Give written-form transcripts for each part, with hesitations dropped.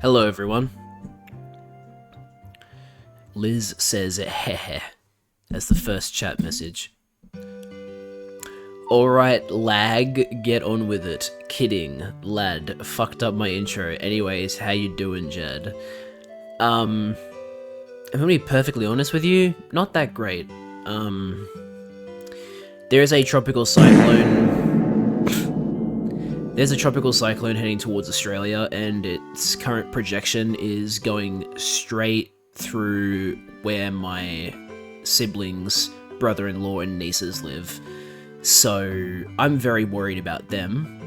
Hello, everyone. Liz says hehe as the first chat message. Alright, lag, get on with it. Kidding, lad. Fucked up my intro. Anyways, how you doing, Jed? If I'm gonna be perfectly honest with you, not that great. There's a tropical cyclone. There's a tropical cyclone heading towards Australia, and its current projection is going straight through where my siblings, brother-in-law, and nieces live. So I'm very worried about them,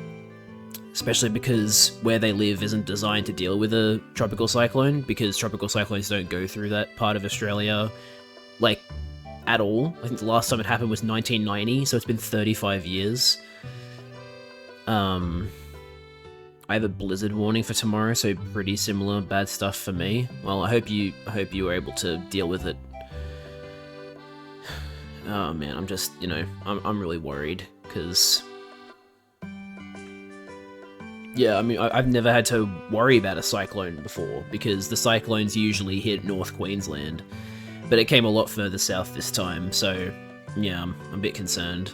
especially because where they live isn't designed to deal with a tropical cyclone, because tropical cyclones don't go through that part of Australia, like, at all. I think the last time it happened was 1990, so it's been 35 years. I have a blizzard warning for tomorrow, so pretty similar bad stuff for me. Well, I hope you were able to deal with it. Oh man, I'm just, I'm really worried, because... Yeah, I mean, I've never had to worry about a cyclone before, because the cyclones usually hit North Queensland, but it came a lot further south this time, so yeah, I'm a bit concerned.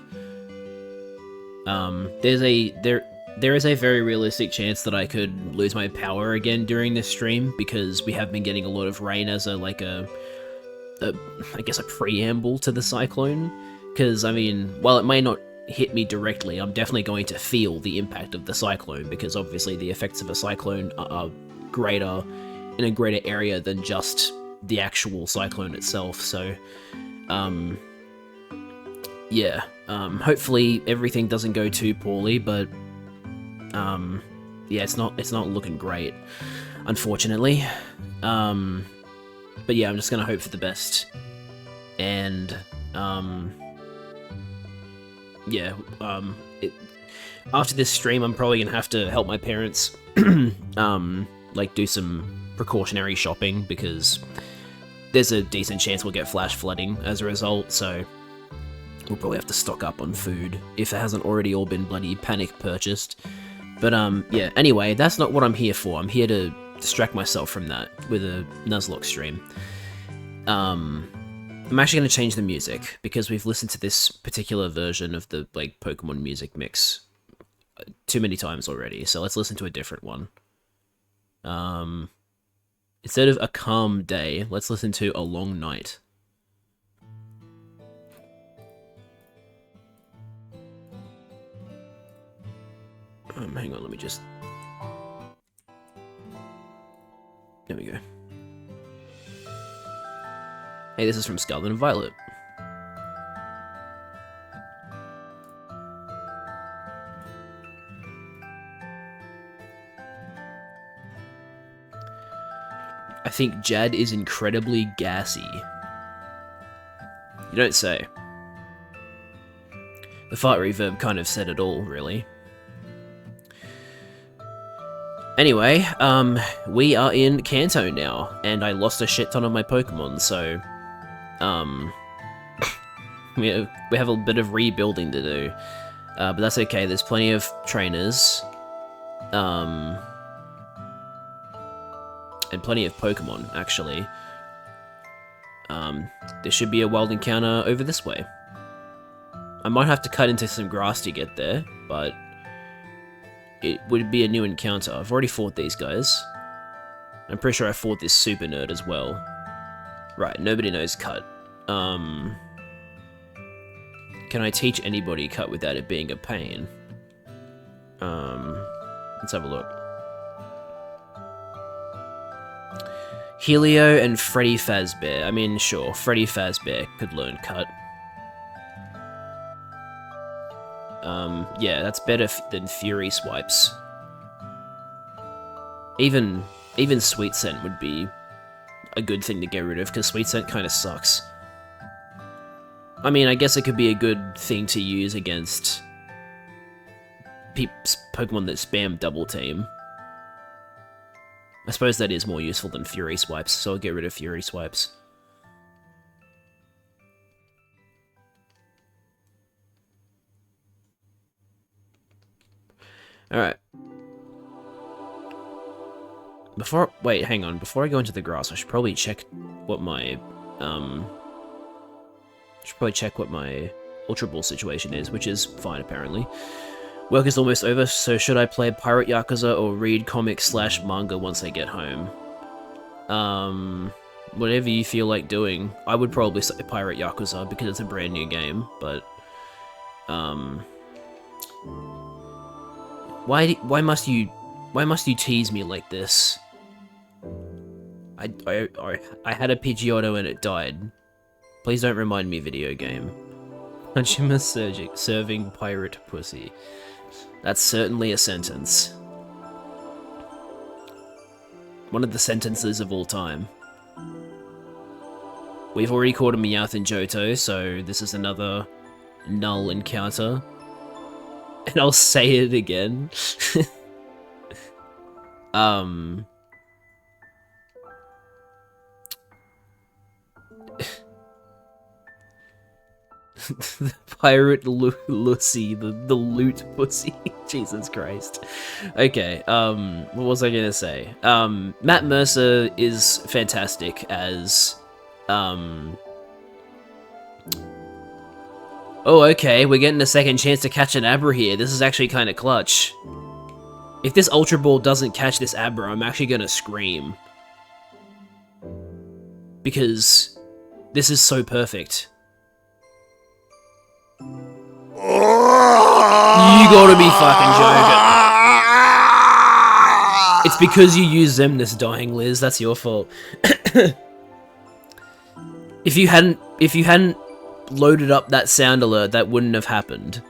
There is a very realistic chance that I could lose my power again during this stream, because we have been getting a lot of rain as I guess a preamble to the cyclone. Because, I mean, while it may not hit me directly, I'm definitely going to feel the impact of the cyclone, because obviously the effects of a cyclone are greater in a greater area than just the actual cyclone itself, so, yeah, hopefully everything doesn't go too poorly, but, yeah, it's not looking great, unfortunately, but yeah, I'm just gonna hope for the best, and, yeah, after this stream, I'm probably gonna have to help my parents, like, do some precautionary shopping, because there's a decent chance we'll get flash flooding as a result, so we'll probably have to stock up on food, if it hasn't already all been bloody panic purchased. But, yeah, anyway, that's not what I'm here for. I'm here to distract myself from that with a Nuzlocke stream. I'm actually going to change the music, because we've listened to this particular version of the, like, Pokemon music mix too many times already, so let's listen to a different one. Instead of A Calm Day, let's listen to A Long Night. Hang on, let me just... There we go. Hey, this is from Scarlet and Violet. I think Jad is incredibly gassy. You don't say. The fart reverb kind of said it all, really. Anyway, we are in Kanto now, and I lost a shit ton of my Pokemon, so, we have a bit of rebuilding to do, but that's okay, there's plenty of trainers, and plenty of Pokemon, actually. There should be a wild encounter over this way. I might have to cut into some grass to get there, but it would be a new encounter. I've already fought these guys. I'm pretty sure I fought this super nerd as well. Right, nobody knows cut. Can I teach anybody cut without it being a pain? Let's have a look. Helio and Freddy Fazbear. I mean, sure, Freddy Fazbear could learn cut. Yeah, that's better than Fury Swipes. Even Sweet Scent would be a good thing to get rid of, because Sweet Scent kind of sucks. I mean, I guess it could be a good thing to use against Pokemon that spam Double Team. I suppose that is more useful than Fury Swipes, so I'll get rid of Fury Swipes. Alright. Wait, hang on. Before I go into the grass, I should probably check what my Ultra Ball situation is, which is fine apparently. Work is almost over, so should I play Pirate Yakuza or read comics / manga once I get home? Whatever you feel like doing. I would probably say Pirate Yakuza because it's a brand new game, but why must you tease me like this? I had a Pidgeotto and it died. Please don't remind me video game. Punchima Surgic serving pirate pussy. That's certainly a sentence. One of the sentences of all time. We've already caught a Meowth and Johto, so this is another null encounter. And I'll say it again. The pirate Lucy, the loot pussy. Jesus Christ. Okay, what was I gonna say? Matt Mercer is fantastic as, oh, okay, we're getting a second chance to catch an Abra here. This is actually kind of clutch. If this Ultra Ball doesn't catch this Abra, I'm actually gonna scream. Because this is so perfect. You gotta be fucking joking. It's because you used Zemnis dying, Liz. That's your fault. If you hadn't loaded up that sound alert, that wouldn't have happened.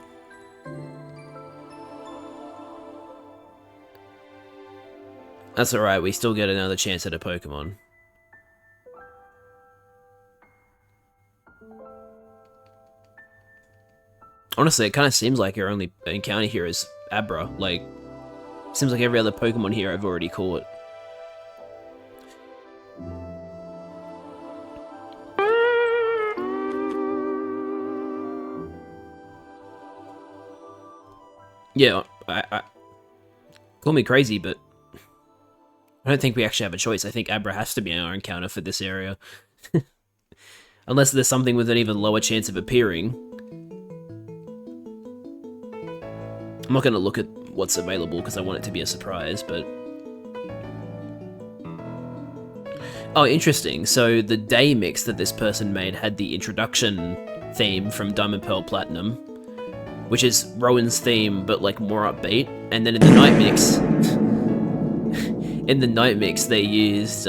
That's alright, we still get another chance at a Pokemon. Honestly, it kind of seems like your only encounter here is Abra. Like, seems like every other Pokemon here I've already caught. Yeah, I call me crazy, but I don't think we actually have a choice. I think Abra has to be our encounter for this area. Unless there's something with an even lower chance of appearing. I'm not going to look at what's available because I want it to be a surprise, but... Oh, interesting. So the day mix that this person made had the introduction theme from Diamond Pearl Platinum, which is Rowan's theme, but like more upbeat. And then in the night mix, they used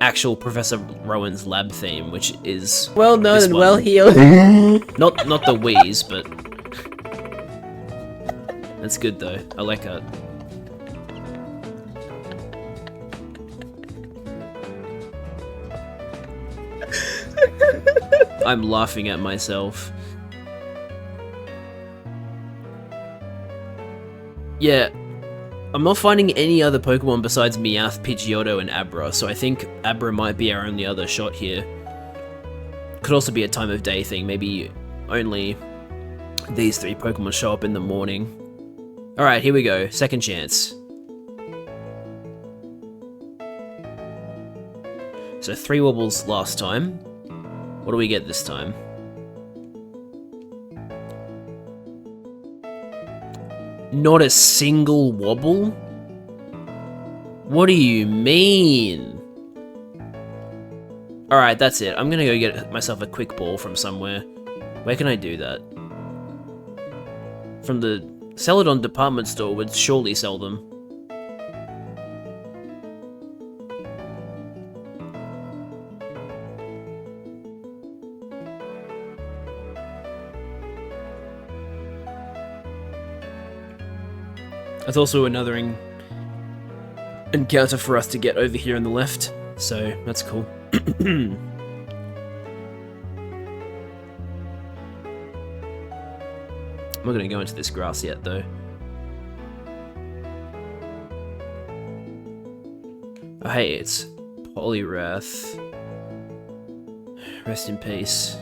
actual Professor Rowan's lab theme, which is well known and well healed. Not the Wheeze, but that's good though. I like that. I'm laughing at myself. Yeah, I'm not finding any other Pokemon besides Meowth, Pidgeotto, and Abra, so I think Abra might be our only other shot here. Could also be a time of day thing, maybe only these three Pokemon show up in the morning. Alright, here we go, second chance. So 3 wobbles last time. What do we get this time? Not a single wobble? What do you mean? Alright, that's it. I'm gonna go get myself a quick ball from somewhere. Where can I do that? From the Celadon department store would surely sell them. There's also another encounter for us to get over here on the left, so that's cool. I'm not going to go into this grass yet, though. Oh, hey, it's Poliwrath. Rest in peace.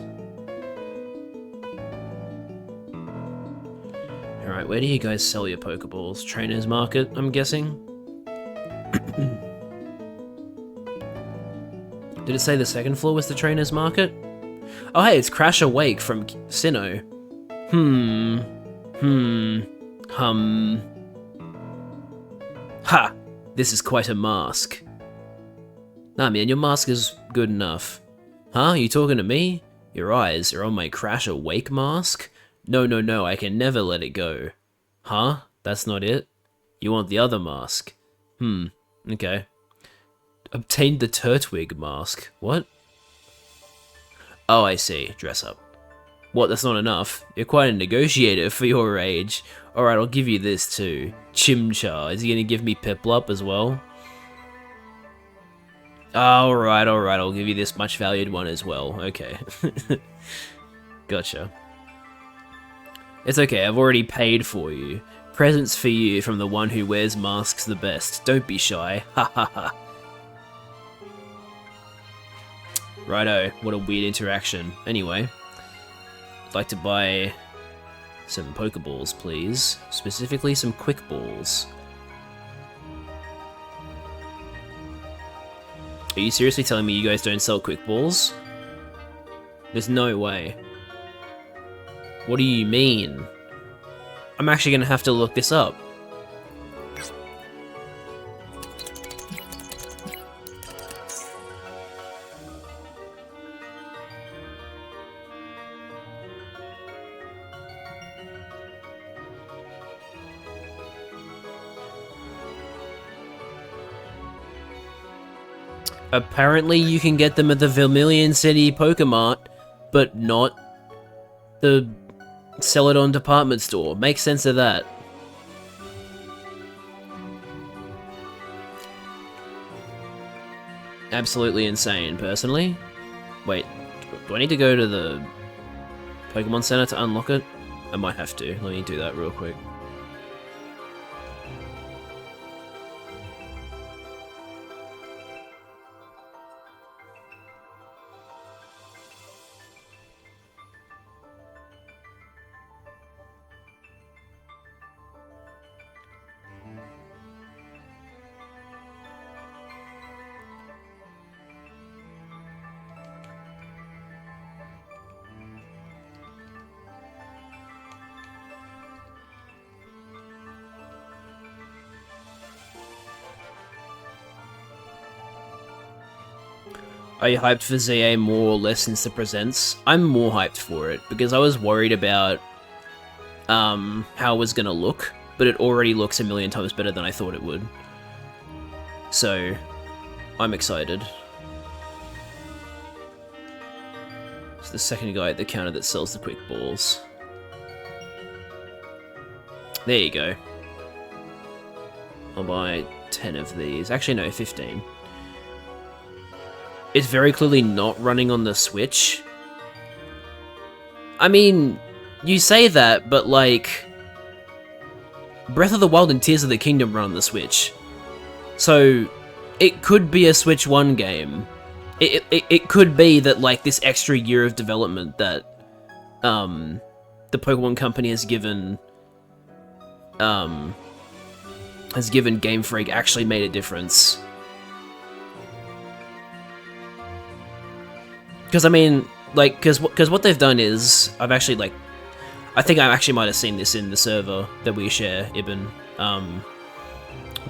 Alright, where do you guys sell your Pokeballs? Trainers Market, I'm guessing? Did it say the second floor was the trainer's market? Oh hey, it's Crash Awake from Sinnoh. Ha! This is quite a mask. Nah man, your mask is good enough. Huh? You talking to me? Your eyes are on my Crash Awake mask? No, I can never let it go. Huh? That's not it? You want the other mask? Okay. Obtained the Turtwig mask. What? Oh, I see. Dress up. What, that's not enough? You're quite a negotiator for your age. Alright, I'll give you this too. Chimchar. Is he gonna give me Piplup as well? Alright, I'll give you this much valued one as well. Okay. Gotcha. It's okay, I've already paid for you. Presents for you from the one who wears masks the best. Don't be shy. Ha ha ha. Righto, what a weird interaction. Anyway, I'd like to buy some Pokeballs, please. Specifically, some Quick Balls. Are you seriously telling me you guys don't sell Quick Balls? There's no way. What do you mean? I'm actually gonna have to look this up. Apparently you can get them at the Vermilion City Pokemart, but not the Celadon department store. Makes sense of that. Absolutely insane, personally. Wait, do I need to go to the Pokemon Center to unlock it? I might have to. Let me do that real quick. Are you hyped for ZA more or less since it presents? I'm more hyped for it, because I was worried about how it was gonna look, but it already looks a million times better than I thought it would. So, I'm excited. It's the second guy at the counter that sells the Quick Balls. There you go. I'll buy 10 of these. Actually, no, 15. It's very clearly not running on the Switch. I mean, you say that, but like, Breath of the Wild and Tears of the Kingdom run on the Switch. So, it could be a Switch 1 game. It could be that, like, this extra year of development that, the Pokemon Company has given Game Freak actually made a difference. Because, I mean, like, because what they've done is, I think I actually might have seen this in the server that we share, Ibn. I'm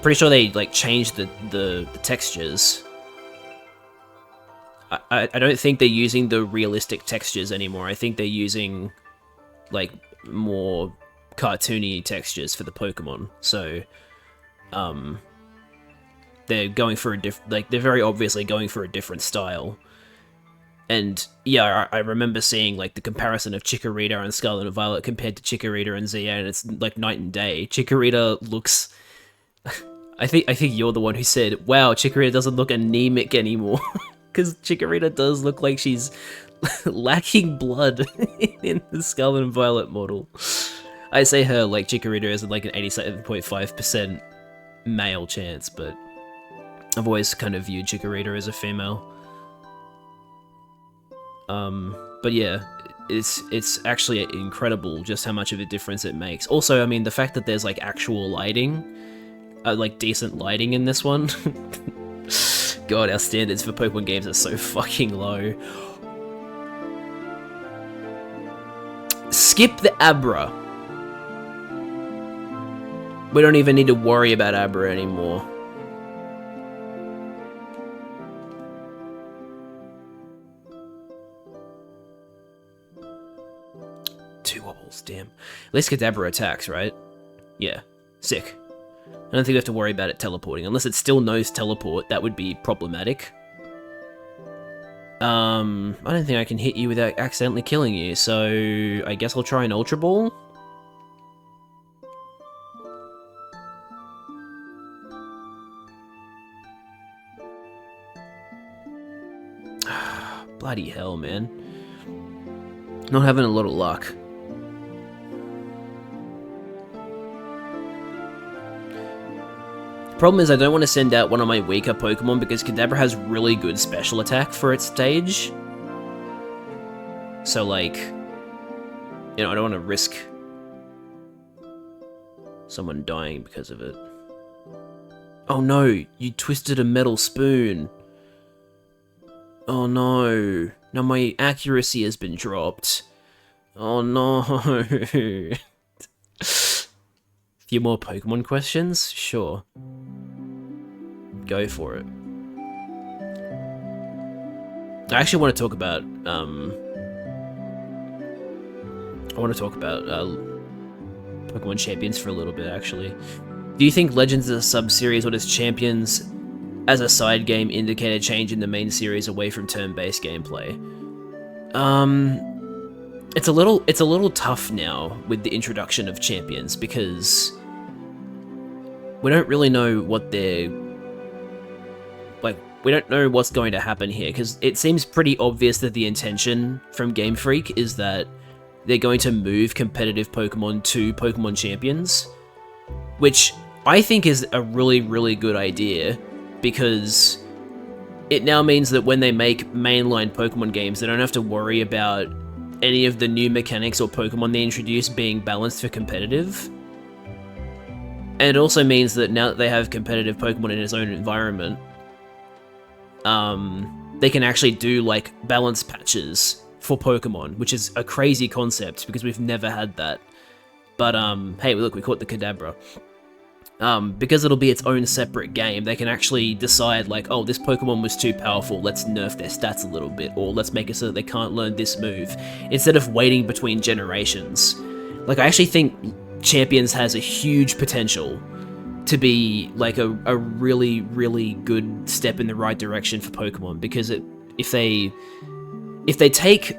pretty sure they, like, changed the textures. I don't think they're using the realistic textures anymore. I think they're using, like, more cartoony textures for the Pokemon. So, they're going for they're very obviously going for a different style. And yeah, I remember seeing like the comparison of Chikorita and Scarlet and Violet compared to Chikorita and ZA, and it's like night and day. Chikorita looks... I think you're the one who said, wow, Chikorita doesn't look anemic anymore. Because Chikorita does look like she's lacking blood in the Scarlet and Violet model. I say her like Chikorita is like an 87.5% male chance, but I've always kind of viewed Chikorita as a female. But yeah, it's actually incredible just how much of a difference it makes. Also, I mean, the fact that there's like actual lighting, like decent lighting in this one, god, our standards for Pokemon games are so fucking low. Skip the Abra. We don't even need to worry about Abra anymore. Two wobbles, damn. At least Kadabra attacks, right? Yeah, sick. I don't think we have to worry about it teleporting. Unless it still knows teleport, that would be problematic. I don't think I can hit you without accidentally killing you, so I guess I'll try an Ultra Ball. Bloody hell, man. Not having a lot of luck. Problem is I don't want to send out one of my weaker Pokemon because Kadabra has really good special attack for its stage. So like, you know, I don't want to risk someone dying because of it. Oh no, you twisted a metal spoon. Oh no, now my accuracy has been dropped. Oh no. Few more Pokemon questions? Sure. Go for it. I actually want to talk about, Pokemon Champions for a little bit, actually. Do you think Legends as a sub-series or does Champions as a side game indicate a change in the main series away from turn-based gameplay? It's a little tough now with the introduction of Champions because we don't really know what they're... Like, we don't know what's going to happen here, because it seems pretty obvious that the intention from Game Freak is that they're going to move competitive Pokemon to Pokemon Champions, which I think is a really, really good idea, because it now means that when they make mainline Pokemon games, they don't have to worry about any of the new mechanics or Pokemon they introduce being balanced for competitive. And it also means that now that they have competitive Pokemon in its own environment, they can actually do, like, balance patches for Pokemon, which is a crazy concept, because we've never had that. But, hey, look, we caught the Kadabra. Because it'll be its own separate game, they can actually decide, like, oh, this Pokemon was too powerful, let's nerf their stats a little bit, or let's make it so that they can't learn this move, instead of waiting between generations. Like, I actually think Champions has a huge potential to be like a really, really good step in the right direction for Pokemon, because if they take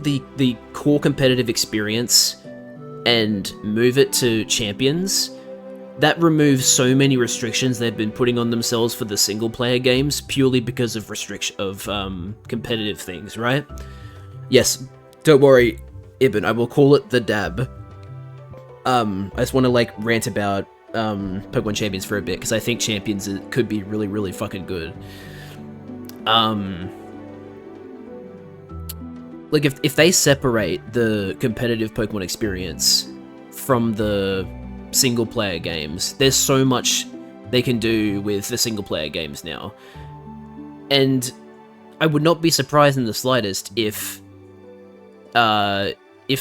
the core competitive experience and move it to Champions, that removes so many restrictions they've been putting on themselves for the single player games purely because of competitive things, right? Yes, don't worry, Ibn, I will call it the dab. I just want to, like, rant about Pokemon Champions for a bit, because I think Champions could be really, really fucking good. Like, if they separate the competitive Pokemon experience from the single-player games, there's so much they can do with the single-player games now. And I would not be surprised in the slightest if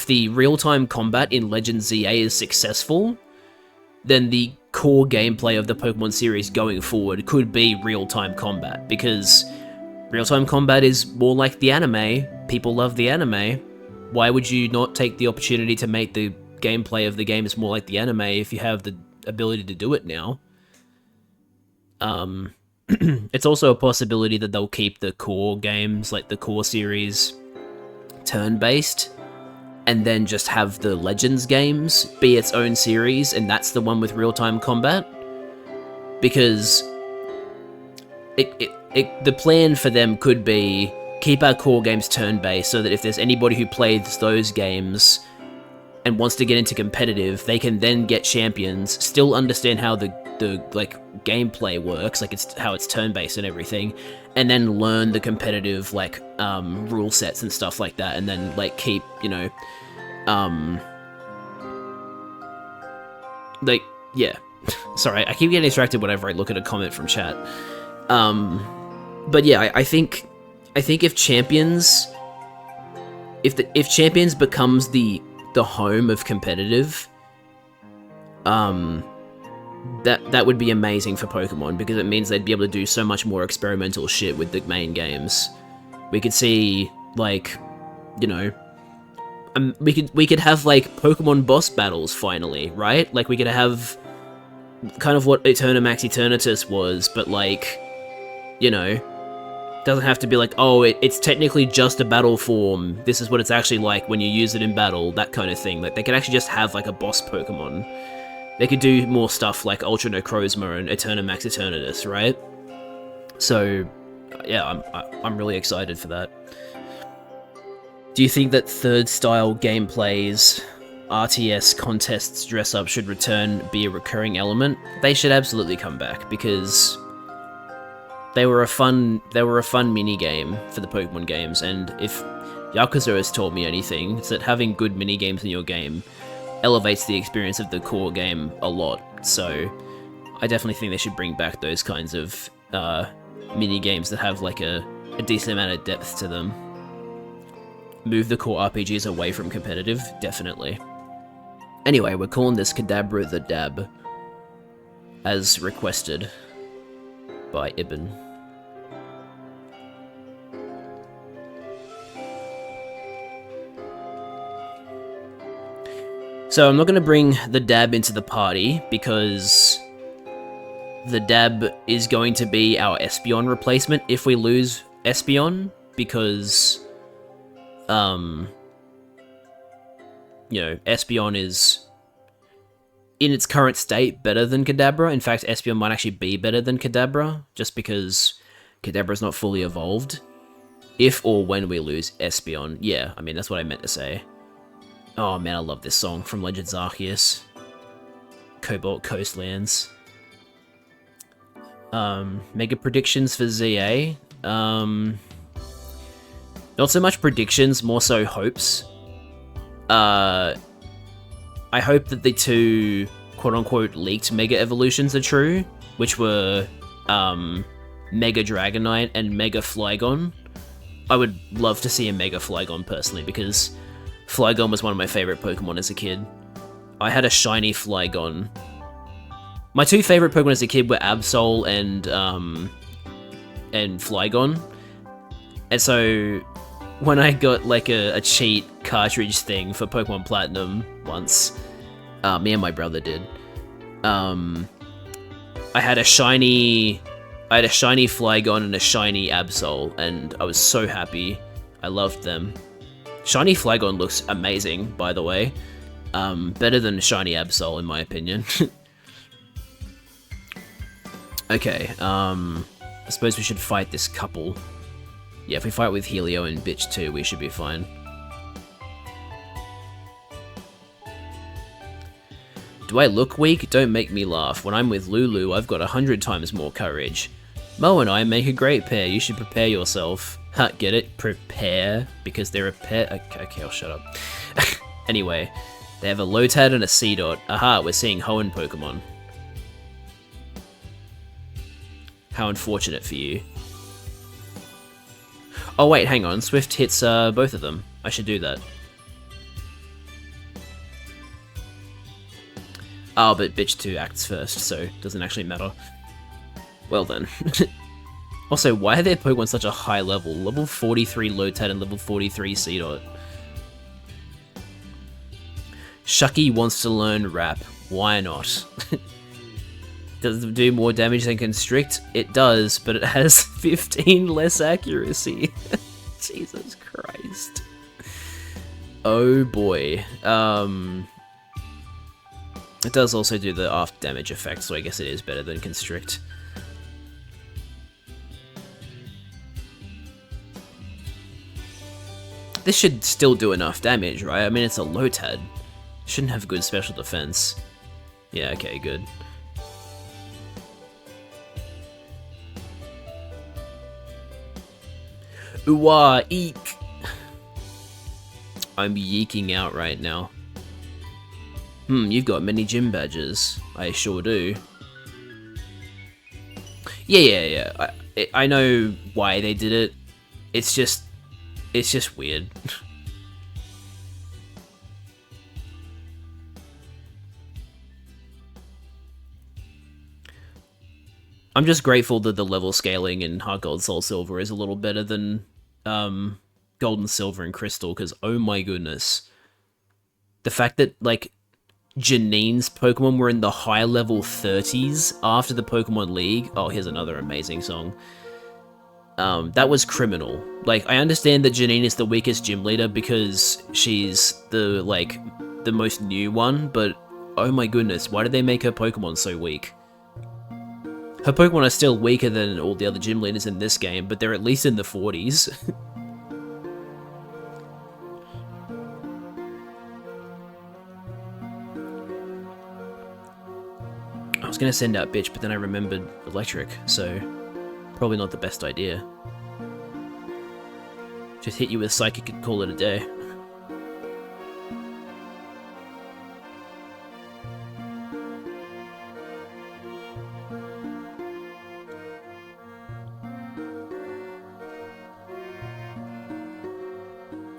the real-time combat in Legends ZA is successful, then the core gameplay of the Pokemon series going forward could be real-time combat, because real-time combat is more like the anime. People love the anime. Why would you not take the opportunity to make the gameplay of the games more like the anime if you have the ability to do it now? It's also a possibility that they'll keep the core games, like the core series, turn-based, and then just have the Legends games be its own series, and that's the one with real-time combat. Because the plan for them could be, keep our core games turn-based, so that if there's anybody who plays those games and wants to get into competitive, they can then get Champions, still understand how the like gameplay works, like how it's turn-based and everything, and then learn the competitive, like, rule sets and stuff like that, and then, like, keep, you know, like, yeah. Sorry, I keep getting distracted whenever I look at a comment from chat. But yeah, I think if Champions, if Champions becomes the home of competitive, that would be amazing for Pokemon, because it means they'd be able to do so much more experimental shit with the main games. We could see, like, you know, we could have like Pokemon boss battles finally, right? Like we could have kind of what Eternamax Eternatus was, but like, you know, doesn't have to be like, oh, it's technically just a battle form. This is what it's actually like when you use it in battle, that kind of thing. Like they could actually just have like a boss Pokemon. They could do more stuff like Ultra Necrozma and Eternamax Eternatus, right? So, yeah, I'm really excited for that. Do you think that third style gameplays, RTS contests, dress up should return, be a recurring element? They should absolutely come back, because they were a fun mini game for the Pokemon games, and if Yakuza has taught me anything, it's that having good mini games in your game elevates the experience of the core game a lot. So I definitely think they should bring back those kinds of mini games that have like a decent amount of depth to them. Move the core RPGs away from competitive, definitely. Anyway, we're calling this Kadabra the Dab, as requested by Ibn. So I'm not going to bring the Dab into the party, because the Dab is going to be our Espeon replacement if we lose Espeon, because, you know, Espeon is, in its current state, better than Kadabra. In fact, Espeon might actually be better than Kadabra, just because Kadabra's not fully evolved. If or when we lose Espeon. Yeah, I mean, that's what I meant to say. Oh man, I love this song from Legends Arceus. Cobalt Coastlands. Mega predictions for ZA. Not so much predictions, more so hopes. I hope that the two quote-unquote leaked Mega Evolutions are true, which were Mega Dragonite and Mega Flygon. I would love to see a Mega Flygon personally, because Flygon was one of my favorite Pokemon as a kid. I had a shiny Flygon. My two favorite Pokemon as a kid were Absol and Flygon. And so when I got like a cheat cartridge thing for Pokemon Platinum once, me and my brother did. I had a shiny Flygon and a shiny Absol, and I was so happy. I loved them. Shiny Flygon looks amazing, by the way. Better than shiny Absol, in my opinion. Okay, I suppose we should fight this couple. Yeah, if we fight with Helio and Bitch 2, we should be fine. Do I look weak? Don't make me laugh. When I'm with Lulu, I've got 100 times more courage. Mo and I make a great pair. You should prepare yourself. Ha, get it? Prepare? Because they're a pair? Okay, I'll shut up. Anyway, they have a Lotad and a Seedot. Aha, we're seeing Hoenn Pokemon. How unfortunate for you. Oh wait, hang on. Swift hits both of them. I should do that. Oh, but Bitch 2 acts first, so it doesn't actually matter. Well then. Also, why are their Pokemon such a high level? Level 43 Lotad and level 43 Seedot. Shucky wants to learn Rap. Why not? Does it do more damage than Constrict? It does, but it has 15 less accuracy. Jesus Christ. Oh boy. It does also do the after damage effect, so I guess it is better than Constrict. This should still do enough damage, right? I mean, it's a Lotad. Shouldn't have good special defense. Yeah, okay, good. Ooh-wah, eek! I'm yeeking out right now. You've got many gym badges. I sure do. I know why they did it. It's just weird. I'm just grateful that the level scaling in Heart Gold Soul Silver is a little better than Gold and Silver and Crystal, because oh my goodness. The fact that, like, Janine's Pokemon were in the high level 30s after the Pokemon League. Oh, here's another amazing song. That was criminal. Like, I understand that Janine is the weakest gym leader because she's the, like, the most new one, but oh my goodness, why did they make her Pokemon so weak? Her Pokemon are still weaker than all the other gym leaders in this game, but they're at least in the 40s. I was gonna send out Bitch, but then I remembered Electric, so probably not the best idea. Just hit you with Psychic and call it a day.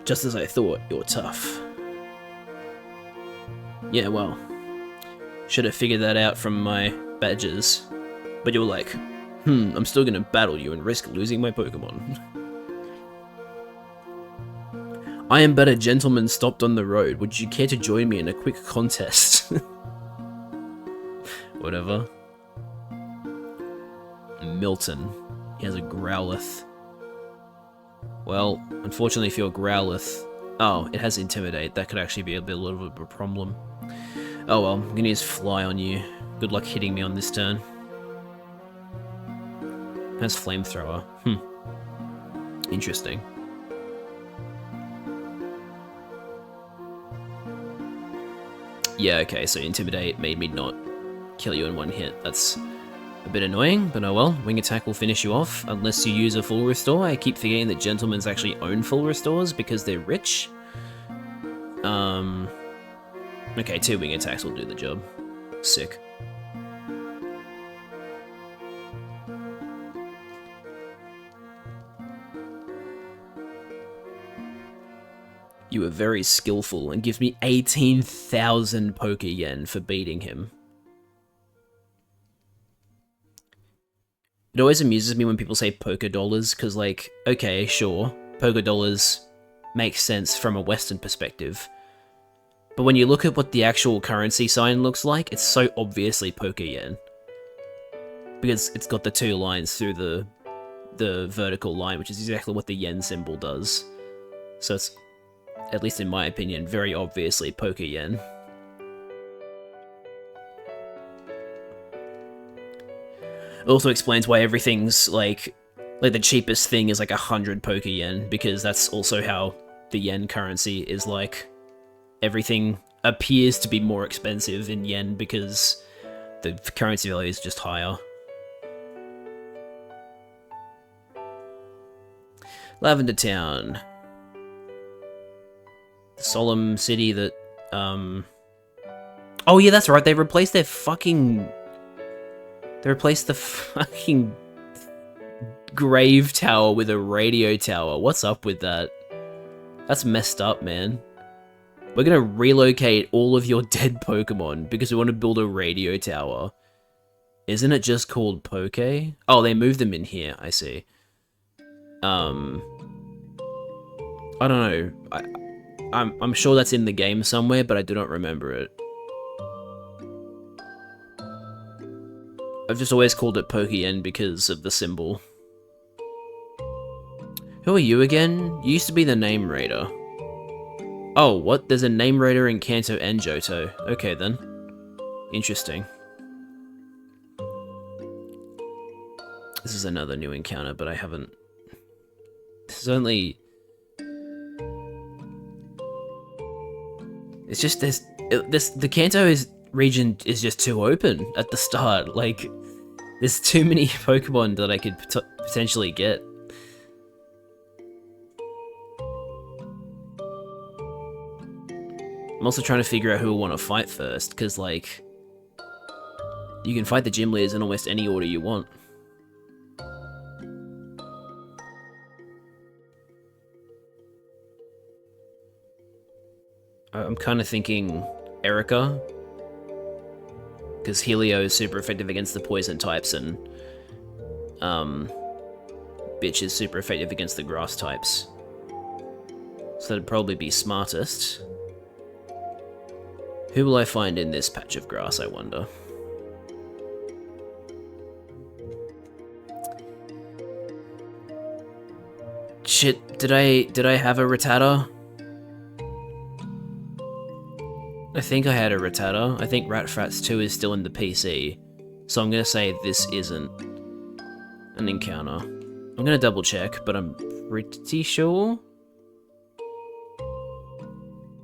Just as I thought, you're tough. Yeah, well, should have figured that out from my badges. But you're like, I'm still gonna battle you and risk losing my Pokemon. I am but a gentleman stopped on the road. Would you care to join me in a quick contest? Whatever. Milton. He has a Growlithe. Well, unfortunately for your Growlithe... Oh, it has Intimidate. That could actually be a little bit of a problem. Oh well, I'm gonna use Fly on you. Good luck hitting me on this turn. It has Flamethrower. Interesting. Yeah, okay, so Intimidate made me not kill you in one hit. That's a bit annoying, but oh well. Wing Attack will finish you off, unless you use a Full Restore. I keep forgetting that Gentlemen's actually own Full Restores because they're rich. Okay, 2 Wing Attacks will do the job. Sick. You are very skillful and gives me 18,000 Poke Yen for beating him. It always amuses me when people say Poke Dollars, because, like, okay, sure, Poke Dollars makes sense from a Western perspective. But when you look at what the actual currency sign looks like, it's so obviously Poke Yen. Because it's got the 2 lines through the vertical line, which is exactly what the yen symbol does. So it's, at least in my opinion, very obviously Poke Yen. It also explains why everything's like the cheapest thing is like 100 Poke Yen, because that's also how the yen currency is like. Everything appears to be more expensive in yen because the currency value is just higher. Lavender Town. The solemn city that, Oh yeah, that's right, they replaced their fucking... They replaced the fucking grave tower with a radio tower. What's up with that? That's messed up, man. We're gonna relocate all of your dead Pokemon because we want to build a radio tower. Isn't it just called Poke? Oh, they moved them in here, I see. I don't know. I'm sure that's in the game somewhere, but I do not remember it. I've just always called it Pokeyen because of the symbol. Who are you again? You used to be the Name Raider. Oh, what? There's a Name Raider in Kanto and Johto. Okay then. Interesting. This is another new encounter, but I haven't... This is only... It's just the Kanto region is just too open at the start. Like, there's too many Pokemon that I could potentially get. I'm also trying to figure out who I want to fight first, because, like, you can fight the gym leaders in almost any order you want. I'm kind of thinking Erica, because Helio is super effective against the poison types, and Bitch is super effective against the grass types. So that'd probably be smartest. Who will I find in this patch of grass, I wonder? Shit, did I have a Rattata? I think I had a Rattata. I think Ratfrats 2 is still in the PC. So I'm gonna say this isn't an encounter. I'm gonna double check, but I'm pretty sure.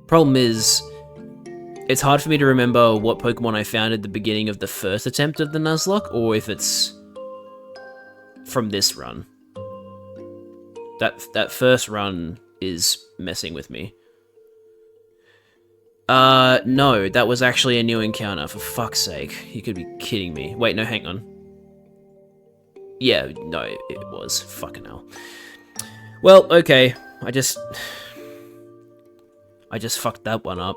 Problem is, it's hard for me to remember what Pokemon I found at the beginning of the first attempt of the Nuzlocke, or if it's from this run. That first run is messing with me. No, that was actually a new encounter, for fuck's sake. You could be kidding me. Wait, no, hang on. Yeah, no, it was. Fucking hell. Well, okay. I just fucked that one up.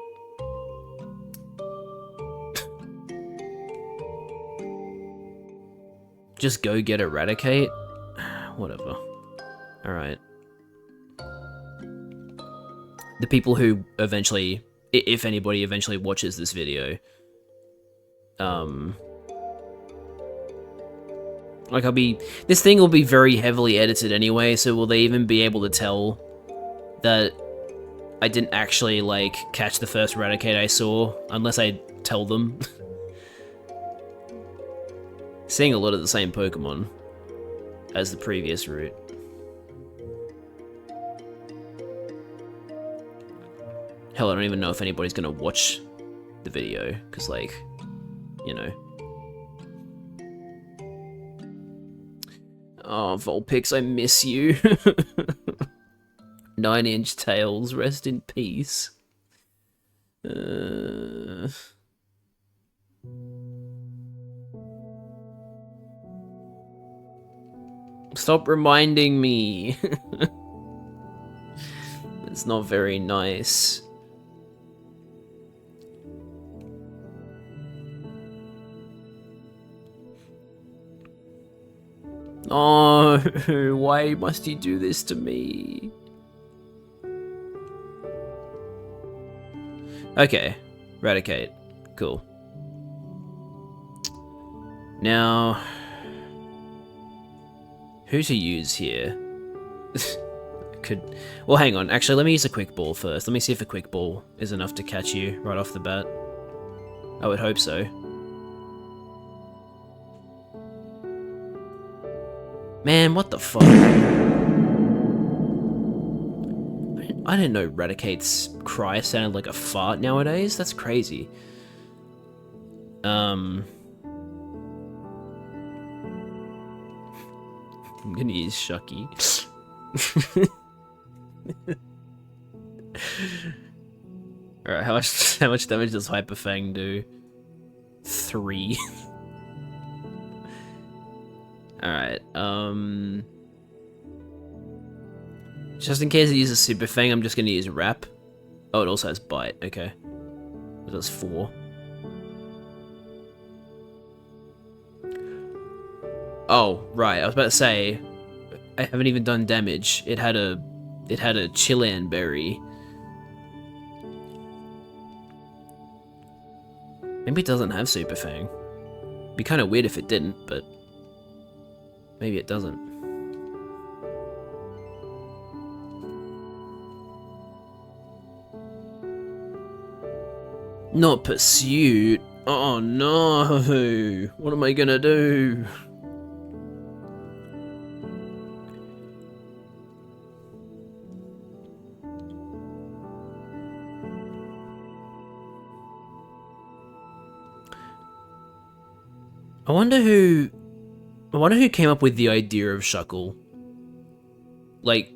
Just go get Eradicate? Whatever. Alright. The people who eventually, if anybody eventually watches this video, like this thing will be very heavily edited anyway, so will they even be able to tell that I didn't actually, like, catch the first Eradicate I saw, unless I tell them? Seeing a lot of the same Pokemon as the previous route. Hell, I don't even know if anybody's gonna watch the video, because, like, you know. Oh, Vulpix, I miss you. 9-inch tails, rest in peace. Stop reminding me. It's not very nice. Oh, why must you do this to me? Okay, Eradicate. Cool. Now, who to use here? Well, hang on. Actually, let me use a Quick Ball first. Let me see if a Quick Ball is enough to catch you right off the bat. I would hope so. Man, what the fuck? I didn't know Eradicate's cry sounded like a fart nowadays. That's crazy. I'm gonna use Shucky. Alright, how much damage does Hyper Fang do? 3. Alright, just in case it uses Super Fang, I'm just gonna use Wrap. Oh, it also has Bite, okay. It does 4. Oh, right, I was about to say, I haven't even done damage. It had a Chilan Berry. Maybe it doesn't have Super Fang. Be kind of weird if it didn't, but maybe it doesn't. Not Pursuit. Oh no! What am I gonna do? I wonder who came up with the idea of Shuckle. Like,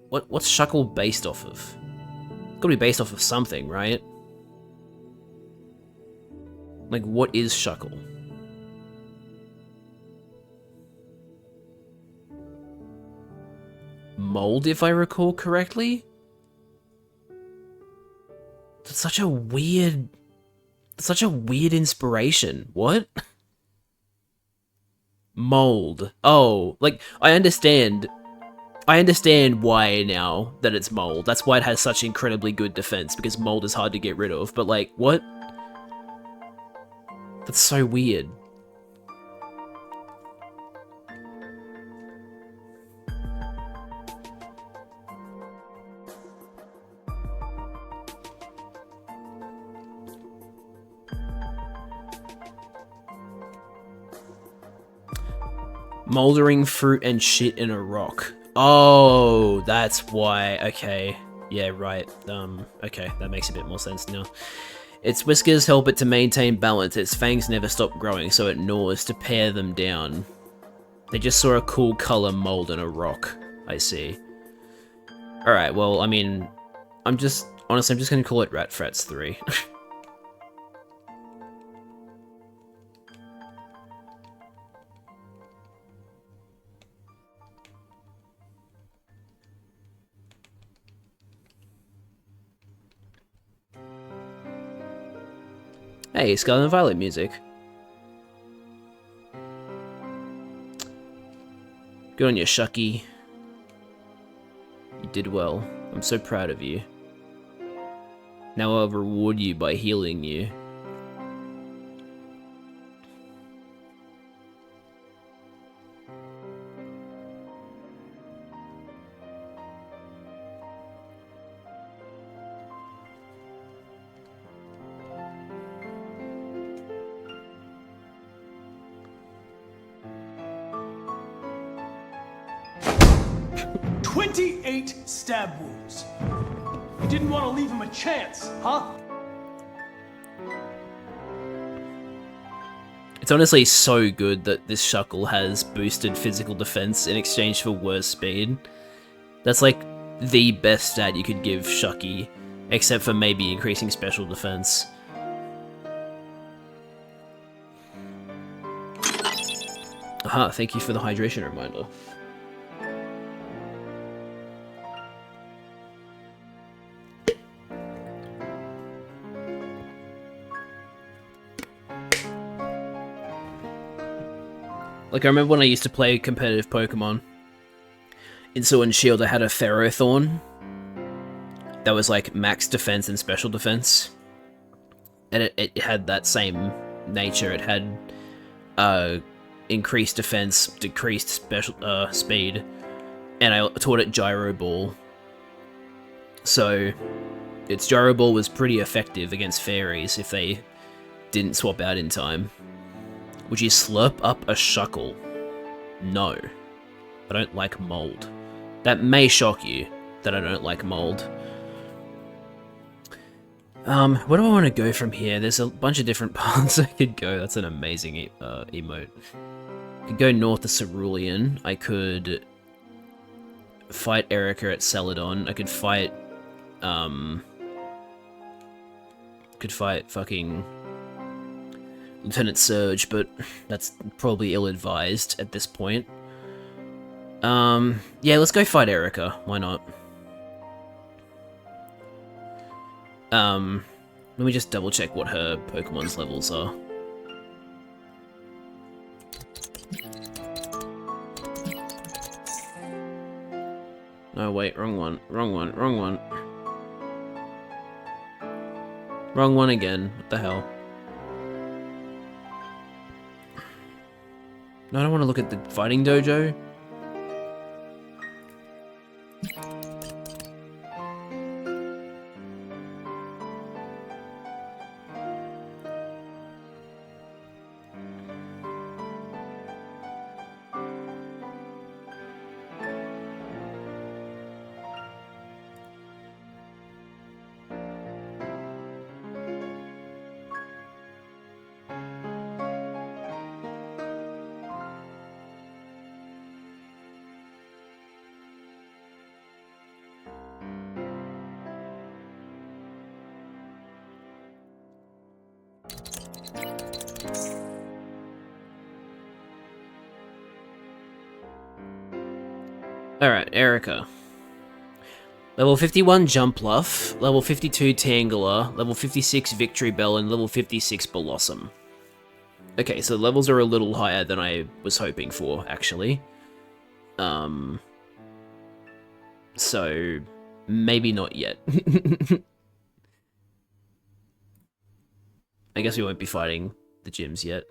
what's Shuckle based off of? It's gotta be based off of something, right? Like, what is Shuckle? Mold, if I recall correctly? That's such a weird... Such a weird inspiration. What? Mold. Oh, like, I understand why now that it's mold. That's why it has such incredibly good defense, because mold is hard to get rid of. But like, what? That's so weird. Moldering fruit and shit in a rock. Oh, that's why. Okay. Yeah, right. Okay, that makes a bit more sense now. Its whiskers help it to maintain balance. Its fangs never stop growing, so it gnaws to pare them down. They just saw a cool color mold in a rock. I see. Alright, well, I mean, honestly, I'm just gonna call it Ratfrats 3. Hey, Scarlet and Violet music. Good on you, Shucky. You did well. I'm so proud of you. Now I'll reward you by healing you. Stab wounds. You didn't want to leave him a chance, huh? It's honestly so good that this Shuckle has boosted physical defense in exchange for worse speed. That's like the best stat you could give Shucky, except for maybe increasing special defense. Aha, thank you for the hydration reminder. Like, I remember when I used to play competitive Pokemon. In Sword and Shield, I had a Ferrothorn that was like max defense and special defense. And it had that same nature. It had increased defense, decreased special speed, and I taught it Gyro Ball. So its Gyro Ball was pretty effective against fairies if they didn't swap out in time. Would you slurp up a Shuckle? No. I don't like mold. That may shock you, that I don't like mold. Where do I want to go from here? There's a bunch of different paths I could go. That's an amazing emote. I could go north to Cerulean. I could fight Erica at Celadon. I could fight, fucking Lieutenant Surge, but that's probably ill-advised at this point. Yeah, let's go fight Erica. Why not? Let me just double check what her Pokemon's levels are. No, wait, wrong one. Wrong one, wrong one. Wrong one again. What the hell? No, I don't want to look at the fighting dojo. Alright, Erica. Level 51 Jump Luff, level 52 Tangela, level 56 Victory Bell, and level 56 Blossom. Okay, so the levels are a little higher than I was hoping for, actually. So maybe not yet. I guess we won't be fighting the gyms yet.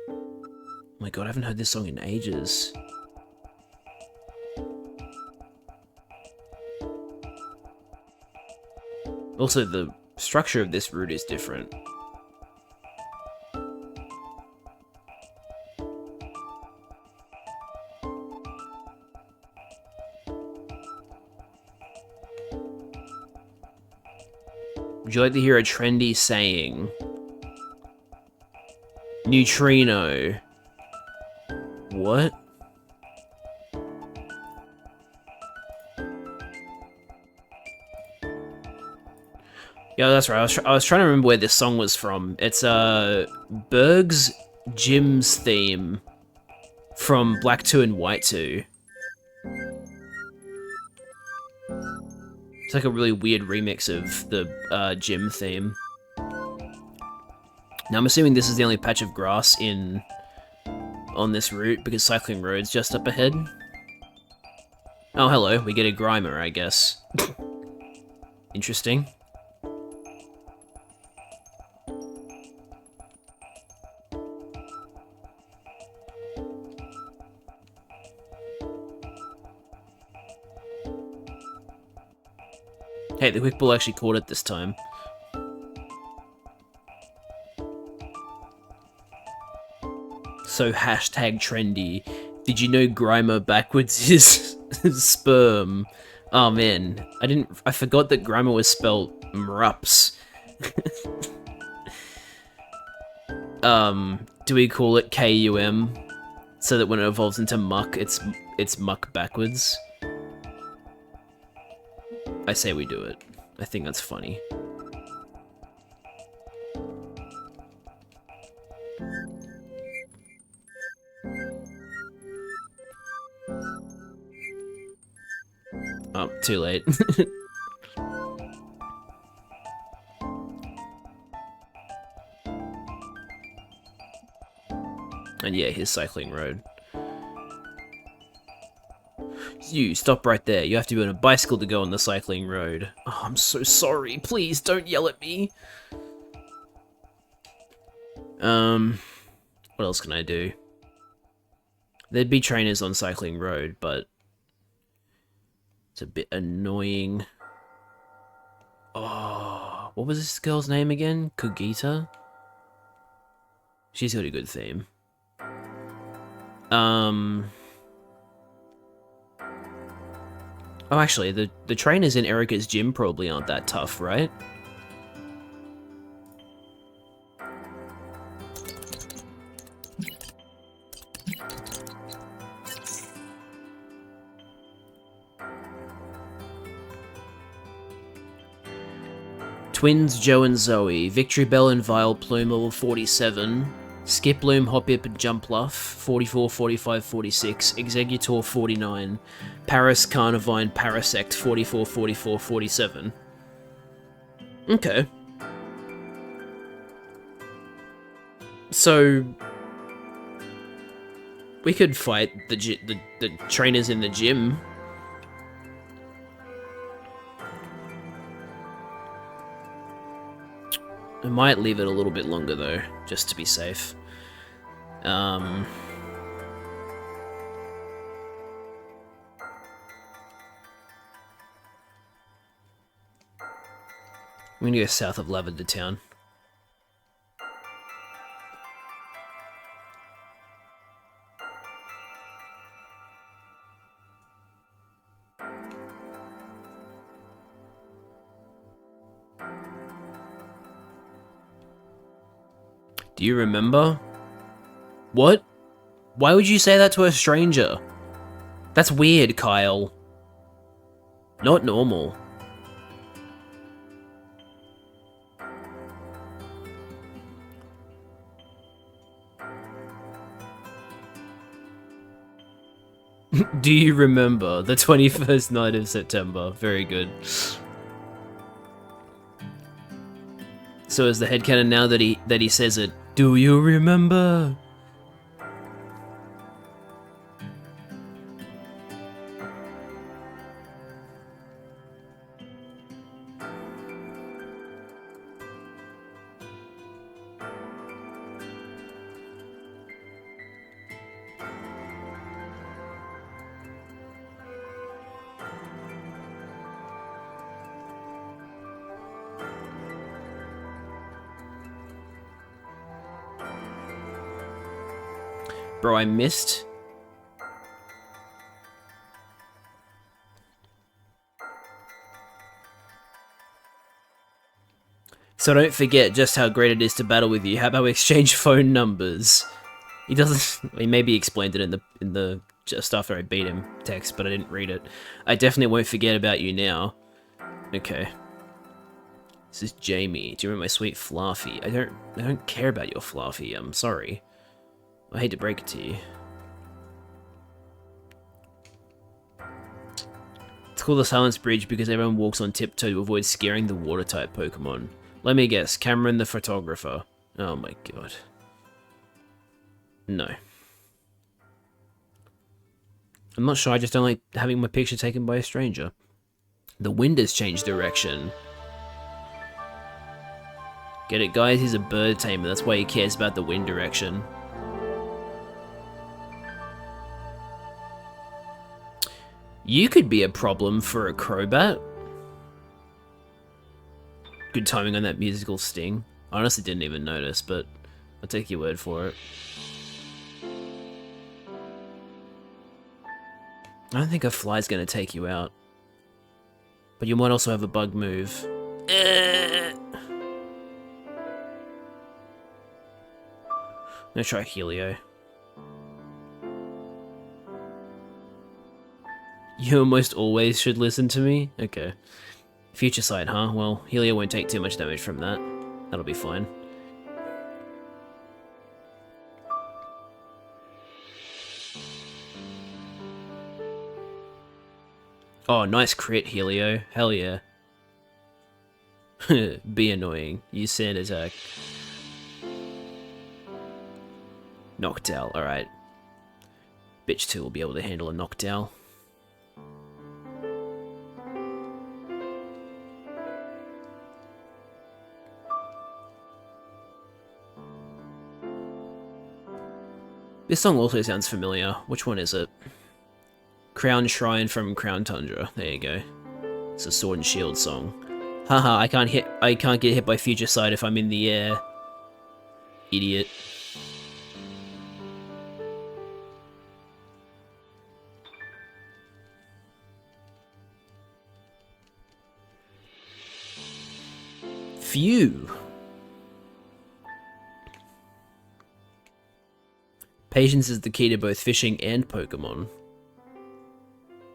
Oh my god, I haven't heard this song in ages. Also, the structure of this route is different. Would you like to hear a trendy saying? Neutrino. What? Yeah, that's right. I was trying to remember where this song was from. It's Berg's Jim's theme from Black 2 and White 2. It's like a really weird remix of the gym theme. Now I'm assuming this is the only patch of grass on this route because Cycling Road's just up ahead. Oh, hello. We get a Grimer, I guess. Interesting. Hey, the quick ball actually caught it this time. So hashtag trendy. Did you know Grimer backwards is sperm? Oh man, I forgot that Grimer was spelled Mrups. Do we call it KUM? So that when it evolves into muck, it's muck backwards? I say we do it. I think that's funny. Oh, too late. And yeah, here's Cycling Road. You, stop right there. You have to be on a bicycle to go on the cycling road. Oh, I'm so sorry. Please, don't yell at me. What else can I do? There'd be trainers on Cycling Road, but it's a bit annoying. Oh, what was this girl's name again? Kogita? She's got a good theme. Oh, actually, the trainers in Erica's gym probably aren't that tough, right? Twins Joe and Zoe, Victory Bell and Vile Plume level 47, Skip Loom, Hopip and Jump Luff 44, 45, 46, Executor 49, Paris Carnivine Parasect 44, 44, 47. Okay. So we could fight the trainers in the gym. I might leave it a little bit longer though, just to be safe. I'm gonna go south of Lavender Town. Do you remember? What? Why would you say that to a stranger? That's weird, Kyle. Not normal. Do you remember the 21st night of September? Very good. So is the headcanon now that he says it, do you remember? Bro, I missed. So don't forget just how great it is to battle with you. How about we exchange phone numbers? He doesn't. He maybe explained it in the just after I beat him text, but I didn't read it. I definitely won't forget about you now. Okay. This is Jamie. Do you remember my sweet Fluffy? I don't care about your Fluffy. I'm sorry. I hate to break it to you. It's called the Silence Bridge because everyone walks on tiptoe to avoid scaring the water-type Pokemon. Let me guess, Cameron the photographer. Oh my god. No. I'm not sure, I just don't like having my picture taken by a stranger. The wind has changed direction. Get it, guys? He's a bird tamer, that's why he cares about the wind direction. You could be a problem for a Crobat. Good timing on that musical sting. I honestly didn't even notice, but I'll take your word for it. I don't think a fly's gonna take you out. But you might also have a bug move. I'm gonna try Helio. You almost always should listen to me? Okay. Future sight, huh? Well, Helio won't take too much damage from that. That'll be fine. Oh, nice crit, Helio. Hell yeah. Be annoying. Use Sand Attack. Noctowl, alright. Bitch 2 will be able to handle a Noctowl. This song also sounds familiar. Which one is it? Crown Shrine from Crown Tundra. There you go. It's a Sword and Shield song. Haha, I can't get hit by Future Sight if I'm in the air. Idiot. Phew. Patience is the key to both fishing and Pokemon.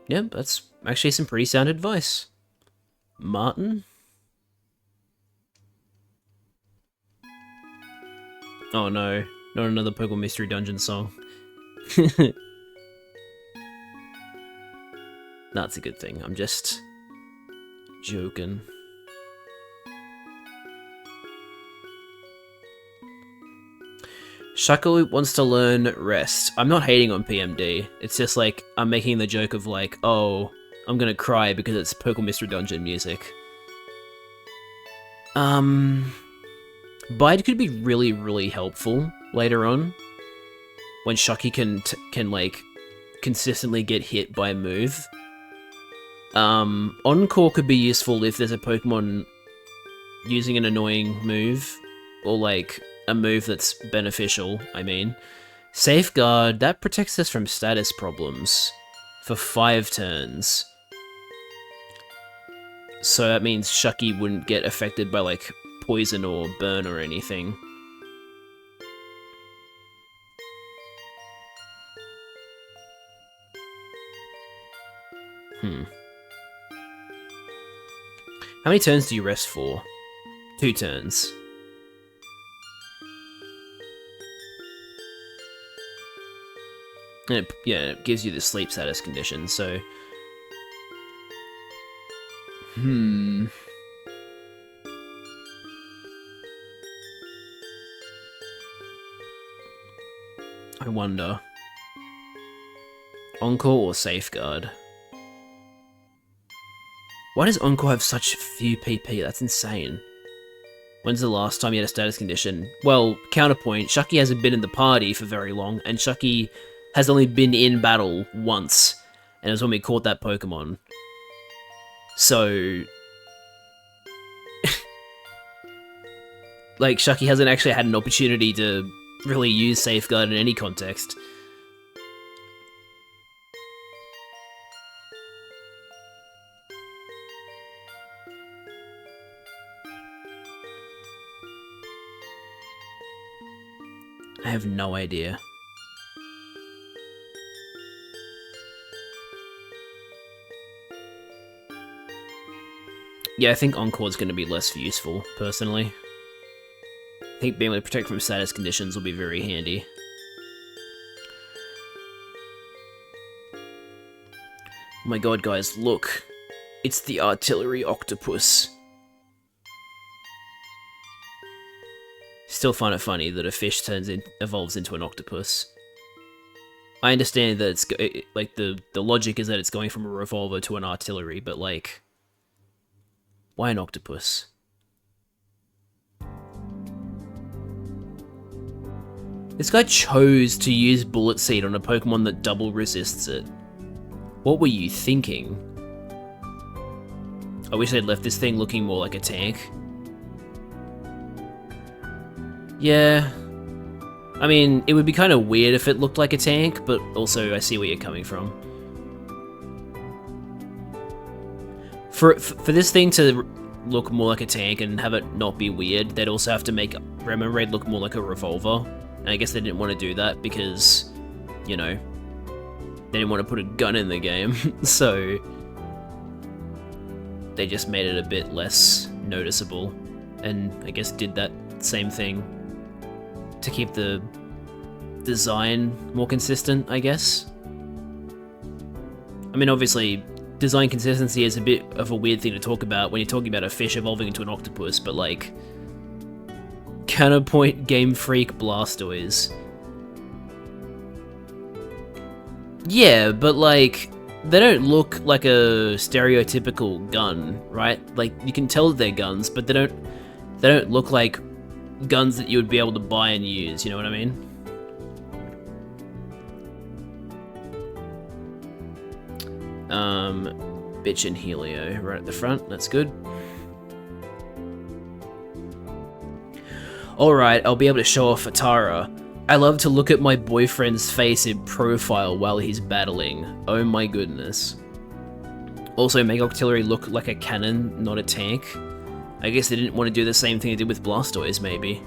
Yeah, that's actually some pretty sound advice. Martin? Oh no, not another Pokemon Mystery Dungeon song. That's a good thing, I'm just joking. Shackle wants to learn Rest. I'm not hating on PMD. It's just like, I'm making the joke of like, oh, I'm gonna cry because it's Pokemon Mystery Dungeon music. Bide could be really, really helpful later on. When Shocky can like, consistently get hit by a move. Encore could be useful if there's a Pokemon using an annoying move. Or like, a move that's beneficial, I mean. Safeguard, that protects us from status problems for 5 turns. So that means Shucky wouldn't get affected by like poison or burn or anything. How many turns do you rest for? 2 turns. And it gives you the sleep status condition, so... I wonder. Encore or Safeguard? Why does Encore have such few PP? That's insane. When's the last time you had a status condition? Well, counterpoint, Shucky hasn't been in the party for very long, and Shucky has only been in battle once, and it was when we caught that Pokemon. So... like, Shucky hasn't actually had an opportunity to really use Safeguard in any context. I have no idea. Yeah, I think Encore's going to be less useful, personally. I think being able to protect from status conditions will be very handy. Oh my god, guys, look. It's the artillery octopus. Still find it funny that a fish evolves into an octopus. I understand that it's like the logic is that it's going from a revolver to an artillery, but like, why an octopus? This guy chose to use Bullet Seed on a Pokemon that double resists it. What were you thinking? I wish they'd left this thing looking more like a tank. Yeah. I mean, it would be kind of weird if it looked like a tank, but also I see where you're coming from. For this thing to look more like a tank and have it not be weird, they'd also have to make Remoraid look more like a revolver. And I guess they didn't want to do that because, you know, they didn't want to put a gun in the game, so they just made it a bit less noticeable, and I guess did that same thing to keep the design more consistent, I guess. I mean, obviously, design consistency is a bit of a weird thing to talk about when you're talking about a fish evolving into an octopus, but like, Counterpoint Game Freak Blastoise. Yeah, but like, they don't look like a stereotypical gun, right? Like, you can tell that they're guns, but they don't look like guns that you would be able to buy and use, you know what I mean? Bitch and Helio right at the front, that's good. Alright, I'll be able to show off Atara. I love to look at my boyfriend's face in profile while he's battling. Oh my goodness. Also, make Octillery look like a cannon, not a tank. I guess they didn't want to do the same thing they did with Blastoise, maybe.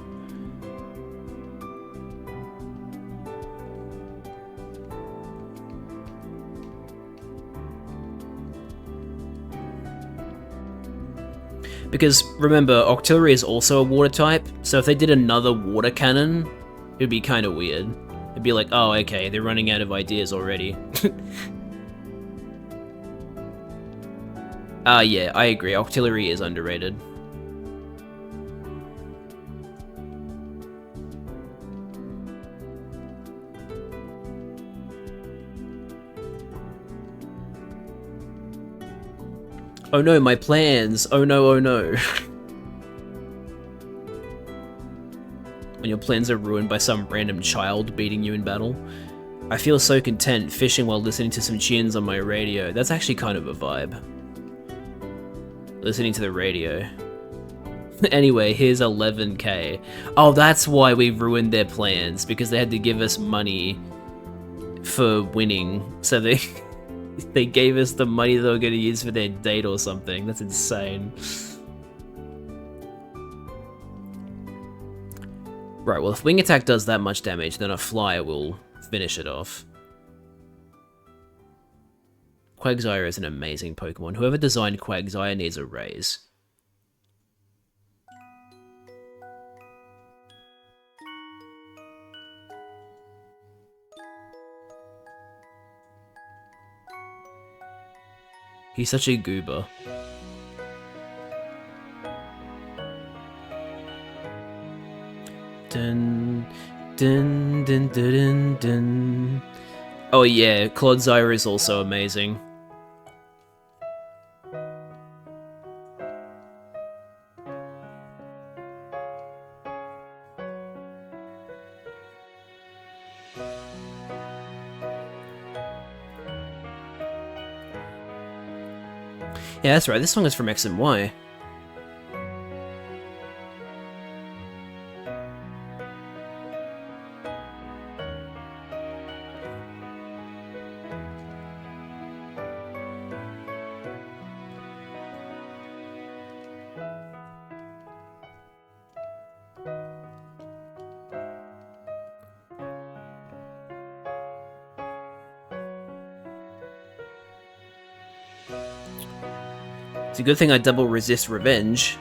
Because, remember, Octillery is also a water type, so if they did another water cannon, it would be kind of weird. It'd be like, oh, okay, they're running out of ideas already. Yeah, I agree, Octillery is underrated. Oh no, my plans! Oh no, oh no. When your plans are ruined by some random child beating you in battle. I feel so content fishing while listening to some tunes on my radio. That's actually kind of a vibe. Listening to the radio. Anyway, here's 11k. Oh, that's why we ruined their plans, because they had to give us money for winning. So they gave us the money they were going to use for their date or something. That's insane. Right, well, if Wing Attack does that much damage, then a Flyer will finish it off. Quagsire is an amazing Pokemon. Whoever designed Quagsire needs a raise. He's such a goober. Dun, dun, dun, dun, dun, dun. Oh yeah, Claude Zyra is also amazing. Yeah, that's right, this song is from X and Y. It's a good thing I double resist revenge.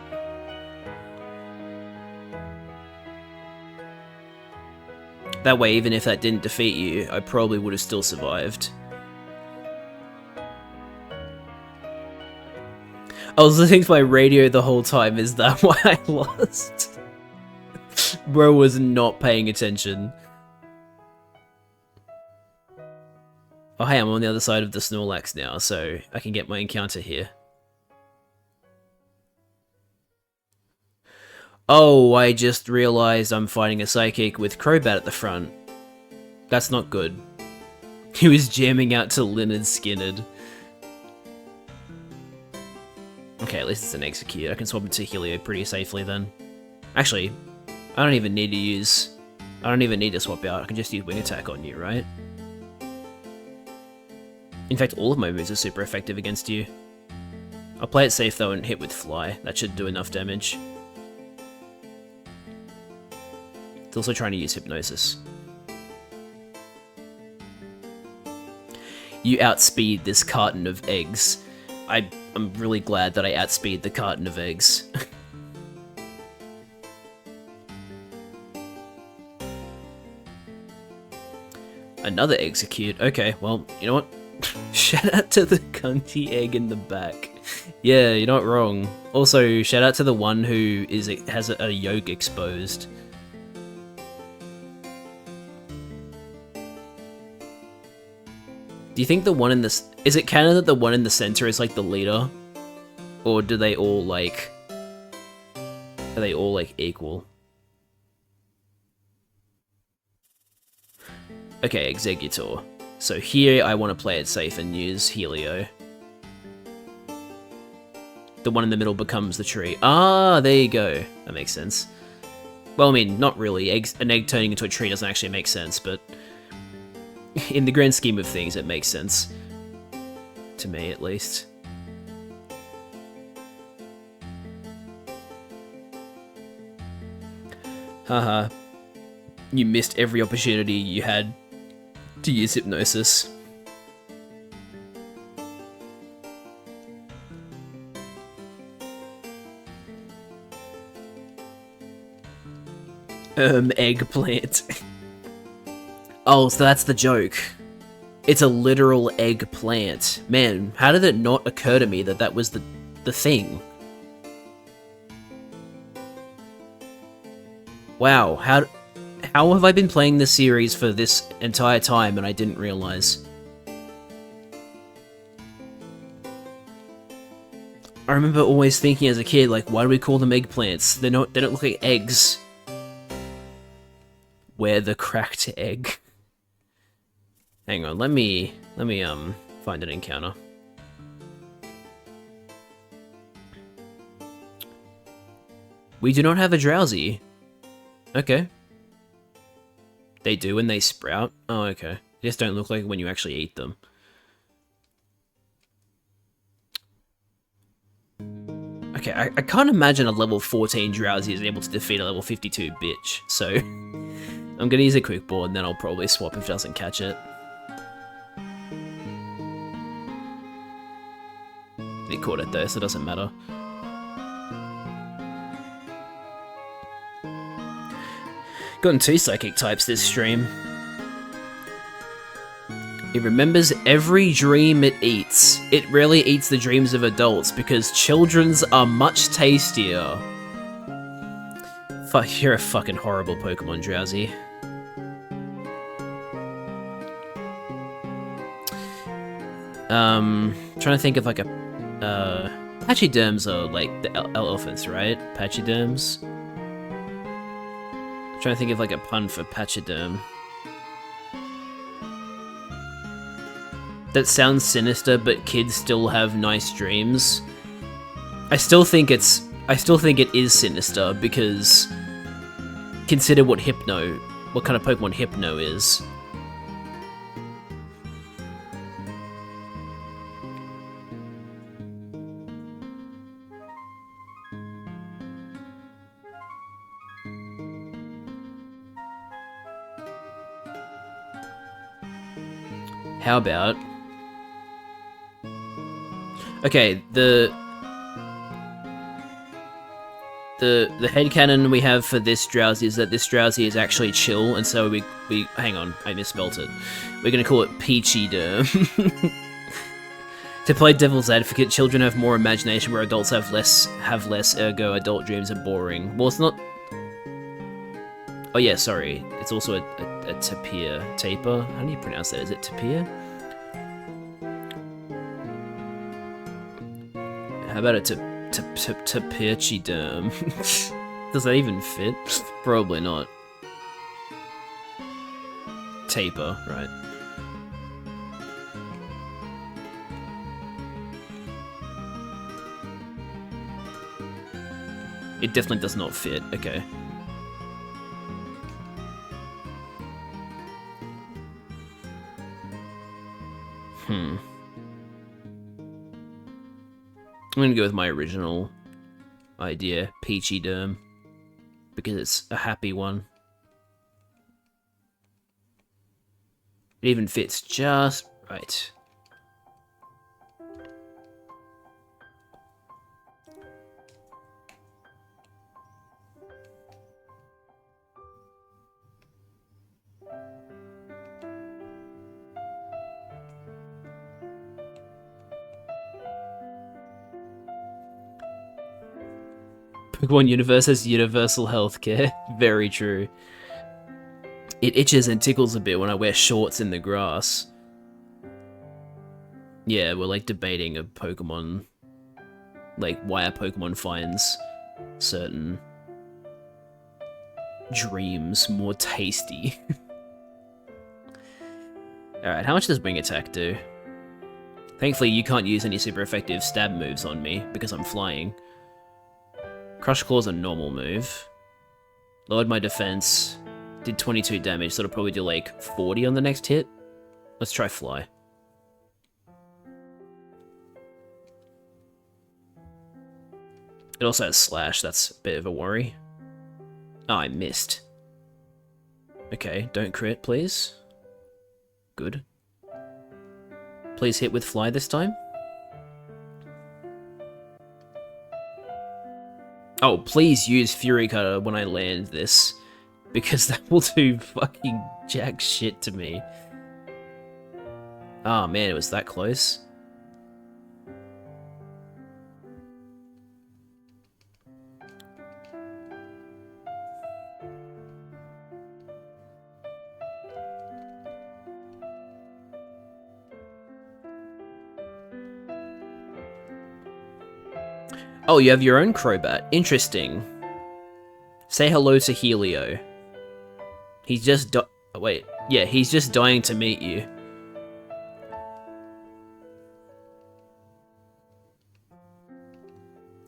That way, even if that didn't defeat you, I probably would have still survived. I was listening to my radio the whole time, is that why I lost? Bro was not paying attention. Oh hey, I'm on the other side of the Snorlax now, so I can get my encounter here. Oh, I just realized I'm fighting a Psychic with Crobat at the front. That's not good. He was jamming out to Lynard Skynyrd. Okay, at least it's an Execute. I can swap into Helio pretty safely then. Actually, I don't even need to swap out. I can just use Wing Attack on you, right? In fact, all of my moves are super effective against you. I'll play it safe though and hit with Fly. That should do enough damage. It's also trying to use Hypnosis. You outspeed this carton of eggs. I'm really glad that I outspeed the carton of eggs. Another Execute. Okay, well, you know what? Shout out to the cunty egg in the back. Yeah, you're not wrong. Also, shout out to the one who has a yolk exposed. Do you think the one in this... Is it canon that the one in the center is like the leader? Or do they all like... Are they all like equal? Okay, Executor. So here I want to play it safe and use Helio. The one in the middle becomes the tree. Ah, there you go. That makes sense. Well, I mean, not really. An egg turning into a tree doesn't actually make sense, but... in the grand scheme of things, it makes sense. To me, at least. Haha. You missed every opportunity you had to use Hypnosis. Eggplant. Oh, so that's the joke. It's a literal eggplant. Man, how did it not occur to me that that was the thing? Wow, how have I been playing this series for this entire time and I didn't realize? I remember always thinking as a kid, like, why do we call them eggplants? They don't look like eggs. Where the cracked egg. Hang on, let me find an encounter. We do not have a Drowsy. Okay. They do when they sprout? Oh, okay. They just don't look like when you actually eat them. Okay, I can't imagine a level 14 Drowsy is able to defeat a level 52 bitch, so... I'm gonna use a quick board and then I'll probably swap if it doesn't catch it. It caught it though, so it doesn't matter. Gotten 2 psychic types this stream. It remembers every dream it eats. It rarely eats the dreams of adults because children's are much tastier. Fuck, you're a fucking horrible Pokemon, Drowsy. Trying to think of like a, Pachyderms are like the elephants, right? Pachyderms? Trying to think of like a pun for Pachyderm. That sounds sinister, but kids still have nice dreams. I still think it is sinister because consider what kind of Pokemon Hypno is. How about... Okay, the headcanon we have for this Drowsy is that this Drowsy is actually chill, and so we hang on, I misspelt it. We're gonna call it Peachy Derm. To play devil's advocate, children have more imagination where adults have less, ergo adult dreams are boring. Well, it's not... Oh yeah, sorry. It's also a tapir. Taper? How do you pronounce that? Is it tapir? How about a tapirchiderm? Does that even fit? Probably not. Taper, right. It definitely does not fit, okay. I'm gonna go with my original idea, Peachy Derm, because it's a happy one. It even fits just right. Pokemon Universe has universal healthcare. Very true. It itches and tickles a bit when I wear shorts in the grass. Yeah, we're like debating a Pokemon, like why a Pokemon finds certain dreams more tasty. Alright, how much does Wing Attack do? Thankfully you can't use any super effective stab moves on me because I'm flying. Crush Claw's a normal move. Lowered my defense. Did 22 damage, so it'll probably do like 40 on the next hit. Let's try Fly. It also has Slash, that's a bit of a worry. Oh, I missed. Okay, don't crit, please. Good. Please hit with Fly this time. Oh, please use Fury Cutter when I land this, because that will do fucking jack shit to me. Oh man, it was that close. Oh, you have your own Crobat. Interesting. Say hello to Helio. He's just wait, yeah, he's just dying to meet you.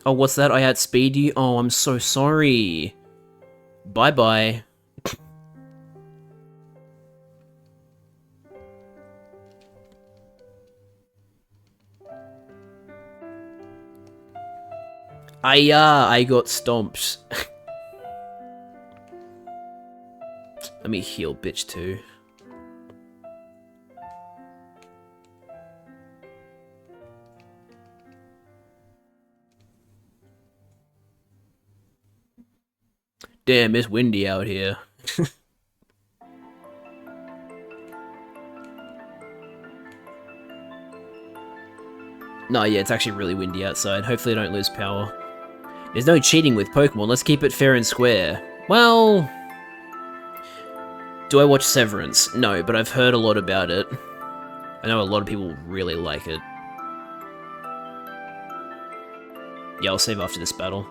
Oh, what's that? I outspeed you? Oh, I'm so sorry. Bye-bye. I got stomped. Let me heal bitch too. Damn, it's windy out here. No, yeah, it's actually really windy outside. Hopefully I don't lose power. There's no cheating with Pokemon. Let's keep it fair and square. Well... Do I watch Severance? No, but I've heard a lot about it. I know a lot of people really like it. Yeah, I'll save after this battle.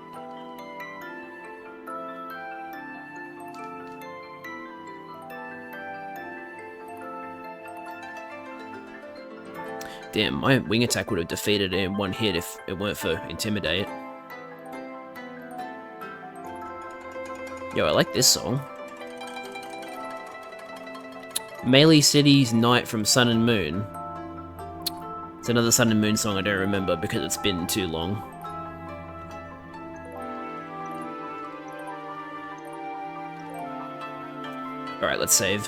Damn, my wing attack would have defeated it in one hit if it weren't for Intimidate. Yo, I like this song. Melee City's Night from Sun and Moon. It's another Sun and Moon song I don't remember because it's been too long. Alright, let's save.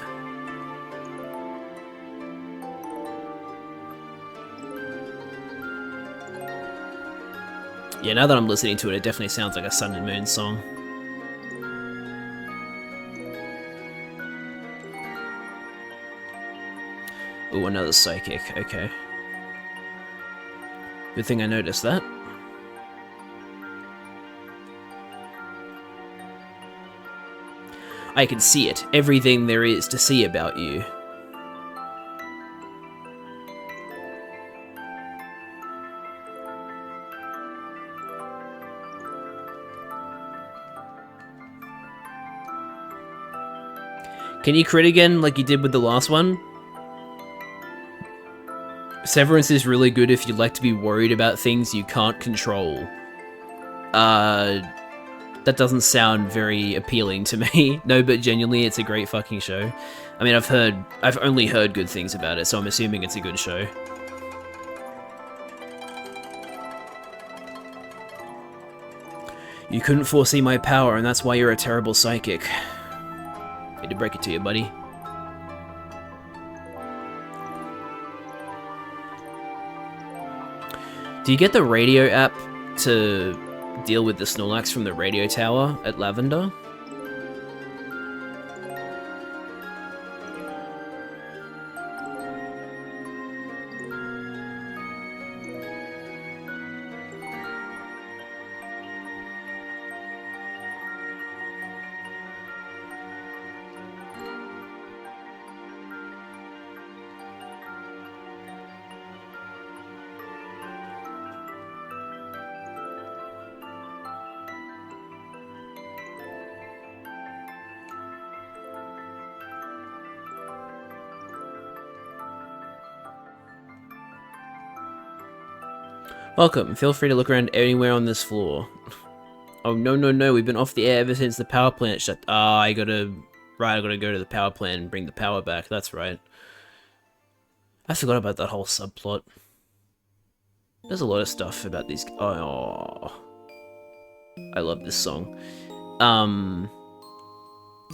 Yeah, now that I'm listening to it, it definitely sounds like a Sun and Moon song. Ooh, another Psychic, okay. Good thing I noticed that. I can see it, everything there is to see about you. Can you crit again like you did with the last one? Severance is really good if you like to be worried about things you can't control. That doesn't sound very appealing to me. No, but genuinely, it's a great fucking show. I mean, I've only heard good things about it, so I'm assuming it's a good show. You couldn't foresee my power, and that's why you're a terrible psychic. Hate to break it to you, buddy. Do you get the radio app to deal with the Snorlax from the radio tower at Lavender? Welcome, feel free to look around anywhere on this floor. Oh, no, we've been off the air ever since the power plant shut. I gotta go to the power plant and bring the power back, that's right. I forgot about that whole subplot. There's a lot of stuff about these. Oh, I love this song.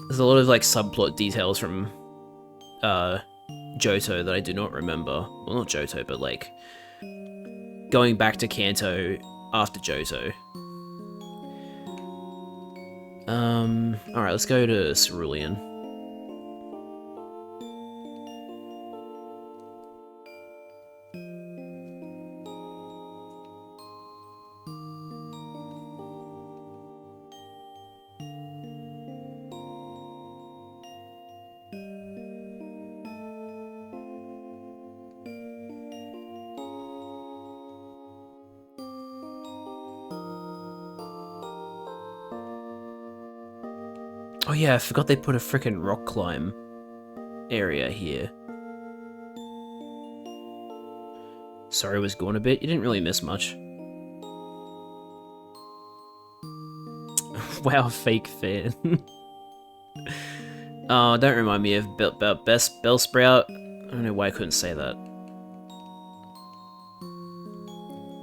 There's a lot of like subplot details from Johto that I do not remember. Well, not Johto, but like going back to Kanto after Johto. Alright, let's go to Cerulean. Oh yeah, I forgot they put a frickin' rock climb area here. Sorry, was gone a bit. You didn't really miss much. Wow, fake fan. Oh, don't remind me of Bellsprout. I don't know why I couldn't say that.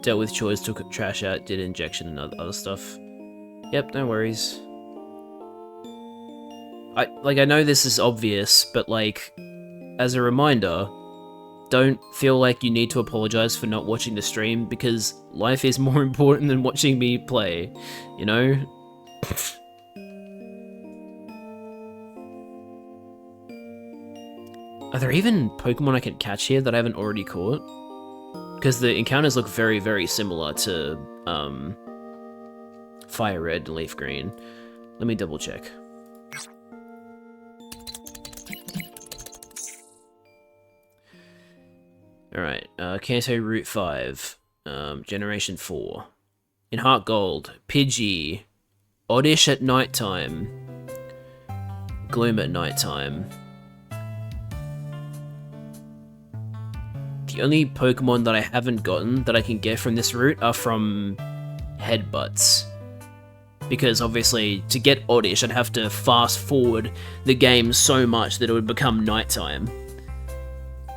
Dealt with chores, took trash out, did injection and other stuff. Yep, no worries. I know this is obvious, but like, as a reminder, don't feel like you need to apologize for not watching the stream, because life is more important than watching me play, you know? Are there even Pokemon I can catch here that I haven't already caught? Because the encounters look very, very similar to Fire Red and Leaf Green. Let me double check. Alright, Kanto Route 5, Generation 4. In Heart Gold, Pidgey, Oddish at nighttime, Gloom at nighttime. The only Pokemon that I haven't gotten that I can get from this route are from Headbutts. Because obviously, to get Oddish, I'd have to fast forward the game so much that it would become nighttime.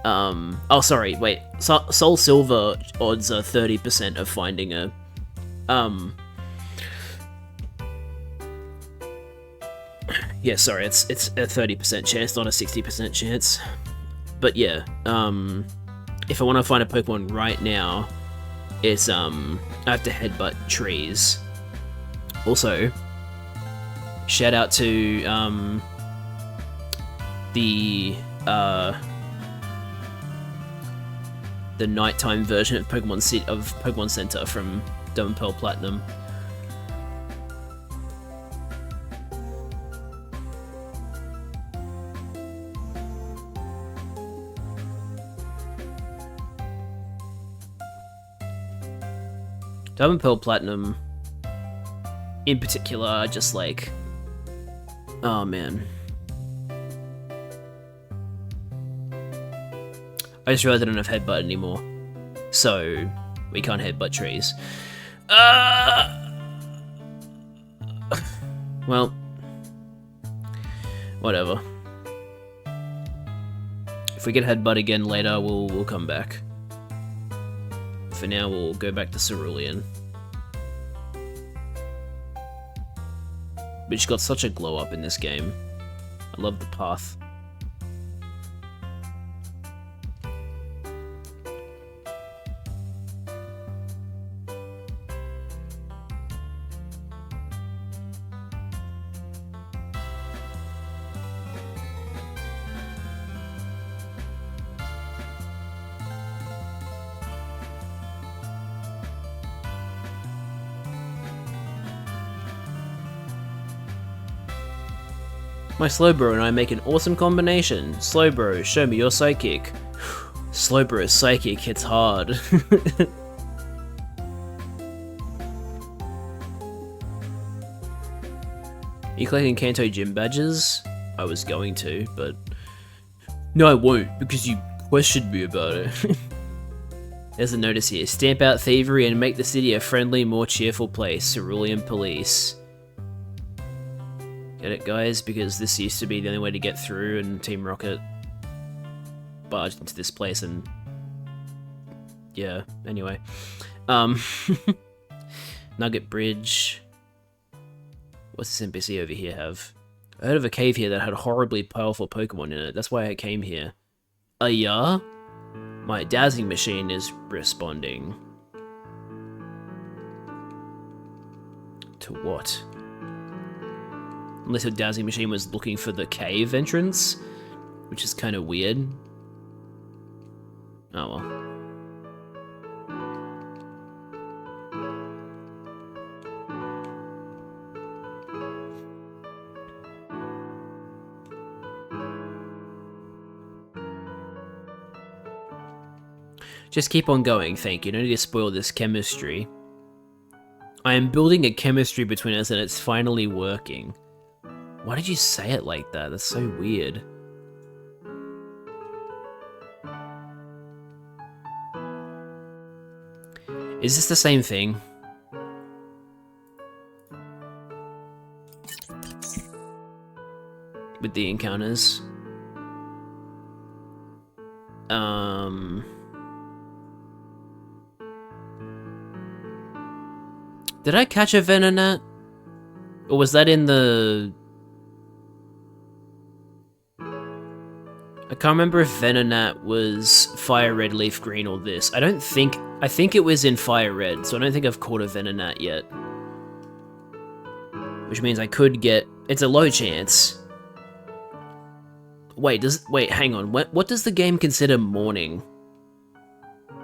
Oh sorry, wait, SoulSilver odds are 30% of finding a, yeah, sorry, it's a 30% chance, not a 60% chance. But yeah, if I want to find a Pokemon right now, it's, I have to headbutt trees. Also, shout out to, the nighttime version of Pokemon Center from Diamond Pearl Platinum. Diamond Pearl Platinum, in particular, are just like, oh man. I just realized I don't have headbutt anymore, so we can't headbutt trees. Well, whatever. If we get headbutt again later, we'll come back. For now, we'll go back to Cerulean, which got such a glow up in this game. I love the path. My Slowbro and I make an awesome combination. Slowbro, show me your psychic. Slowbro's psychic hits hard. Are you collecting Kanto gym badges? I was going to, but... No, I won't, because you questioned me about it. There's a notice here. Stamp out thievery and make the city a friendly, more cheerful place. Cerulean Police. Get it, guys? Because this used to be the only way to get through, and Team Rocket barged into this place, and yeah, anyway. Nugget Bridge. What's this NPC over here have? I heard of a cave here that had horribly powerful Pokemon in it. That's why I came here. Yeah? My dowsing machine is responding. To what? Unless your dowsing machine was looking for the cave entrance, which is kind of weird. Oh well. Just keep on going, thank you. No need to spoil this chemistry. I am building a chemistry between us and it's finally working. Why did you say it like that? That's so weird. Is this the same thing? With the encounters? Did I catch a Venonat? Or was that in the... I can't remember if Venonat was Fire Red, Leaf Green, or this. I think it was in Fire Red, so I don't think I've caught a Venonat yet. Which means I could get... It's a low chance. Wait, hang on. What does the game consider morning?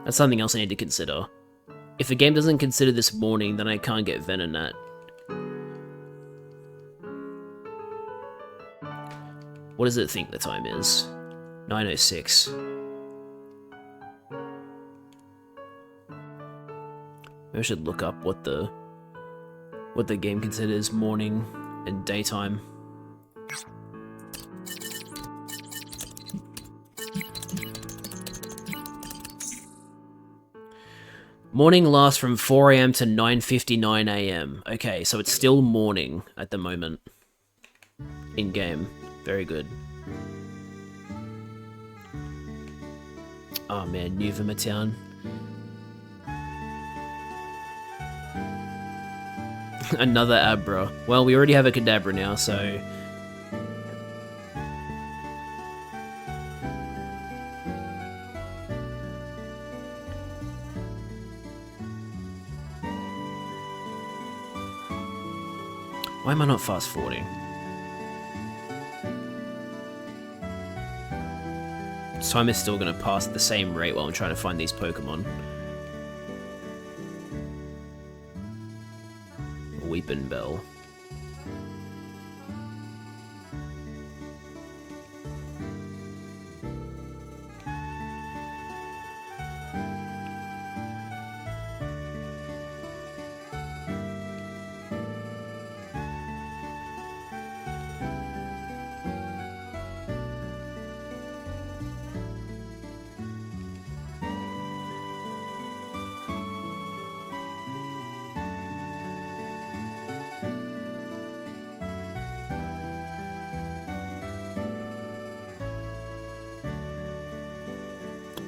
That's something else I need to consider. If the game doesn't consider this morning, then I can't get Venonat. What does it think the time is? 9:06. Maybe I should look up what the game considers morning and daytime. Morning lasts from 4 AM to 9:59 AM. Okay, so it's still morning at the moment. In-game. Very good. Oh man, New Town. Another Abra. Well, we already have a Kadabra now, so... Why am I not fast-forwarding? This time is still going to pass at the same rate while I'm trying to find these Pokemon. Weepin' Bell.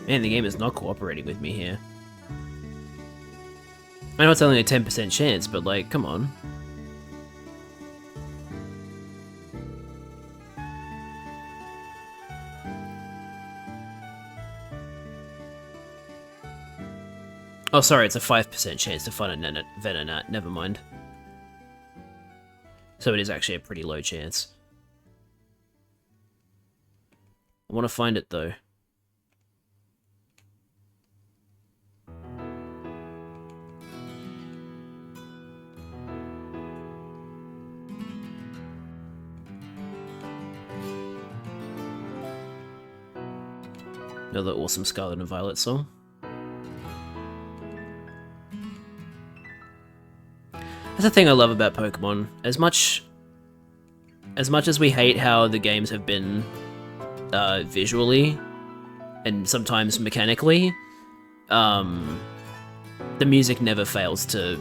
Man, the game is not cooperating with me here. I know it's only a 10% chance, but like, come on. Oh, sorry, it's a 5% chance to find a Venonat. Never mind. So it is actually a pretty low chance. I want to find it, though. Another awesome Scarlet and Violet song. That's the thing I love about Pokemon. As much as we hate how the games have been visually and sometimes mechanically, the music never fails to...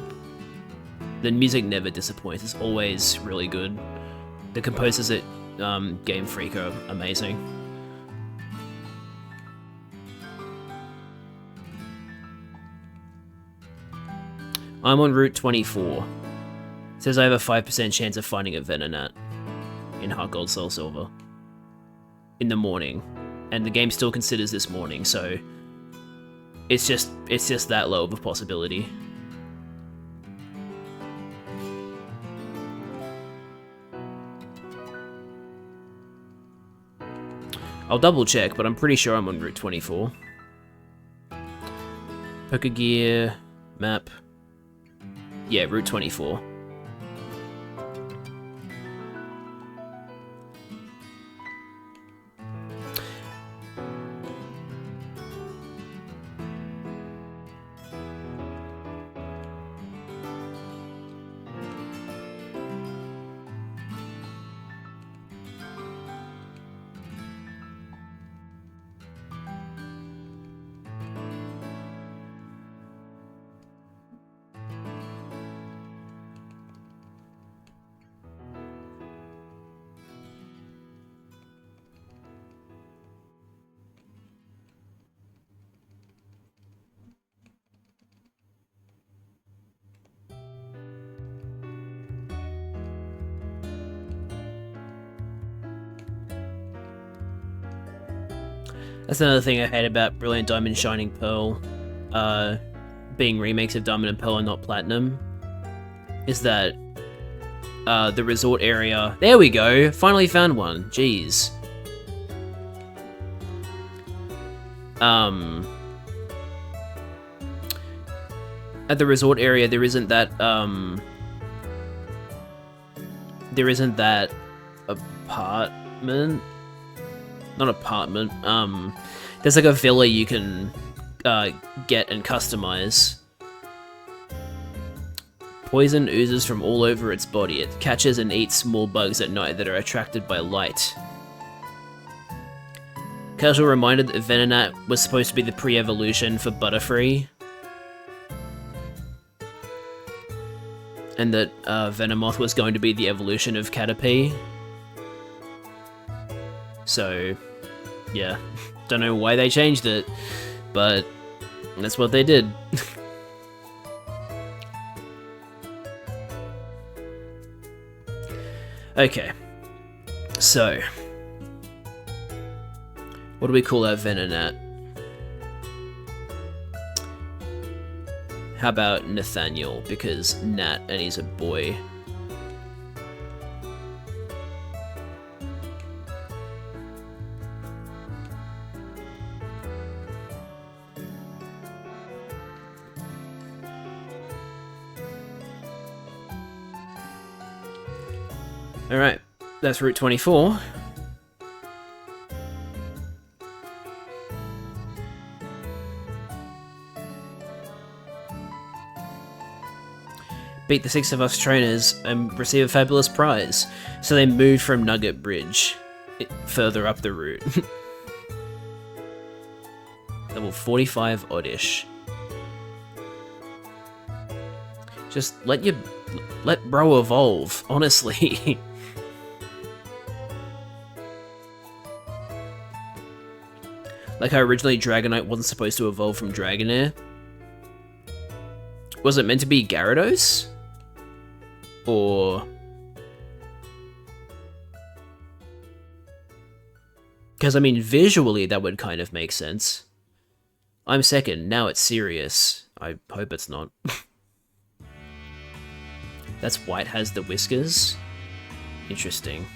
The music never disappoints. It's always really good. The composers at Game Freak are amazing. I'm on Route 24. It says I have a 5% chance of finding a Venonat in Heart Gold Soul Silver in the morning, and the game still considers this morning, so it's just that low of a possibility. I'll double check, but I'm pretty sure I'm on Route 24. Pokegear map. Yeah, Route 24. That's another thing I hate about Brilliant Diamond, Shining Pearl, being remakes of Diamond and Pearl and not Platinum, is that the resort area... There we go! Finally found one. Jeez. at the resort area, there isn't that apartment. Not apartment. There's like a villa you can get and customize. Poison oozes from all over its body. It catches and eats small bugs at night that are attracted by light. Casual reminder that Venonat was supposed to be the pre-evolution for Butterfree. And that Venomoth was going to be the evolution of Caterpie. So, yeah. Don't know why they changed it, but that's what they did. Okay. So, what do we call our Venonat? How about Nathaniel, because Nat and he's a boy. Alright, that's Route 24. Beat the 6 of us trainers and receive a fabulous prize. So they moved from Nugget Bridge further up the route. Level 45 oddish. Just let bro evolve, honestly. Like how originally Dragonite wasn't supposed to evolve from Dragonair. Was it meant to be Gyarados? Or... because, I mean, visually that would kind of make sense. I'm second, now it's serious. I hope it's not. That's White has the whiskers? Interesting.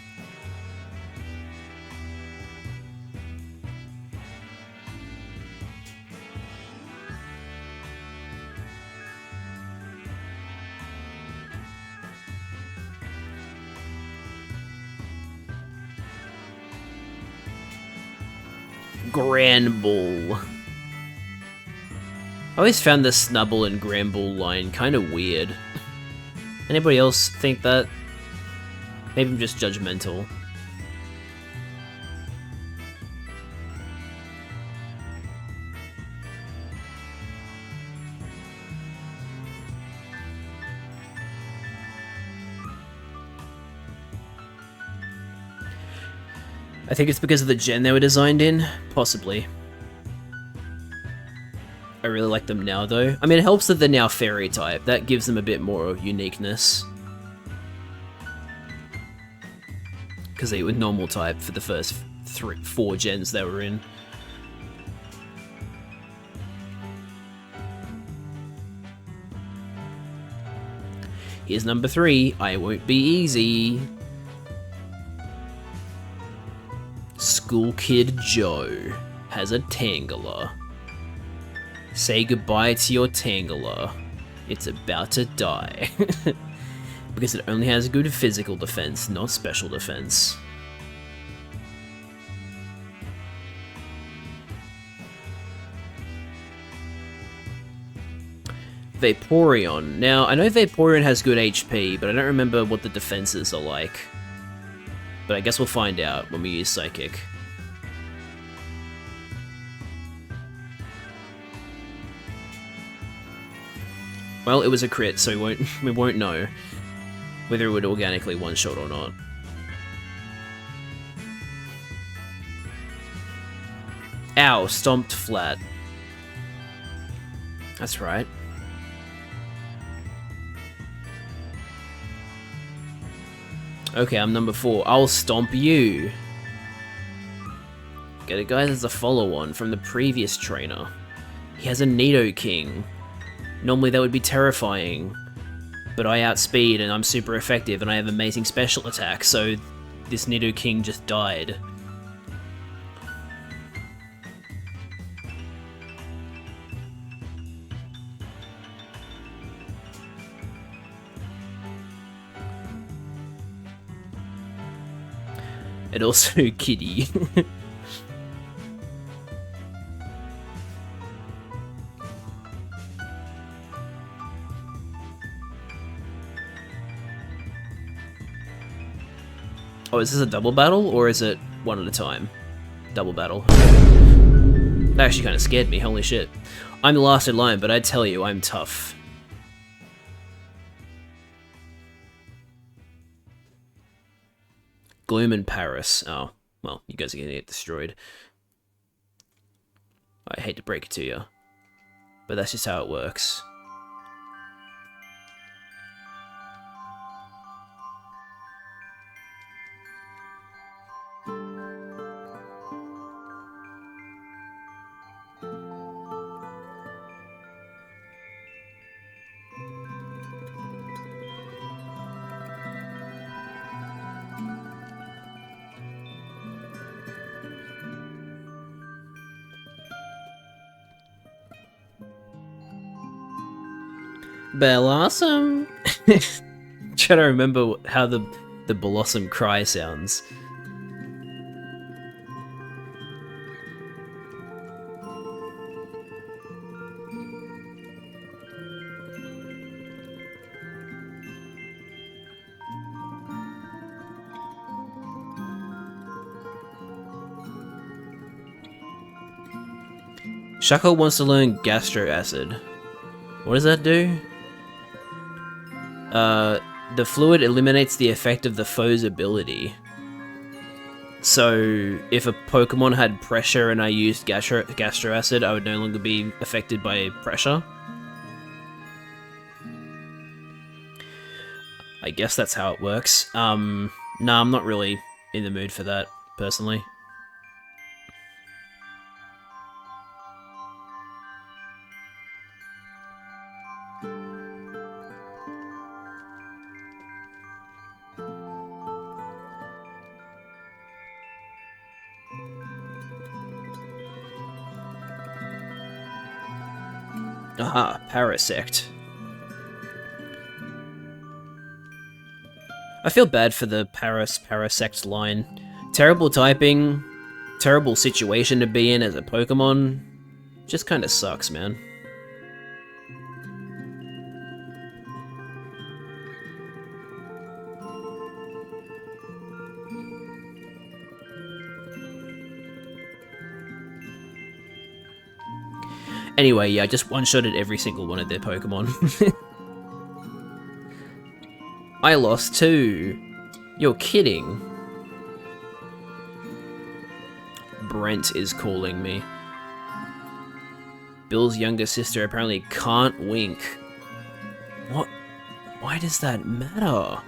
Granbull. I always found the Snubbull and Granbull line kind of weird. Anybody else think that? Maybe I'm just judgmental. I think it's because of the gen they were designed in, possibly. I really like them now, though. I mean, it helps that they're now fairy type. That gives them a bit more uniqueness. Because they were normal type for the first 4 gens they were in. Here's number 3. I won't be easy. School Kid Joe has a Tangela. Say goodbye to your Tangela. It's about to die. Because it only has good physical defense, not special defense. Vaporeon. Now, I know Vaporeon has good HP, but I don't remember what the defenses are like. But I guess we'll find out when we use Psychic. Well, it was a crit, so we won't know whether it would organically one-shot or not. Ow, stomped flat. That's right. Okay, I'm number 4. I'll stomp you. Get it, guys, as a follow-on from the previous trainer. He has a Nidoking. Normally that would be terrifying, but I outspeed and I'm super effective and I have amazing special attack, so this Nidoking just died. And also Kitty. Oh, is this a double battle, or is it one at a time? Double battle. That actually kind of scared me, holy shit. I'm the last in line, but I tell you, I'm tough. Gloom in Paris. Oh, well, you guys are gonna get destroyed. I hate to break it to you, but that's just how it works. Blossom. Trying to remember how the Blossom cry sounds. Shuckle wants to learn Gastro Acid. What does that do? The fluid eliminates the effect of the foe's ability. So, if a Pokemon had pressure and I used Gastro Acid, I would no longer be affected by pressure. I guess that's how it works. Nah, I'm not really in the mood for that, personally. Aha, Parasect. I feel bad for the Parasect line. Terrible typing, terrible situation to be in as a Pokemon. Just kinda sucks, man. Anyway, yeah, I just one-shotted every single one of their Pokemon. I lost too. You're kidding. Brent is calling me. Bill's younger sister apparently can't wink. What? Why does that matter?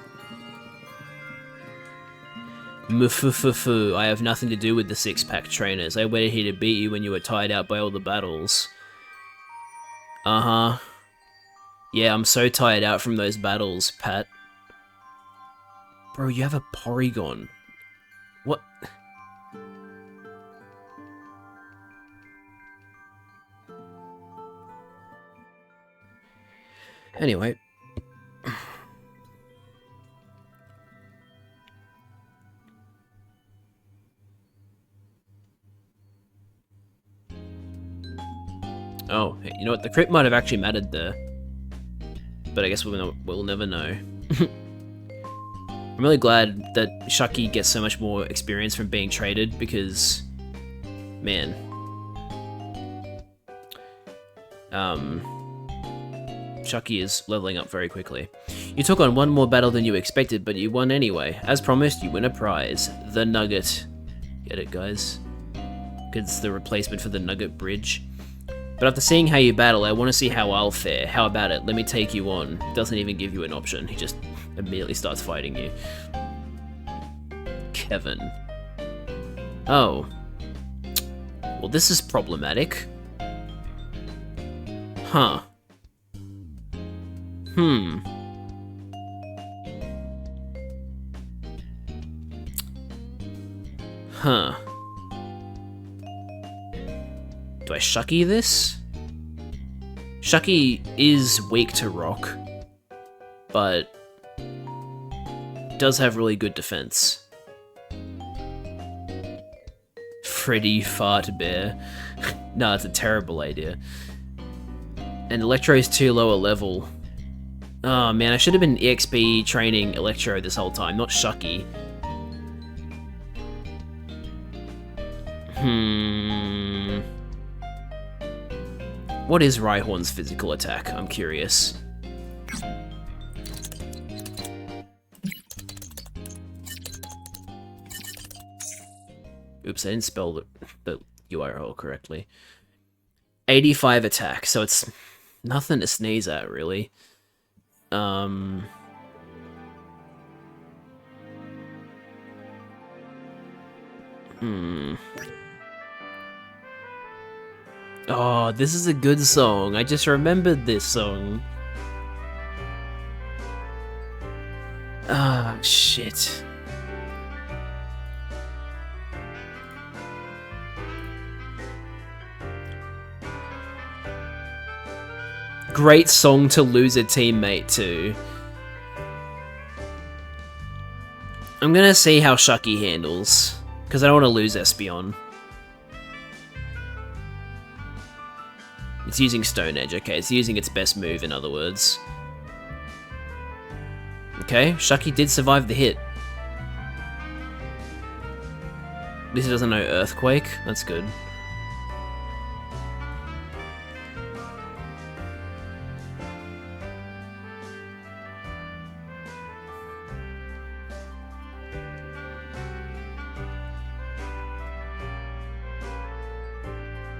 Mufufufu, I have nothing to do with the six-pack trainers. I waited here to beat you when you were tired out by all the battles. Uh-huh. Yeah, I'm so tired out from those battles, Pat. Bro, you have a Porygon. What? Anyway. Oh, you know what? The crit might have actually mattered there. But I guess we'll never know. I'm really glad that Shucky gets so much more experience from being traded because, man. Shucky is leveling up very quickly. You took on one more battle than you expected, but you won anyway. As promised, you win a prize. The Nugget. Get it, guys? Because it's the replacement for the Nugget Bridge. But after seeing how you battle, I want to see how I'll fare. How about it? Let me take you on. He doesn't even give you an option. He just immediately starts fighting you. Kevin. Oh. Well, this is problematic. Huh. Huh. Do I Shucky this? Shucky is weak to rock, but does have really good defense. Freddy Fart Bear. No, it's a terrible idea. And Electro is too low a level. Oh man, I should have been EXP training Electro this whole time, not Shucky. What is Rhyhorn's physical attack? I'm curious. Oops, I didn't spell the URL correctly. 85 attack, so it's nothing to sneeze at, really. Oh, this is a good song. I just remembered this song. Ah, shit. Great song to lose a teammate to. I'm gonna see how Shucky handles, because I don't want to lose Espeon. It's using Stone Edge, okay, it's using its best move, in other words. Okay, Shucky did survive the hit. At least it doesn't know Earthquake, that's good.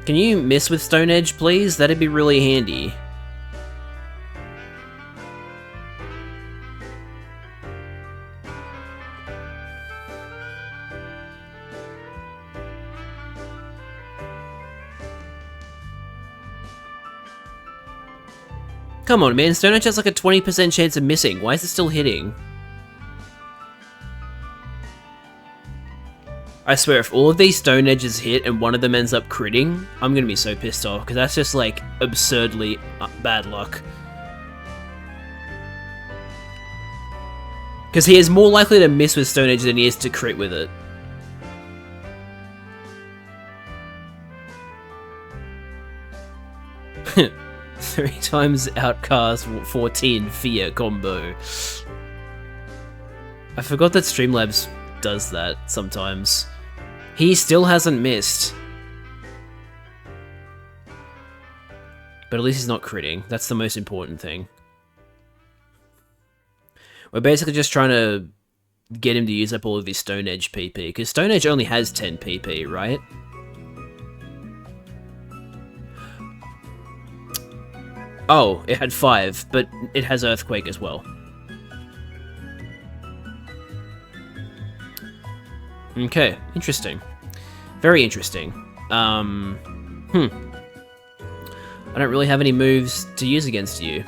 Can you miss with Stone Edge, please? That'd be really handy. Come on, man. Stone Edge has like a 20% chance of missing. Why is it still hitting? I swear, if all of these Stone Edges hit and one of them ends up critting, I'm gonna be so pissed off, because that's just, like, absurdly bad luck. Because he is more likely to miss with Stone Edge than he is to crit with it. Three times Outcast 14 Fear combo. I forgot that Streamlabs does that sometimes. He still hasn't missed. But at least he's not critting. That's the most important thing. We're basically just trying to get him to use up all of his Stone Edge PP, because Stone Edge only has 10 PP, right? Oh, it had 5, but it has Earthquake as well. Okay, interesting. Very interesting. I don't really have any moves to use against you.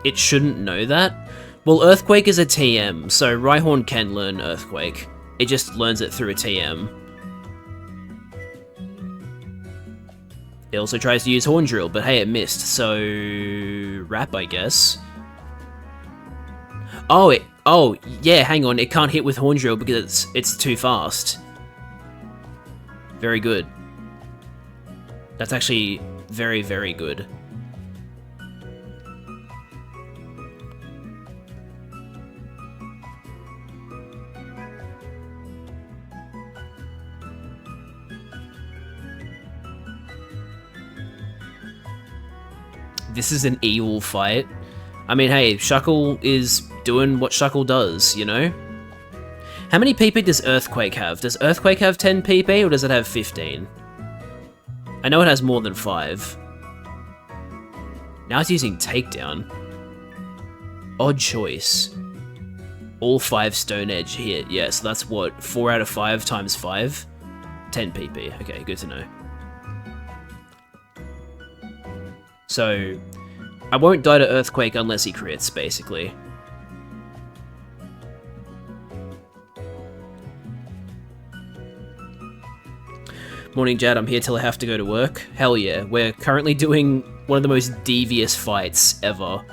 It shouldn't know that. Well, Earthquake is a TM, so Rhyhorn can learn Earthquake. It just learns it through a TM. It also tries to use Horn Drill, but hey, it missed, so... Wrap, I guess. Oh, yeah, hang on, it can't hit with Horn Drill because it's too fast. Very good. That's actually very, very good. This is an evil fight. I mean, hey, Shuckle is doing what Shuckle does, you know? How many PP does Earthquake have? Does Earthquake have 10 PP or does it have 15? I know it has more than 5. Now it's using Takedown. Odd choice. All 5 Stone Edge hit. Yeah, so that's what? 4 out of 5 times 5? 10 PP. Okay, good to know. So, I won't die to Earthquake unless he crits, basically. Morning, Jad. I'm here till I have to go to work. Hell yeah. We're currently doing one of the most devious fights ever.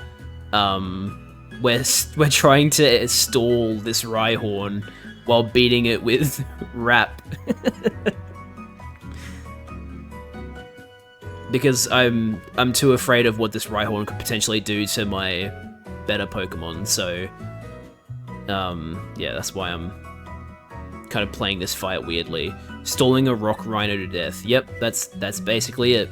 We're trying to stall this Rhyhorn while beating it with rap. Because I'm too afraid of what this Rhyhorn could potentially do to my better Pokemon, so yeah, that's why I'm kind of playing this fight weirdly. Stalling a rock rhino to death. Yep, that's basically it.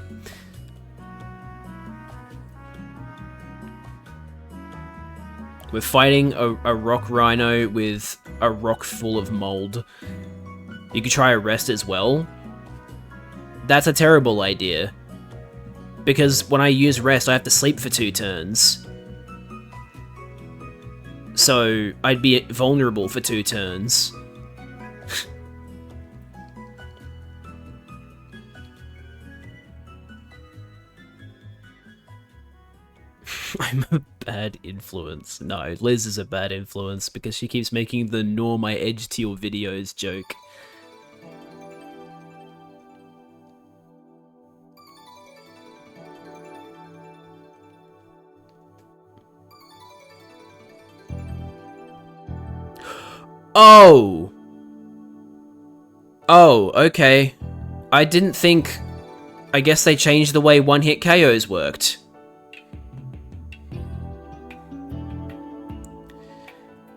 We're fighting a rock rhino with a rock full of mold. You could try a rest as well. That's a terrible idea. Because when I use rest, I have to sleep for 2 turns. So I'd be vulnerable for 2 turns. I'm a bad influence. No, Liz is a bad influence because she keeps making the gnaw my edge to your videos joke. Oh! Oh, okay. I didn't think... I guess they changed the way one-hit KOs worked.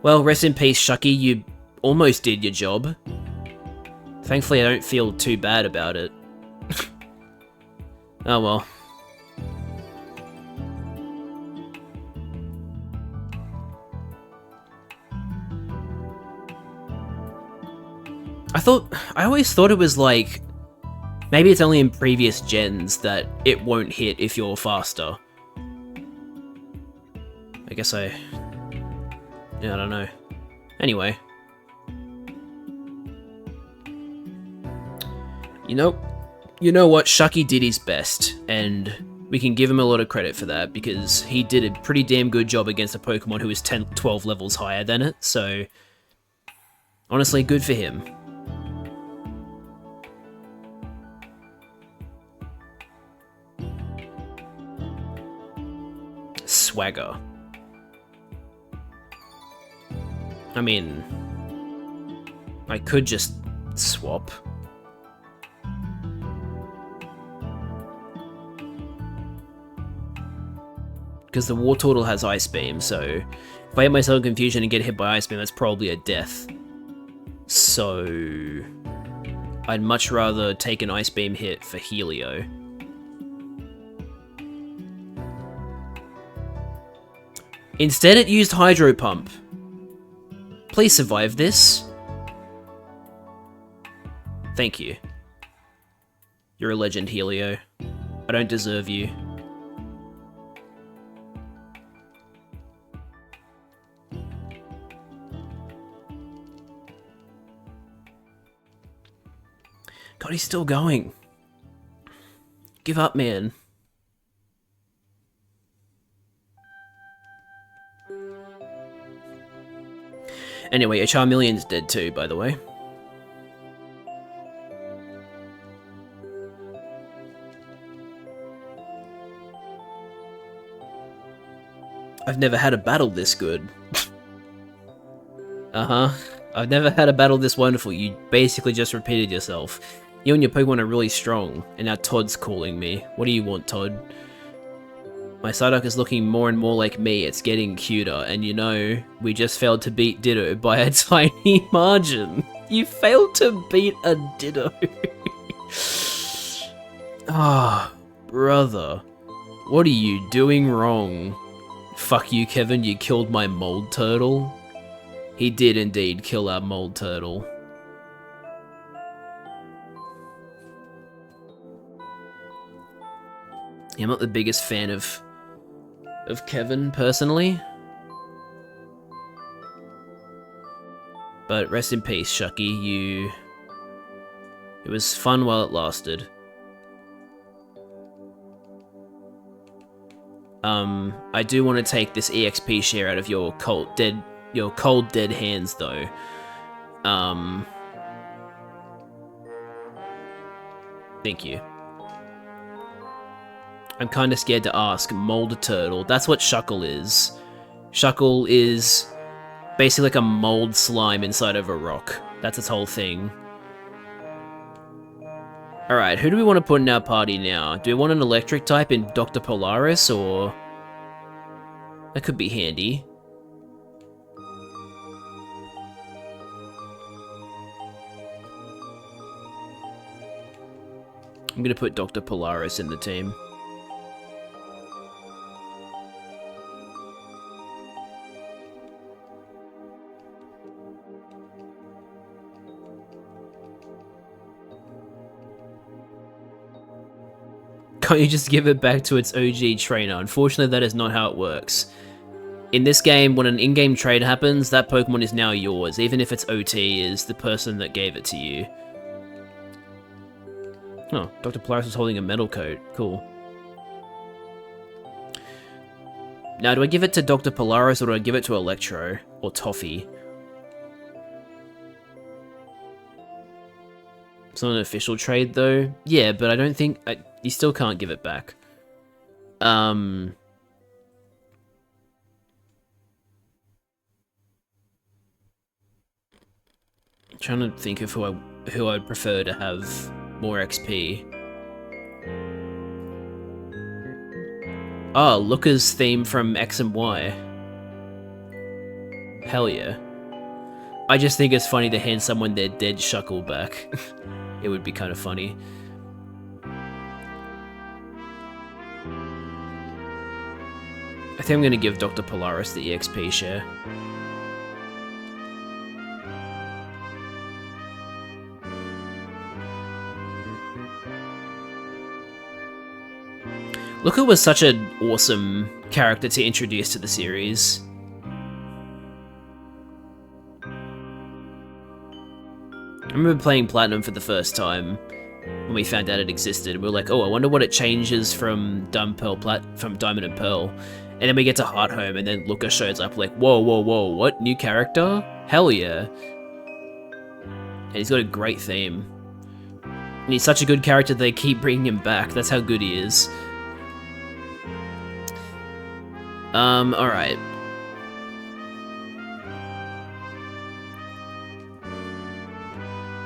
Well, rest in peace, Shucky. You almost did your job. Thankfully, I don't feel too bad about it. Oh well. I always thought it was like, maybe it's only in previous gens that it won't hit if you're faster. I guess yeah, I don't know. Anyway. You know what? Shucky did his best, and we can give him a lot of credit for that, because he did a pretty damn good job against a Pokemon who is 12 levels higher than it, so... honestly, good for him. Swagger. I mean, I could just swap. Because the Wartortle has Ice Beam, so if I hit myself in Confusion and get hit by Ice Beam, that's probably a death. So I'd much rather take an Ice Beam hit for Helio. Instead, it used Hydro Pump. Please survive this. Thank you. You're a legend, Helio. I don't deserve you. God, he's still going. Give up, man. Anyway, a Charmeleon's dead too, by the way. I've never had a battle this good. Uh-huh. I've never had a battle this wonderful. You basically just repeated yourself. You and your Pokemon are really strong, and now Todd's calling me. What do you want, Todd? My Psyduck is looking more and more like me. It's getting cuter, and you know, we just failed to beat Ditto by a tiny margin. You failed to beat a Ditto. Ah, brother. What are you doing wrong? Fuck you, Kevin, you killed my mold turtle. He did indeed kill our mold turtle. I'm not the biggest fan of Kevin, personally. But rest in peace, Shucky, it was fun while it lasted. I do want to take this EXP share out of your cold dead hands, though. Thank you. I'm kinda scared to ask. Mold Turtle. That's what Shuckle is. Shuckle is Basically like a mold slime inside of a rock. That's its whole thing. Alright, who do we want to put in our party now? Do we want an electric type in Dr. Polaris, or... That could be handy. I'm gonna put Dr. Polaris in the team. Can't you just give it back to its OG trainer? Unfortunately, that is not how it works. In this game, when an in-game trade happens, that Pokemon is now yours, even if its OT is the person that gave it to you. Oh, Dr. Polaris is holding a metal coat. Cool. Now, do I give it to Dr. Polaris or do I give it to Electro? Or Toffee? It's not an official trade, though. Yeah, but I don't think... you still can't give it back. I'm trying to think of who I'd prefer to have more XP. Oh, Looker's theme from X and Y. Hell yeah. I just think it's funny to hand someone their dead Shuckle back. It would be kind of funny. I think I'm going to give Dr. Polaris the EXP share. Looker was such an awesome character to introduce to the series. I remember playing Platinum for the first time when we found out it existed. We were like, oh, I wonder what it changes from Diamond and Pearl. And then we get to Hearthome, and then Looker shows up like, whoa, whoa, whoa, what? New character? Hell yeah. And he's got a great theme. And he's such a good character they keep bringing him back. That's how good he is. Alright.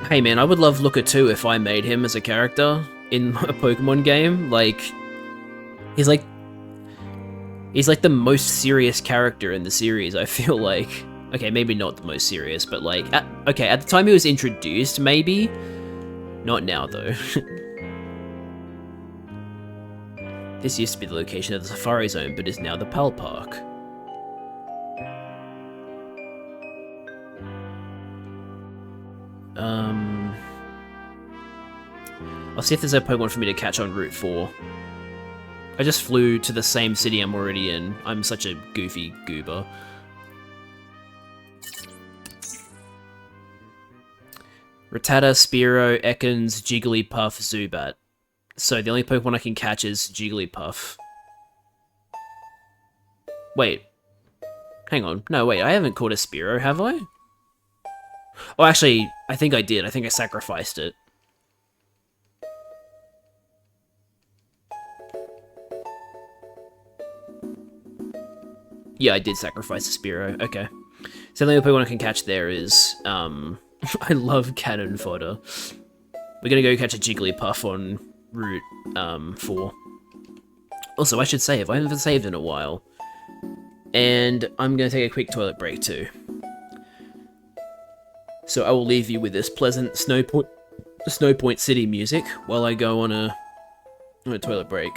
Hey man, I would love Looker too if I made him as a character in a Pokemon game. Like, he's like the most serious character in the series, I feel like. Okay, maybe not the most serious, but like, at the time he was introduced, maybe? Not now, though. This used to be the location of the Safari Zone, but is now the Pal Park. I'll see if there's a Pokemon for me to catch on Route 4. I just flew to the same city I'm already in. I'm such a goofy goober. Rattata, Spearow, Ekans, Jigglypuff, Zubat. So the only Pokemon I can catch is Jigglypuff. Wait. Hang on. No, wait. I haven't caught a Spearow, have I? Oh, actually, I think I did. I think I sacrificed it. Yeah, I did sacrifice a Spearow. Okay. So the only Pokemon I can catch there is, I love cannon fodder. We're gonna go catch a Jigglypuff on Route 4. Also, I should save. I haven't saved in a while. And I'm gonna take a quick toilet break too. So I will leave you with this pleasant Snow Point City music while I go on a toilet break.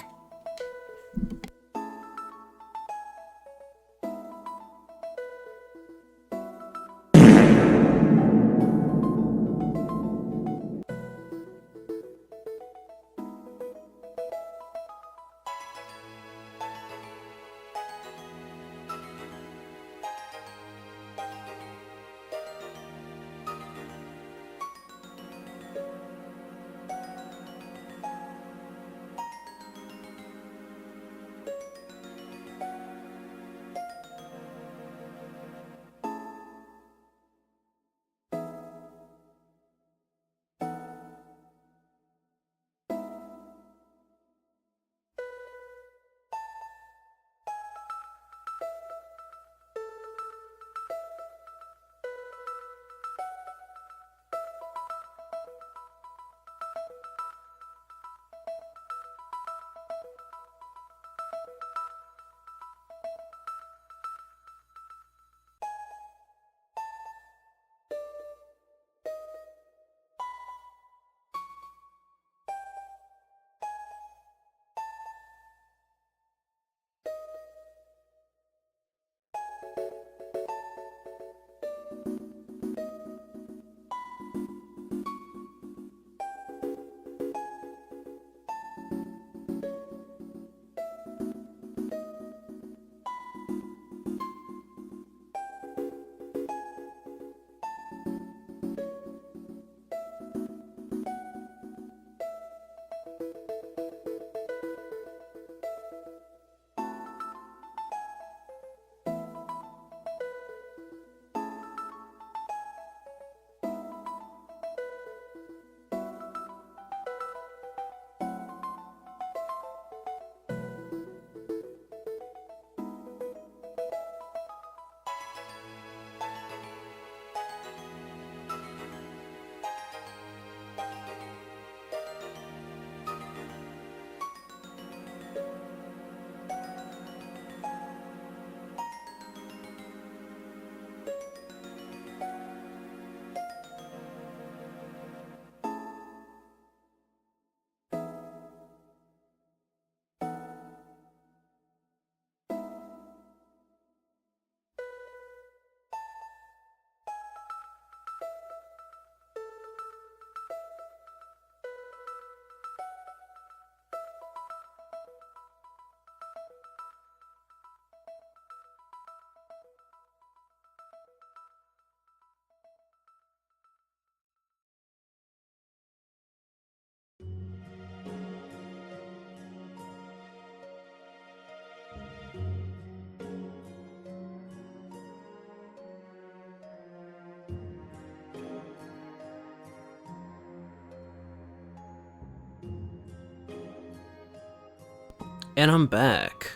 And I'm back.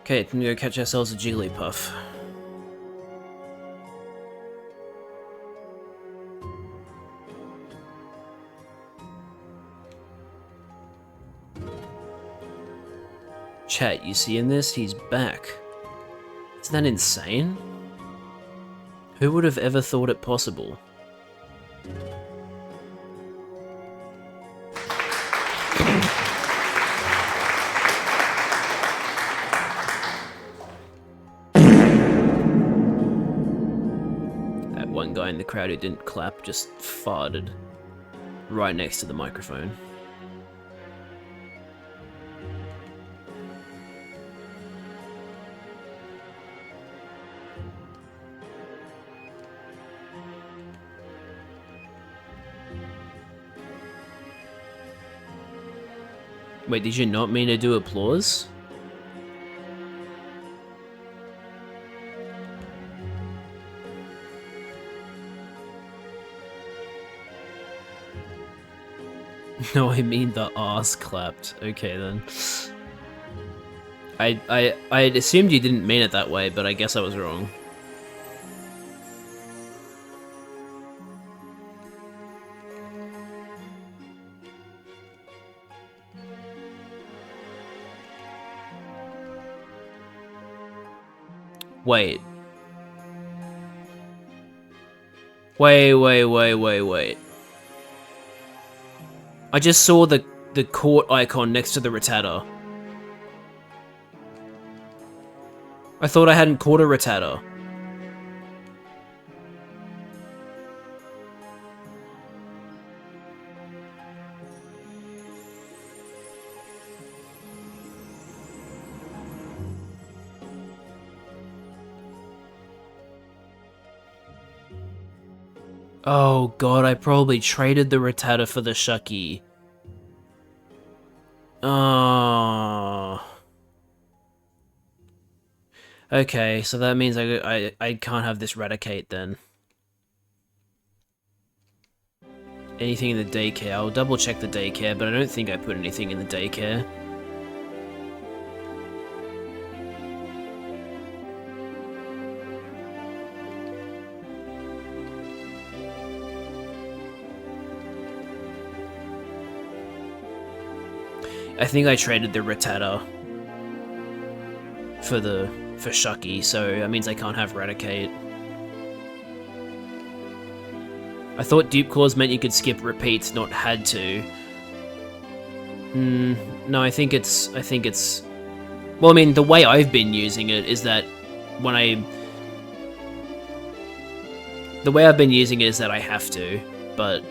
Okay, can we go catch ourselves a Jigglypuff? Chat, you seeing this? He's back. Isn't that insane? Who would have ever thought it possible? That one guy in the crowd who didn't clap just farted right next to the microphone. Wait, did you not mean to do applause? No, I mean the arse clapped. Okay then. I assumed you didn't mean it that way, but I guess I was wrong. Wait. Wait. I just saw the court icon next to the Rattata. I thought I hadn't caught a Rattata. Oh god, I probably traded the Rattata for the Shucky. Oh. Okay, so that means I can't have this Raticate then. Anything in the daycare? I'll double check the daycare, but I don't think I put anything in the daycare. I think I traded the Rattata for Shucky, so that means I can't have Raticate. I thought Dupe Claws meant you could skip repeats, not had to. No, I think it's... Well, I mean, the way I've been using it is that when the way I've been using it is that I have to, but,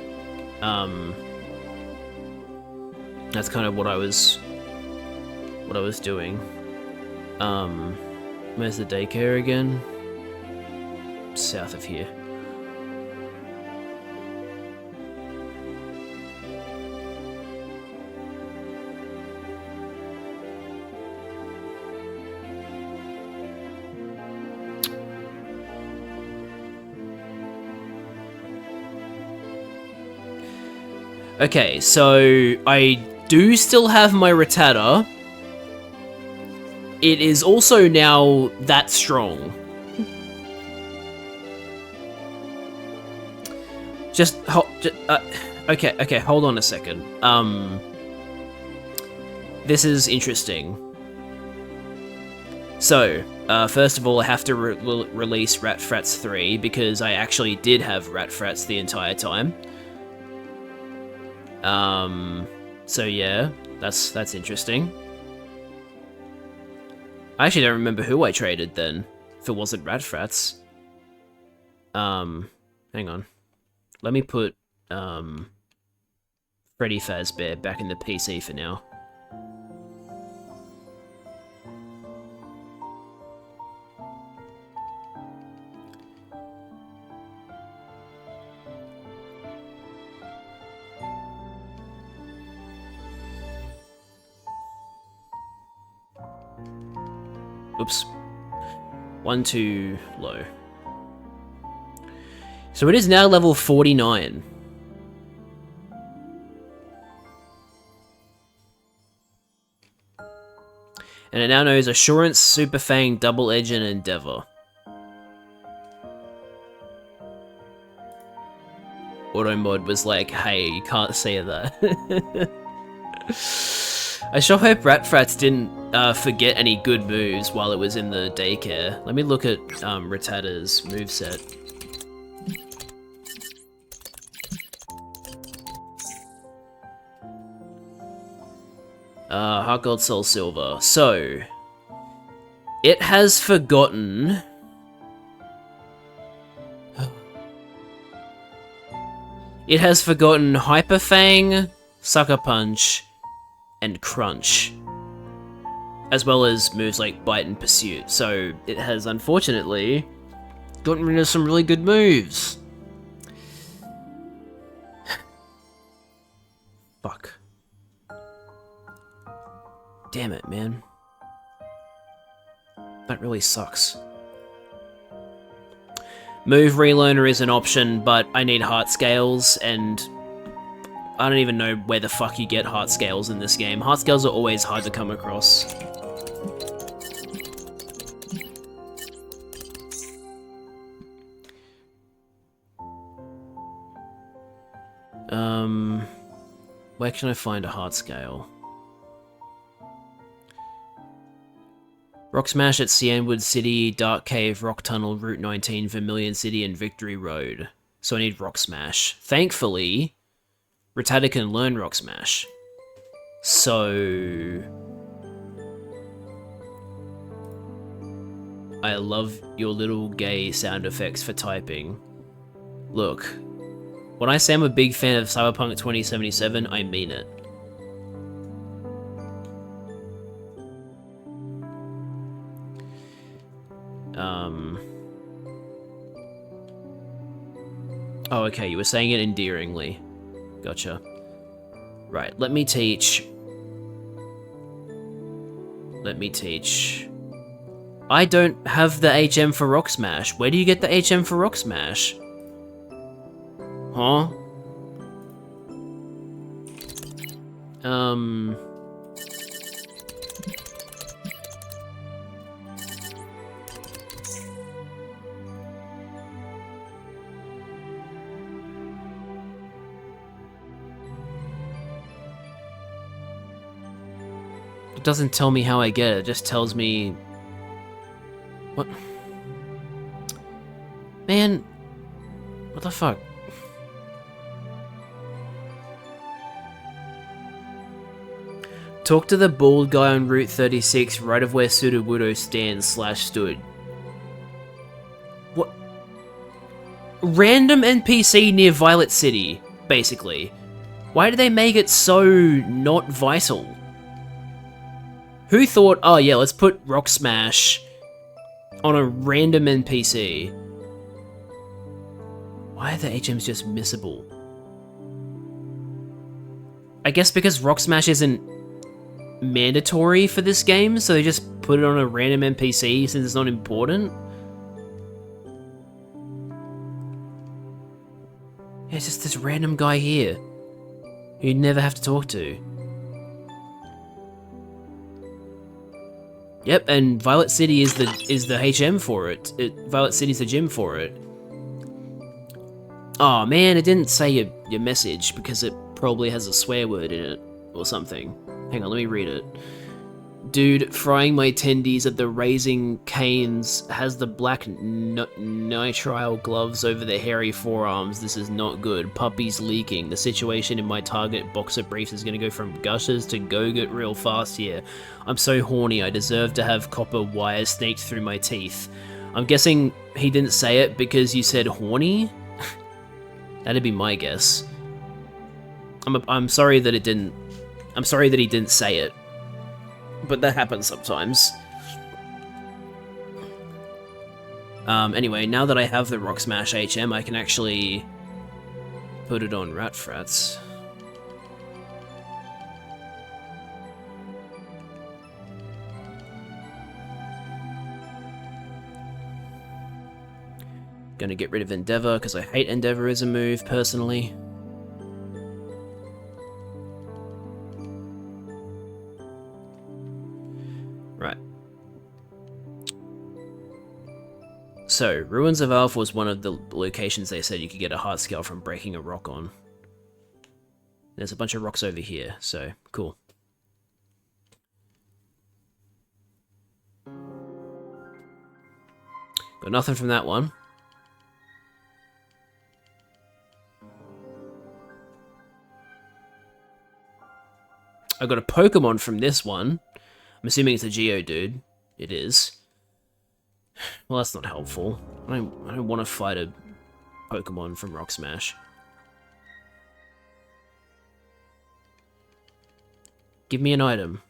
that's kind of what I was doing. Where's the daycare again? South of here. Okay, so I do still have my Rattata. It is also now that strong. Okay, hold on a second. This is interesting. So, first of all, I have to release Ratfrats 3 because I actually did have Ratfrats the entire time. So yeah, that's interesting. I actually don't remember who I traded then, if it wasn't Ratfrats. Hang on. Let me put, Freddy Fazbear back in the PC for now. Oops. One too low. So it is now level 49. And it now knows Assurance, Super Fang, Double Edge, and Endeavor. Automod was like, hey, you can't say that. I sure hope Ratfrats didn't forget any good moves while it was in the daycare. Let me look at Rattata's moveset. Heart Gold, SoulSilver. So, it has forgotten... It has forgotten Hyper Fang, Sucker Punch, and Crunch, as well as moves like Bite and Pursuit. So it has unfortunately gotten rid of some really good moves. Fuck. Damn it, man. That really sucks. Move Relearner is an option, but I need heart scales, and I don't even know where the fuck you get heart scales in this game. Heart scales are always hard to come across. Where can I find a heart scale? Rock Smash at Cianwood City, Dark Cave, Rock Tunnel, Route 19, Vermilion City, and Victory Road. So I need Rock Smash. Thankfully, Rattata can learn Rock Smash. So... I love your little gay sound effects for typing. Look, when I say I'm a big fan of Cyberpunk 2077, I mean it. Oh, okay, you were saying it endearingly. Gotcha. Right, let me teach. I don't have the HM for Rock Smash. Where do you get the HM for Rock Smash? Huh? It doesn't tell me how I get it, it just tells me... What? Man, what the fuck? Talk to the bald guy on Route 36, right of where Sudowoodo stands/stood. What? Random NPC near Violet City, basically. Why did they make it so not vital? Who thought, oh yeah, let's put Rock Smash on a random NPC? Why are the HMs just missable? I guess because Rock Smash isn't mandatory for this game, so they just put it on a random NPC since it's not important. Yeah, it's just this random guy here who you'd never have to talk to. Yep, and Violet City is the HM for it. Violet City's the gym for it. Oh man, it didn't say your message because it probably has a swear word in it or something. Hang on, let me read it. Dude, frying my tendies at the Raising Canes has the black nitrile gloves over the hairy forearms. This is not good. Puppies leaking. The situation in my Target boxer briefs is gonna go from gushers to go-get real fast here. I'm so horny, I deserve to have copper wires snaked through my teeth. I'm guessing he didn't say it because you said horny? That'd be my guess. I'm sorry that it didn't... I'm sorry that he didn't say it. But that happens sometimes. Anyway, now that I have the Rock Smash HM, I can actually put it on Ratfrats. Gonna get rid of Endeavor, because I hate Endeavor as a move, personally. Right. So, Ruins of Alpha was one of the locations they said you could get a heart scale from breaking a rock on. There's a bunch of rocks over here, so cool. Got nothing from that one. I got a Pokemon from this one. I'm assuming it's a Geodude. It is. Well, that's not helpful. I don't want to fight a Pokemon from Rock Smash. Give me an item.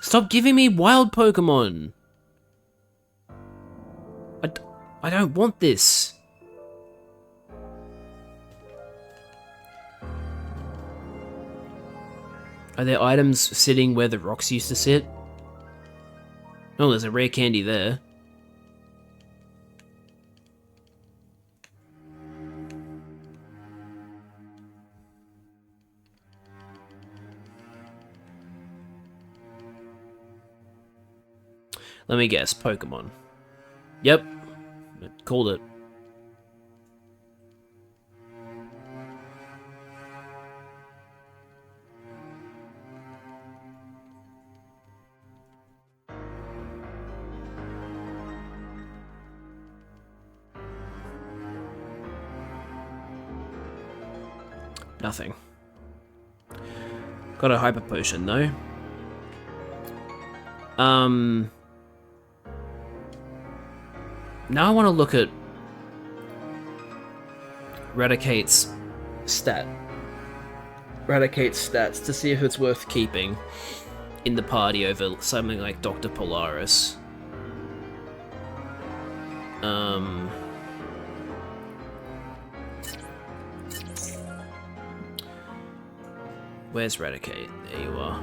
Stop giving me wild Pokemon! I don't want this. Are there items sitting where the rocks used to sit? Oh, there's a rare candy there. Let me guess, Pokemon. Yep, called it. Nothing. Got a hyper potion though. Now I want to look at Raticate's stats to see if it's worth keeping in the party over something like Dr. Polaris. Where's Raticate? There you are.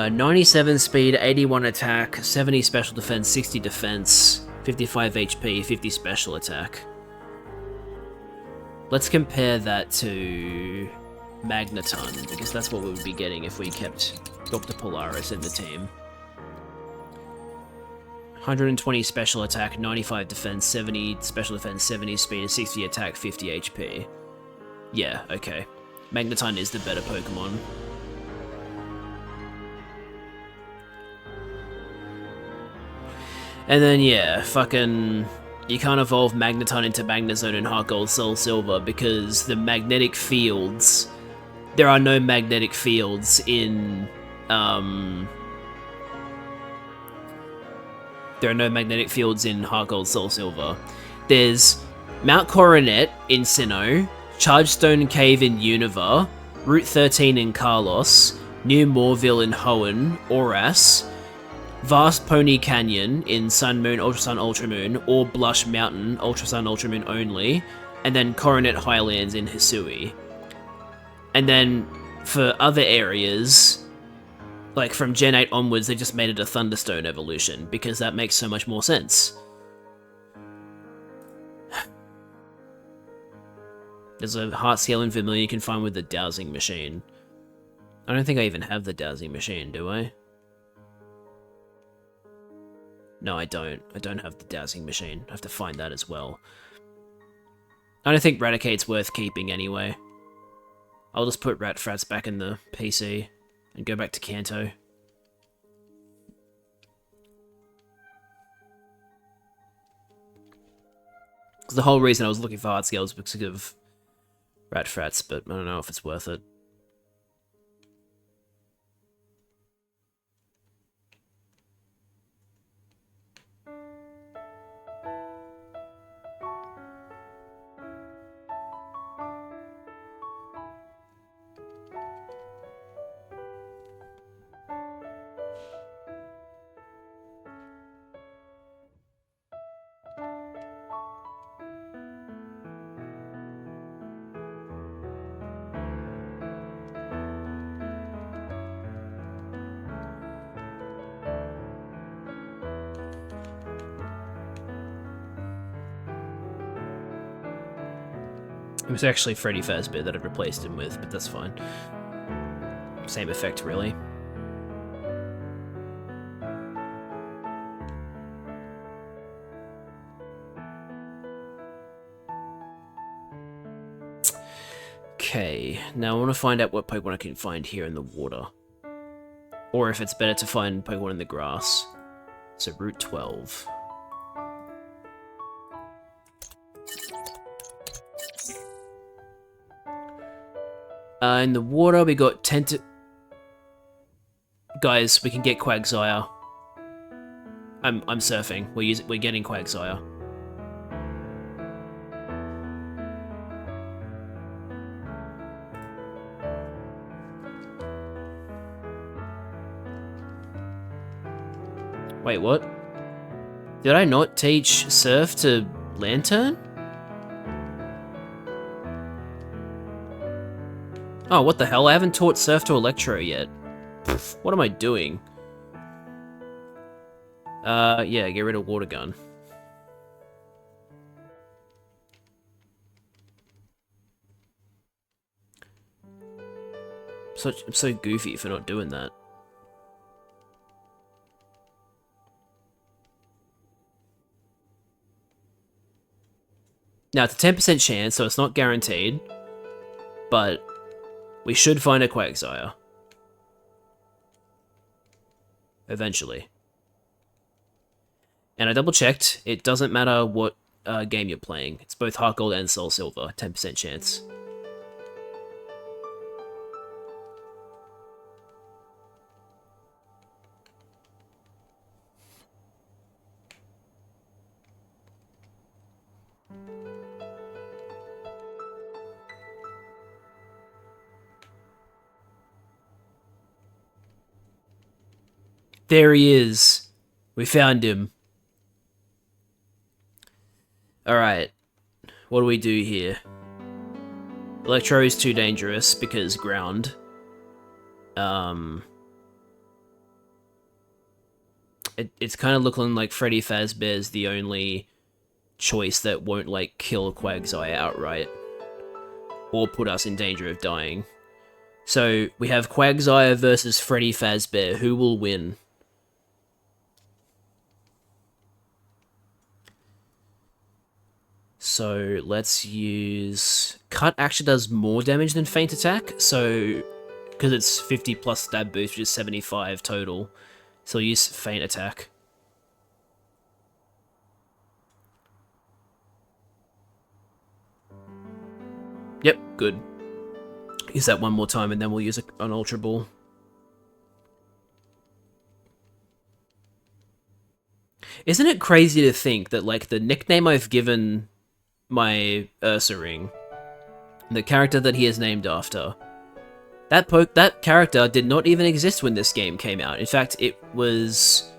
97 speed, 81 attack, 70 special defense, 60 defense, 55 HP, 50 special attack. Let's compare that to Magneton, because that's what we would be getting if we kept Dr. Polaris in the team. 120 special attack, 95 defense, 70 special defense, 70 speed, 60 attack, 50 HP. Yeah, okay. Magneton is the better Pokemon. And then, yeah, fucking... You can't evolve Magneton into Magnezone and Heart Gold Soul Silver because the magnetic fields... There are no magnetic fields in... There are no magnetic fields in Heart Gold Soul Silver. There's Mount Coronet in Sinnoh, Chargestone Cave in Unova, Route 13 in Carlos, New Moorville in Hoenn, Oras, Vast Pony Canyon in Sun Moon, Ultra Sun, Ultra Moon, or Blush Mountain, Ultra Sun, Ultra Moon only, and then Coronet Highlands in Hisui. And then for other areas, like from Gen 8 onwards, they just made it a Thunderstone evolution, because that makes so much more sense. There's a heart scale in Vermilion you can find with the dowsing machine. I don't think I even have the dowsing machine, do I? No, I don't. I don't have the dowsing machine. I have to find that as well. I don't think Raticate's worth keeping anyway. I'll just put Ratfrats back in the PC and go back to Kanto. Because the whole reason I was looking for heart scales was because of Ratfrats, but I don't know if it's worth it. It was actually Freddy Fazbear that I replaced him with, but that's fine. Same effect, really. Okay, now I want to find out what Pokemon I can find here in the water. Or if it's better to find Pokemon in the grass. So Route 12. In the water, we got Guys, we can get Quagsire. I'm surfing. We're getting Quagsire. Wait, what? Did I not teach Surf to Lantern? Oh, what the hell? I haven't taught Surf to Electro yet. Pfft, what am I doing? Yeah, get rid of Water Gun. I'm so goofy for not doing that. Now, it's a 10% chance, so it's not guaranteed, but we should find a Quagsire. Eventually. And I double-checked, it doesn't matter what game you're playing. It's both Heart Gold and Soul Silver, 10% chance. There he is. We found him. Alright. What do we do here? Electro is too dangerous because ground. It's kind of looking like Freddy Fazbear's the only choice that won't, like, kill Quagsire outright. Or put us in danger of dying. So, we have Quagsire versus Freddy Fazbear. Who will win? So let's use... Cut actually does more damage than Feint Attack, so... Because it's 50 plus stab boost, which is 75 total. So I'll use Feint Attack. Yep, good. Use that one more time and then we'll use an Ultra Ball. Isn't it crazy to think that, like, the nickname I've given my Ursaring, the character that he is named after, that character did not even exist when this game came out. In fact, it was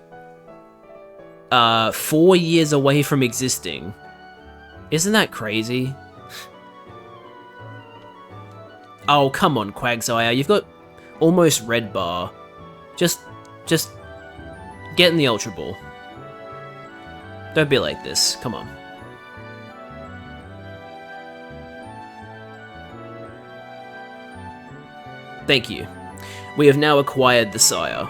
4 years away from existing. Isn't that crazy? Oh, come on, Quagsire. You've got almost red bar. Just get in the Ultra Ball. Don't be like this. Come on. Thank you. We have now acquired the Sire.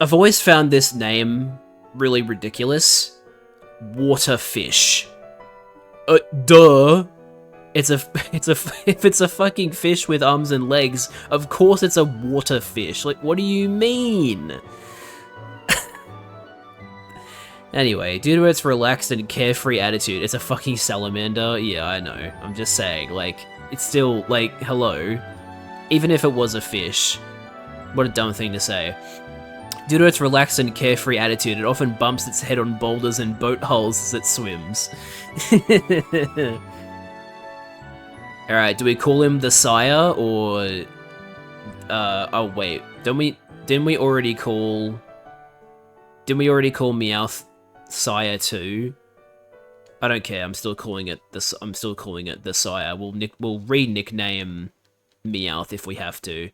I've always found this name really ridiculous. Waterfish. Duh. If it's a fucking fish with arms and legs, of course it's a waterfish. Like, what do you mean? Anyway, due to its relaxed and carefree attitude, it's a fucking salamander. Yeah, I know. I'm just saying, like, it's still, like, hello. Even if it was a fish. What a dumb thing to say. Due to its relaxed and carefree attitude, it often bumps its head on boulders and boat hulls as it swims. Alright, do we call him the Sire, or... oh wait, didn't we already call Meowth Sire too? I don't care, I'm still calling it the Sire. We'll re-nickname Meowth if we have to.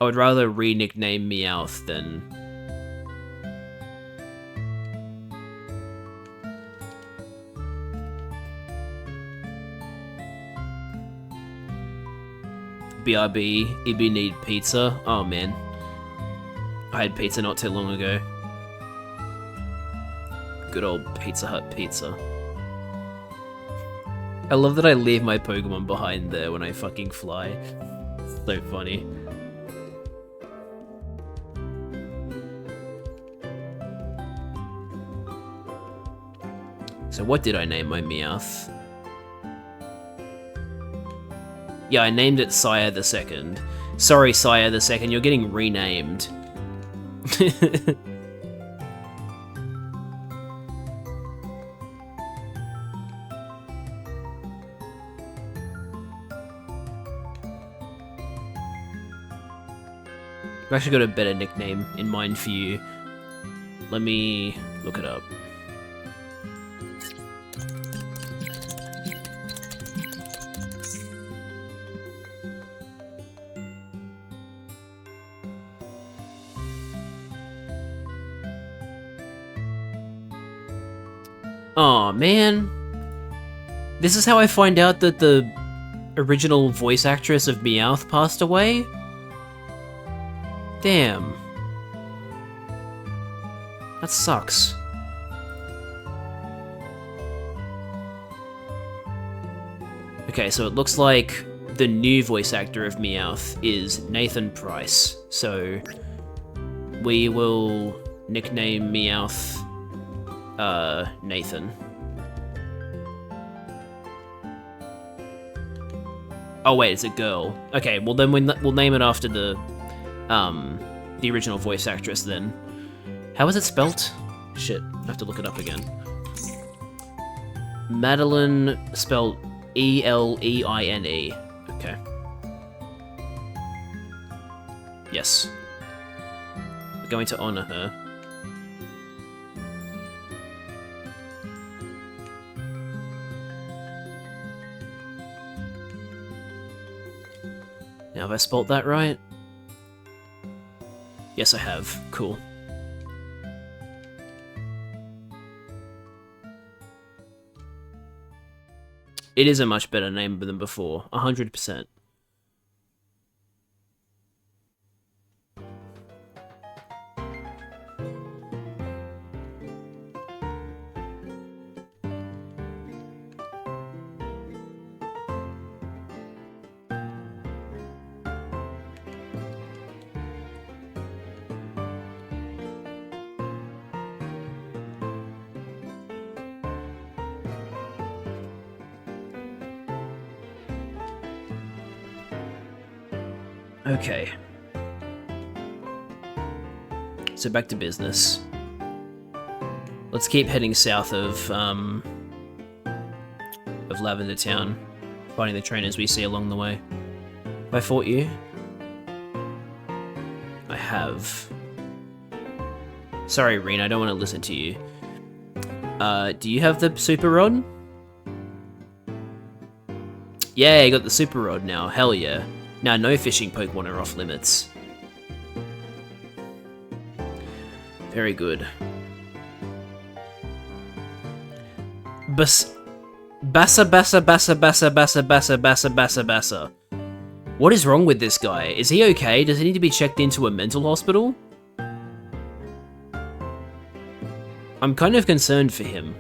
I would rather re-nickname Meowth than... BRB, Ibby need pizza. Oh man. I had pizza not too long ago. Good old Pizza Hut pizza. I love that I leave my Pokemon behind there when I fucking fly. So funny. So what did I name my Meowth? Yeah, I named it Sire the Second. Sorry, Sire the Second, you're getting renamed. I've actually got a better nickname in mind for you. Let me look it up. Aw, man. This is how I find out that the original voice actress of Meowth passed away? Damn. That sucks. Okay, so it looks like the new voice actor of Meowth is Nathan Price. So we will nickname Meowth Nathan. Oh wait, it's a girl. Okay, well then we'll name it after the original voice actress then. How is it spelt? Shit, I have to look it up again. Madeline, spelled E-L-E-I-N-E. Okay. Yes. We're going to honor her. Now, have I spelt that right? Yes, I have. Cool. It is a much better name than before. 100%. Okay. So back to business. Let's keep heading south of Lavender Town, finding the trainers we see along the way. Have I fought you? I have. Sorry, Reen, I don't want to listen to you. Do you have the Super Rod? Yeah, you got the Super Rod now. Hell yeah. Now, no fishing Pokemon are off limits. Very good. Bassa. What is wrong with this guy? Is he okay? Does he need to be checked into a mental hospital? I'm kind of concerned for him.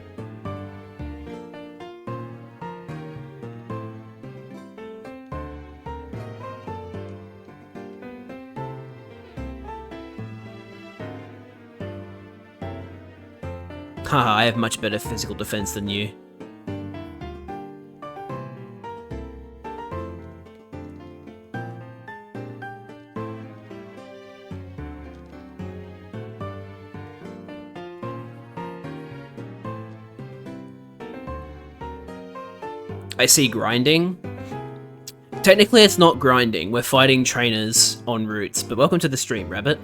Haha, I have much better physical defense than you. I see grinding. Technically it's not grinding, we're fighting trainers en route, but welcome to the stream, Rabbit.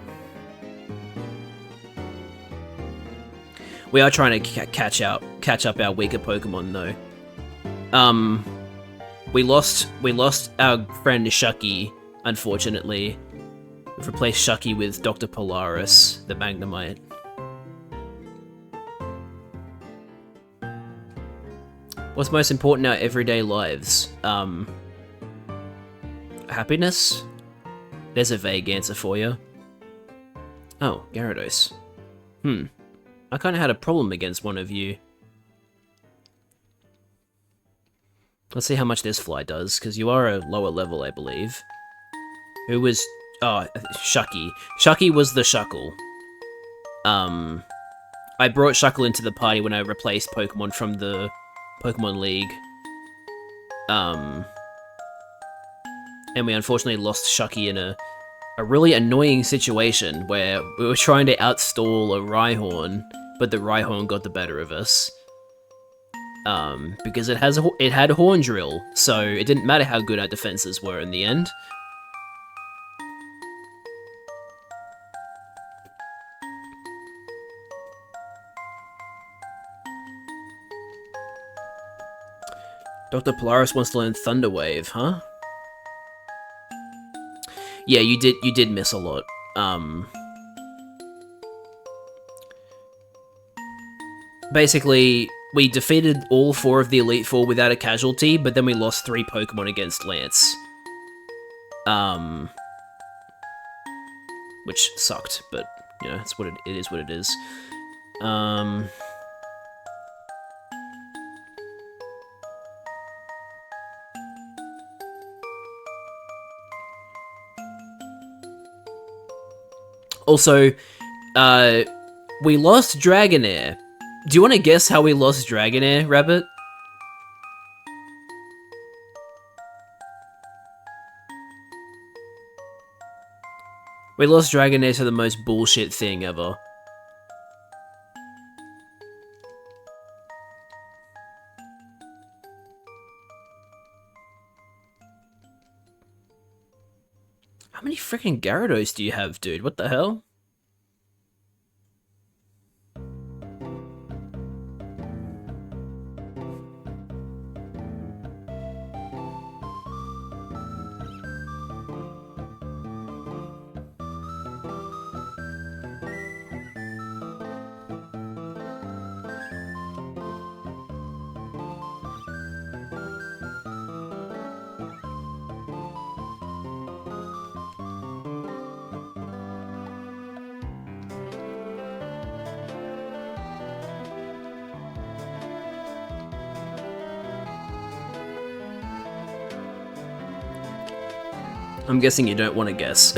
We are trying to catch up our weaker Pokemon though. We lost our friend Shucky, unfortunately. We've replaced Shucky with Dr. Polaris, the Magnemite. What's most important in our everyday lives? Happiness? There's a vague answer for you. Oh, Gyarados. I kinda had a problem against one of you. Let's see how much this fly does, because you are a lower level, I believe. Who was... Oh, Shucky. Shucky was the Shuckle. I brought Shuckle into the party when I replaced Pokemon from the Pokemon League. And we unfortunately lost Shucky in a really annoying situation where we were trying to outstall a Rhyhorn, but the Rhyhorn got the better of us. Because it had Horn Drill, so it didn't matter how good our defenses were in the end. Dr. Polaris wants to learn Thunder Wave, huh? Yeah, you did miss a lot. Basically, we defeated all 4 of the Elite Four without a casualty, but then we lost 3 Pokemon against Lance. Which sucked, but, you know, it's what it is what it is. Also, we lost Dragonair. Do you want to guess how we lost Dragonair, Rabbit? We lost Dragonair to the most bullshit thing ever. How many freaking Gyarados do you have, dude? What the hell? I'm guessing you don't want to guess.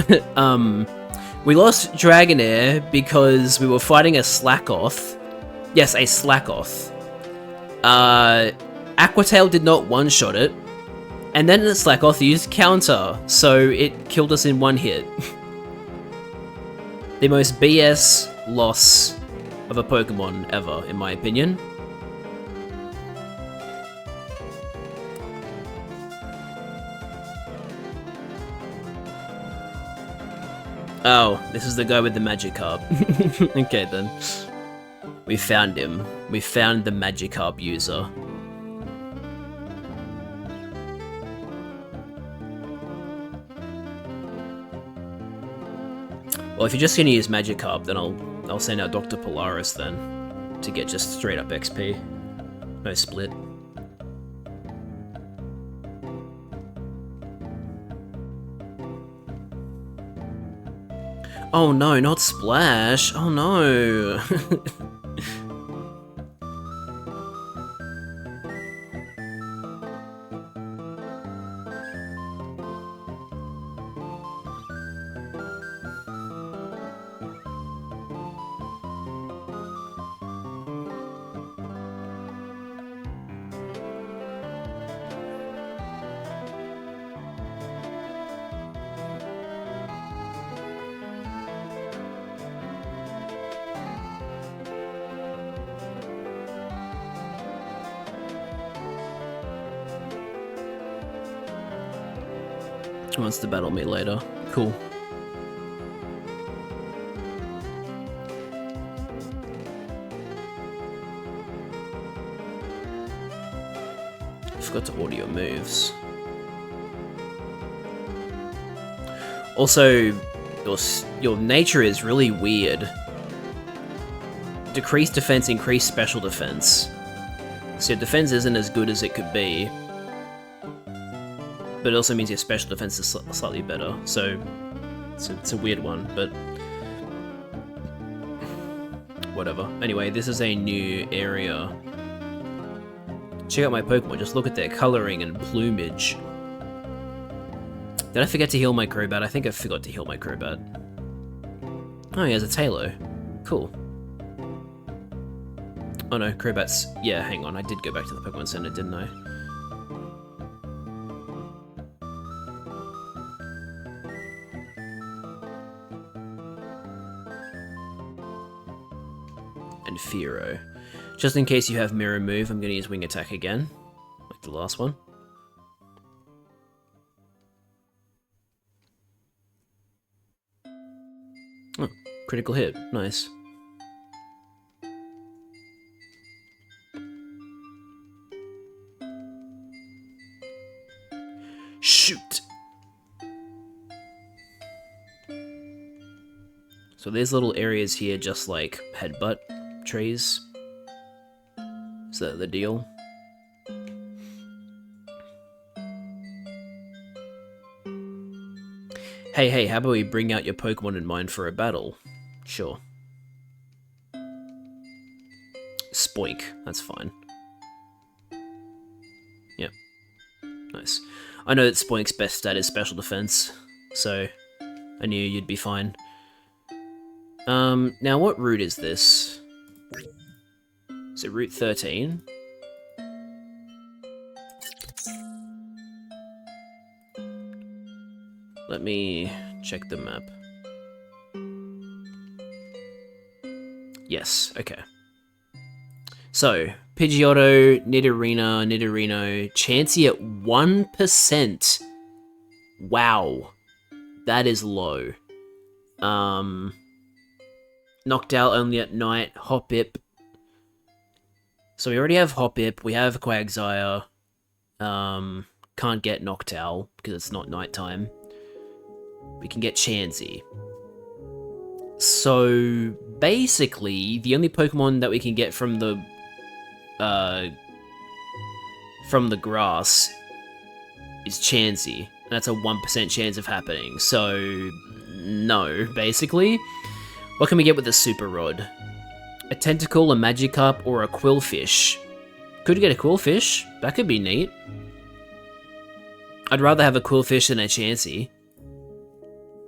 We lost Dragonair because we were fighting a Slackoth. Yes, a Slackoth. Aquatail did not one-shot it, and then the Slackoth used Counter, so it killed us in one hit. The most BS loss of a Pokemon ever, in my opinion. Oh, this is the guy with the Magikarp. Okay then. We found him. We found the Magikarp user. Well, if you're just gonna use Magikarp, then I'll send out Dr. Polaris then, to get just straight up XP. No split. Oh no, not Splash! Oh no! He wants to battle me later. Cool. I forgot to order your moves. Also, your nature is really weird. Decreased defense, increased special defense. So your defense isn't as good as it could be, but it also means your special defense is slightly better. So it's a weird one, but whatever. Anyway, this is a new area. Check out my Pokemon. Just look at their coloring and plumage. Did I forget to heal my Crobat? I think I forgot to heal my Crobat. Oh, he has a Tailo. Cool. Oh no, Crobat's... Yeah, hang on. I did go back to the Pokemon Center, didn't I? And Fearow. Just in case you have Mirror Move, I'm going to use Wing Attack again. Like the last one. Oh, critical hit. Nice. Shoot! So there's little areas here just like headbutt trees. Is that the deal? Hey, how about we bring out your Pokemon in mind for a battle? Sure. Spoink, that's fine. Yep. Nice. I know that Spoink's best stat is special defense, so I knew you'd be fine. Now what route is this? Is it Route 13? Let me check the map. Yes, okay. So, Pidgeotto, Nidorino, Chansey at 1%. Wow. That is low. Noctowl only at night, Hoppip. So we already have Hoppip, we have Quagsire. Can't get Noctowl because it's not nighttime. We can get Chansey. So basically, the only Pokemon that we can get from the grass is Chansey. And that's a 1% chance of happening. So no, basically. What can we get with a Super Rod? A Tentacle, a Magikarp, or a Quillfish? Could get a Quillfish. That could be neat. I'd rather have a Quillfish than a Chansey.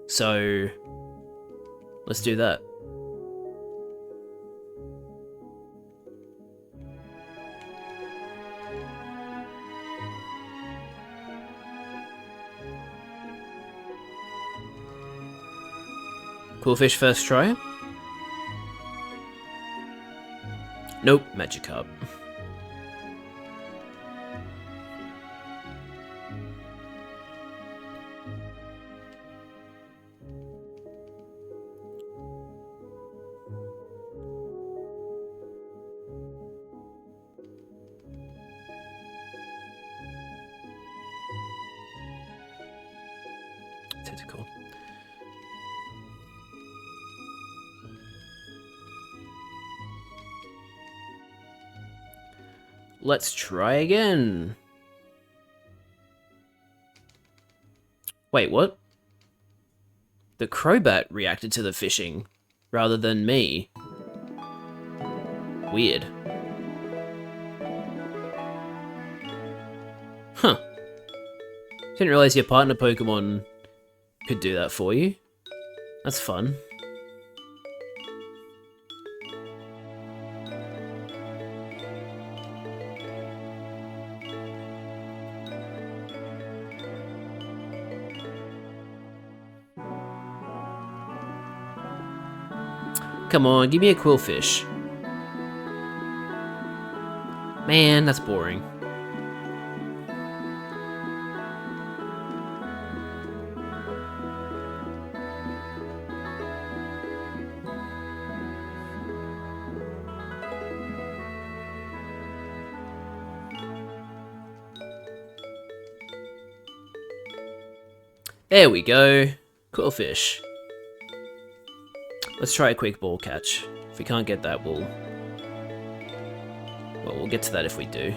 So let's do that. Quillfish first try? Nope, Magikarp. Tentacle. Let's try again. Wait, what? The Crobat reacted to the fishing, rather than me. Weird. Huh. Didn't realize your partner Pokemon could do that for you. That's fun. Come on, give me a Quillfish. Man, that's boring. There we go. Quillfish. Let's try a quick ball catch. If we can't get that, we'll get to that if we do.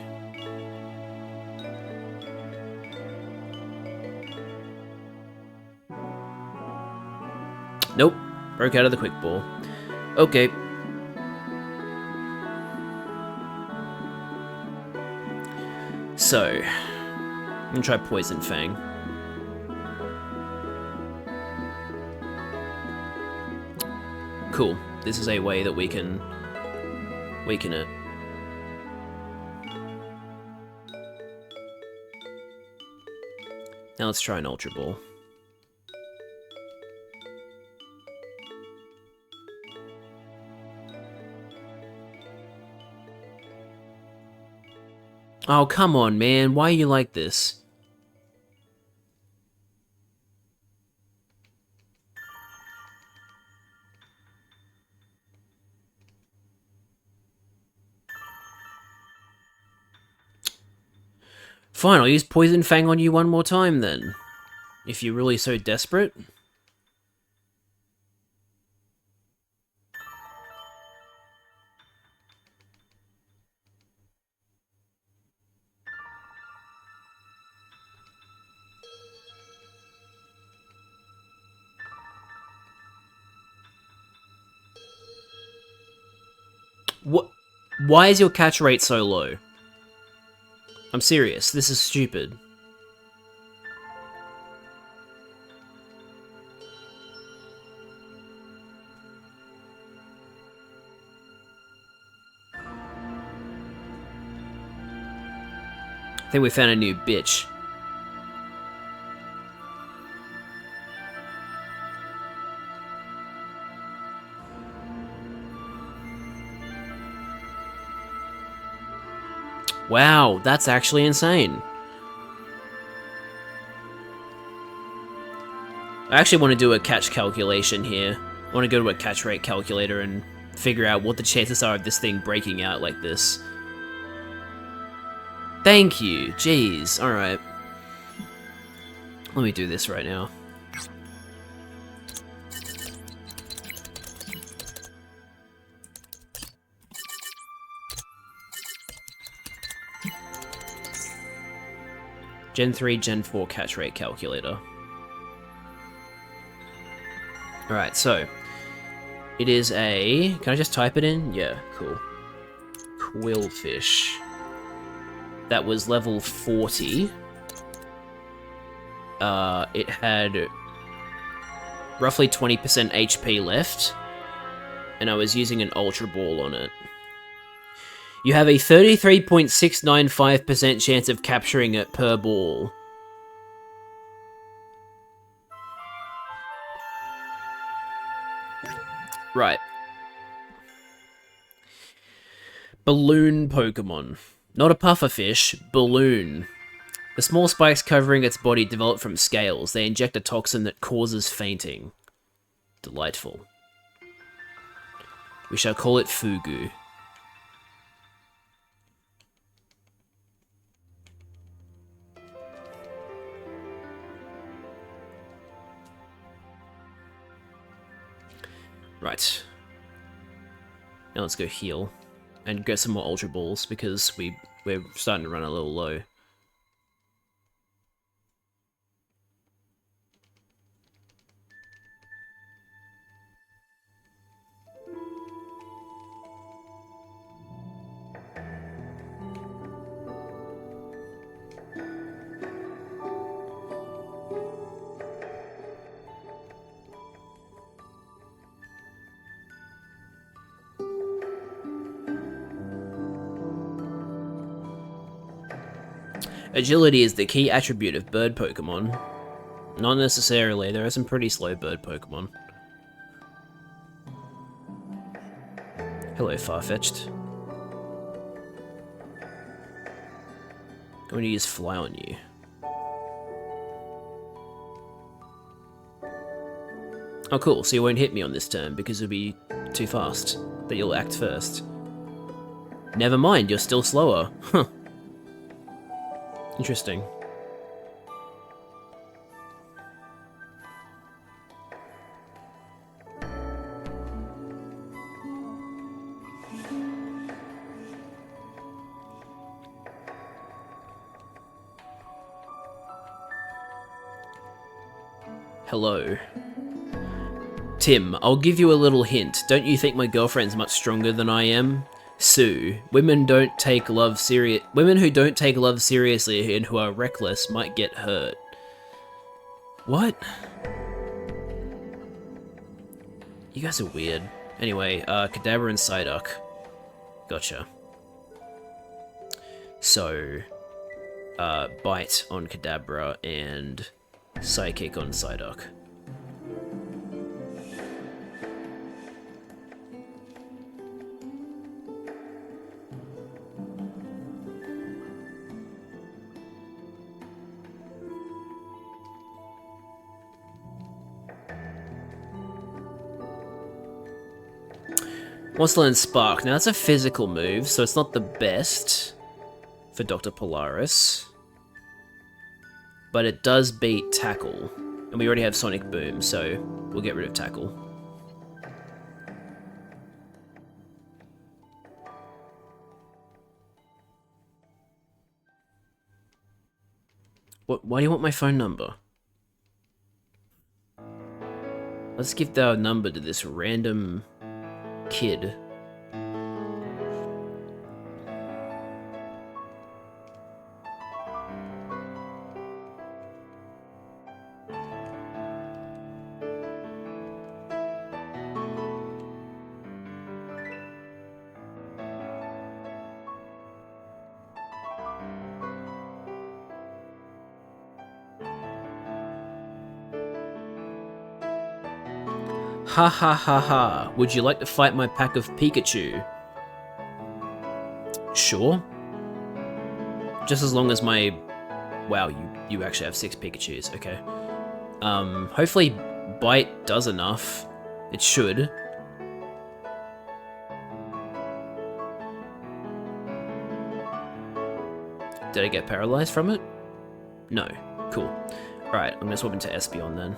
Nope. Broke out of the quick ball. Okay. So, I'm gonna try Poison Fang. Cool. This is a way that we can weaken it. Now let's try an Ultra Ball. Oh, come on, man. Why are you like this? Fine, I'll use Poison Fang on you one more time then. If you're really so desperate. What? Why is your catch rate so low? I'm serious, this is stupid. I think we found a new bitch. Wow, that's actually insane. I actually want to do a catch calculation here. I want to go to a catch rate calculator and figure out what the chances are of this thing breaking out like this. Thank you. Jeez. Alright. Let me do this right now. Gen 3, Gen 4 catch rate calculator. Alright, so it is a... Can I just type it in? Yeah, cool. Quillfish. That was level 40. It had roughly 20% HP left, and I was using an Ultra Ball on it. You have a 33.695% chance of capturing it per ball. Right. Balloon Pokemon. Not a pufferfish, balloon. The small spikes covering its body develop from scales. They inject a toxin that causes fainting. Delightful. We shall call it Fugu. Right. Now let's go heal. And get some more Ultra Balls, because we're starting to run a little low. Agility is the key attribute of bird Pokemon. Not necessarily, there are some pretty slow bird Pokemon. Hello, Farfetch'd. I'm going to use Fly on you. Oh cool, so you won't hit me on this turn because it'll be too fast, that you'll act first. Never mind, you're still slower. Huh. Interesting. Hello. Tim, I'll give you a little hint. Don't you think my girlfriend's much stronger than I am? Sue, women who don't take love seriously and who are reckless might get hurt. What? You guys are weird. Anyway, Kadabra and Psyduck. Gotcha. So, Bite on Kadabra and Psychic on Psyduck. Wants to learn Spark. Now that's a physical move, so it's not the best for Dr. Polaris. But it does beat Tackle. And we already have Sonic Boom, so we'll get rid of Tackle. Why do you want my phone number? Let's give our number to this random kid. Ha ha ha ha. Would you like to fight my pack of Pikachu? Sure. Just as long as my... Wow, you actually have 6 Pikachus, okay. Hopefully Bite does enough. It should. Did I get paralyzed from it? No. Cool. Alright, I'm gonna swap into Espeon then.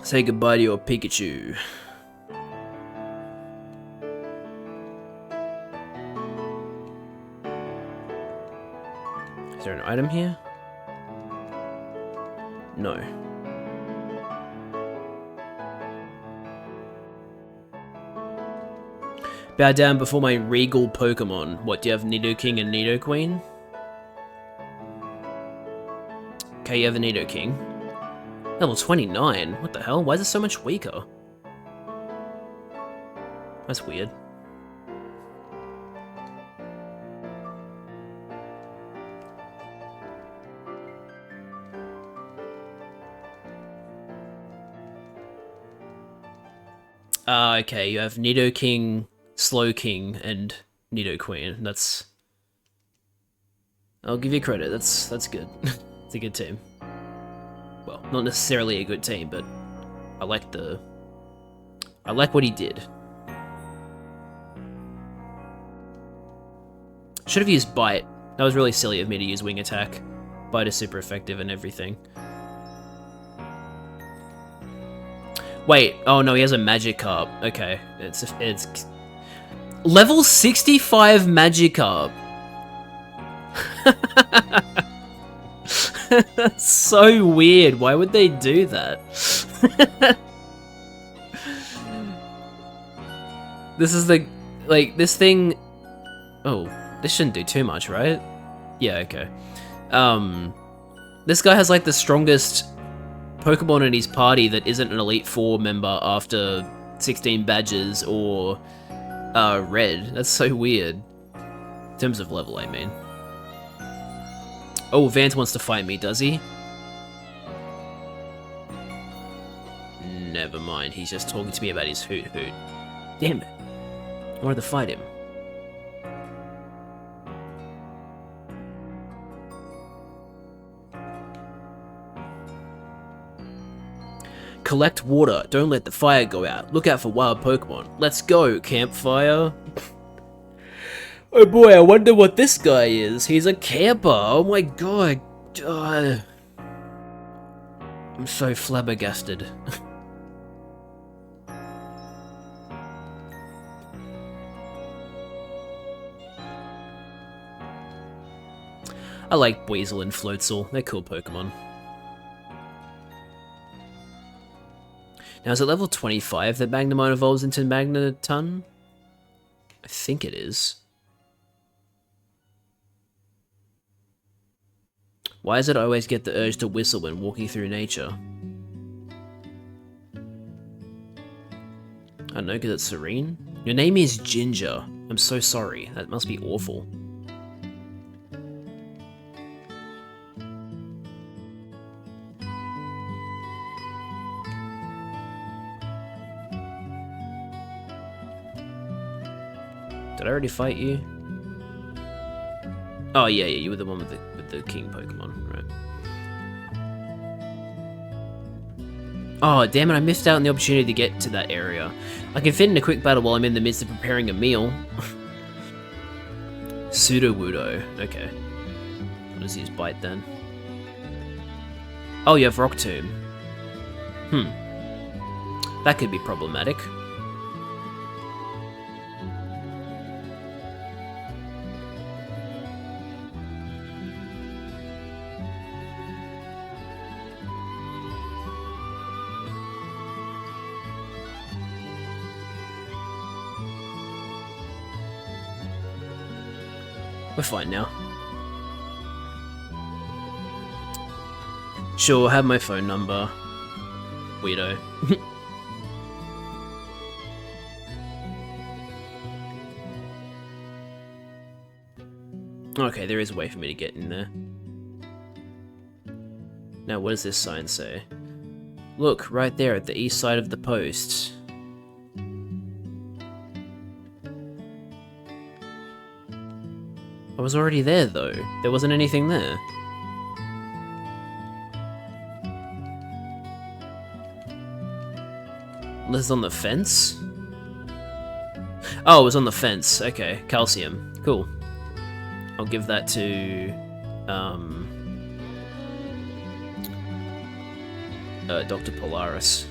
Say goodbye to your Pikachu. Is there an item here? No. Bow down before my regal Pokemon. What, do you have Nidoking and Nidoqueen? Okay, you have a Nidoking. Level 29? What the hell? Why is it so much weaker? That's weird. Okay, you have Nidoking, Slowking, and Nidoqueen. That's... I'll give you credit, that's good. It's a good team. Well, not necessarily a good team, but I like what he did. Should have used Bite. That was really silly of me to use Wing Attack. Bite is super effective and everything. Wait, oh no, he has a Magikarp. Okay, it's level 65 Magikarp. That's so weird. Why would they do that? This is the... like, this thing... Oh, this shouldn't do too much, right? Yeah, okay. This guy has, like, the strongest Pokemon in his party that isn't an Elite Four member after 16 badges or Red. That's so weird. In terms of level, I mean. Oh, Vance wants to fight me, does he? No. never mind. He's just talking to me about his hoot hoot. Damn it. I wanted to fight him. Collect water. Don't let the fire go out. Look out for wild Pokemon. Let's go, campfire. Oh boy, I wonder what this guy is. He's a camper. Oh my god. I'm so flabbergasted. I like Weasel and Floatzel. They're cool Pokemon. Now, is it level 25 that Magnemite evolves into Magneton? I think it is. Why does it always get the urge to whistle when walking through nature? I don't know, because it's Serene? Your name is Ginger. I'm so sorry. That must be awful. Did I already fight you? Oh yeah, you were the one with the king Pokemon, right? Oh damn it! I missed out on the opportunity to get to that area. I can fit in a quick battle while I'm in the midst of preparing a meal. Sudowoodo. Okay. What does his bite then? Oh, you have Rock Tomb. That could be problematic. We're fine now. Sure, have my phone number. Weirdo. Okay, there is a way for me to get in there. Now, what does this sign say? Look, right there at the east side of the post. I was already there, though. There wasn't anything there. This is on the fence? Oh, it was on the fence. Okay, calcium. Cool. I'll give that to... Dr. Polaris.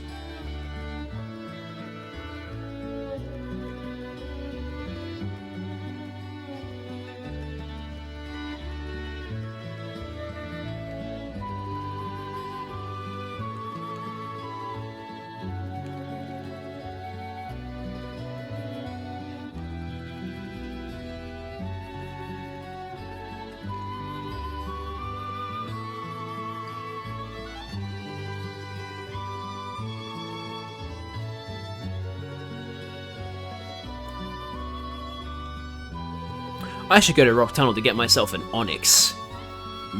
I should go to Rock Tunnel to get myself an Onyx.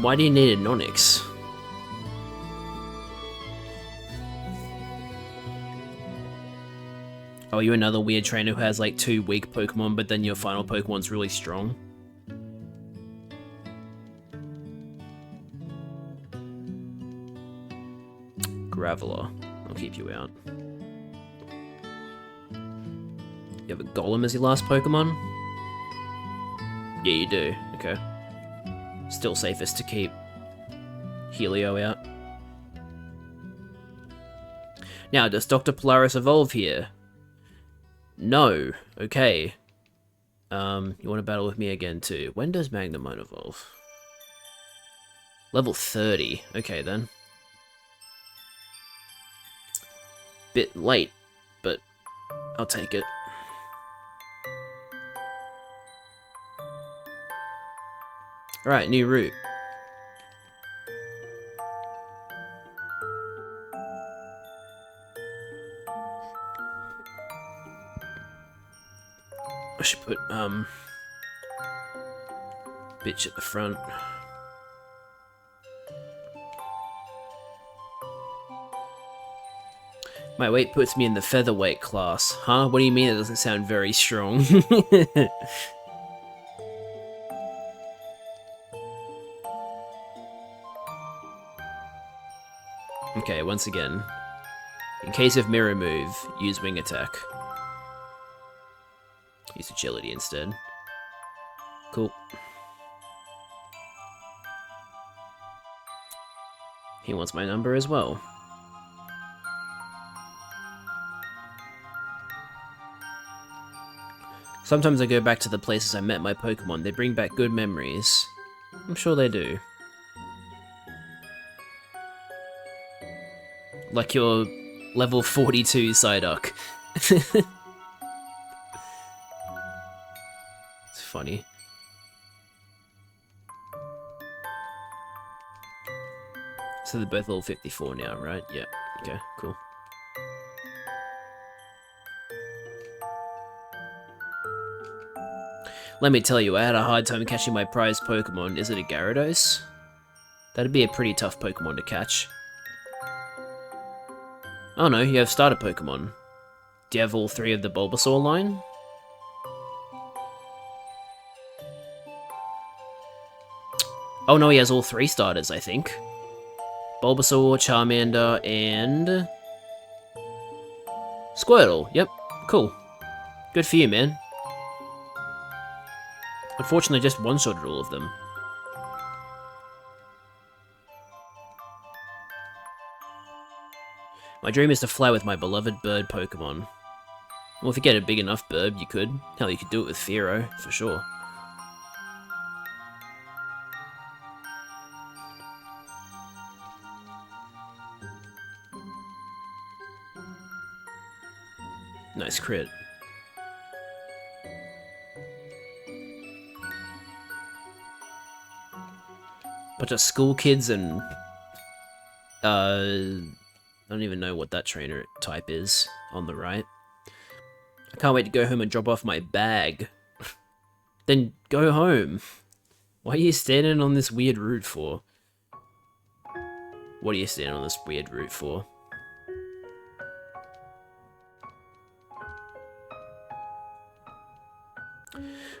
Why do you need an Onyx? Oh, you're another weird trainer who has like 2 weak Pokemon, but then your final Pokemon's really strong? Graveler. I'll keep you out. You have a Golem as your last Pokemon? Yeah, you do. Okay. Still safest to keep Helio out. Now, does Dr. Polaris evolve here? No. Okay. You want to battle with me again too? When does Magnemite evolve? Level 30. Okay then. Bit late, but I'll take it. Alright, new route. I should put, bitch at the front. My weight puts me in the featherweight class. Huh? What do you mean it doesn't sound very strong? Okay, once again. In case of mirror move, use wing attack. Use agility instead. Cool. He wants my number as well. Sometimes I go back to the places I met my Pokemon. They bring back good memories. I'm sure they do. Like your level 42 Psyduck. It's funny. So they're both level 54 now, right? Yeah. Okay, cool. Let me tell you, I had a hard time catching my prized Pokemon. Is it a Gyarados? That'd be a pretty tough Pokemon to catch. Oh no, you have starter Pokemon. Do you have all three of the Bulbasaur line? Oh no, he has all three starters, I think. Bulbasaur, Charmander, and... Squirtle. Yep, cool. Good for you, man. Unfortunately, just one-shotted all of them. My dream is to fly with my beloved bird Pokemon. Well, if you get a big enough bird, you could. Hell, you could do it with Fearow, for sure. Nice crit. Bunch of school kids and... I don't even know what that trainer type is on the right. I can't wait to go home and drop off my bag. Then go home. Why are you standing on this weird route for? What are you standing on this weird route for?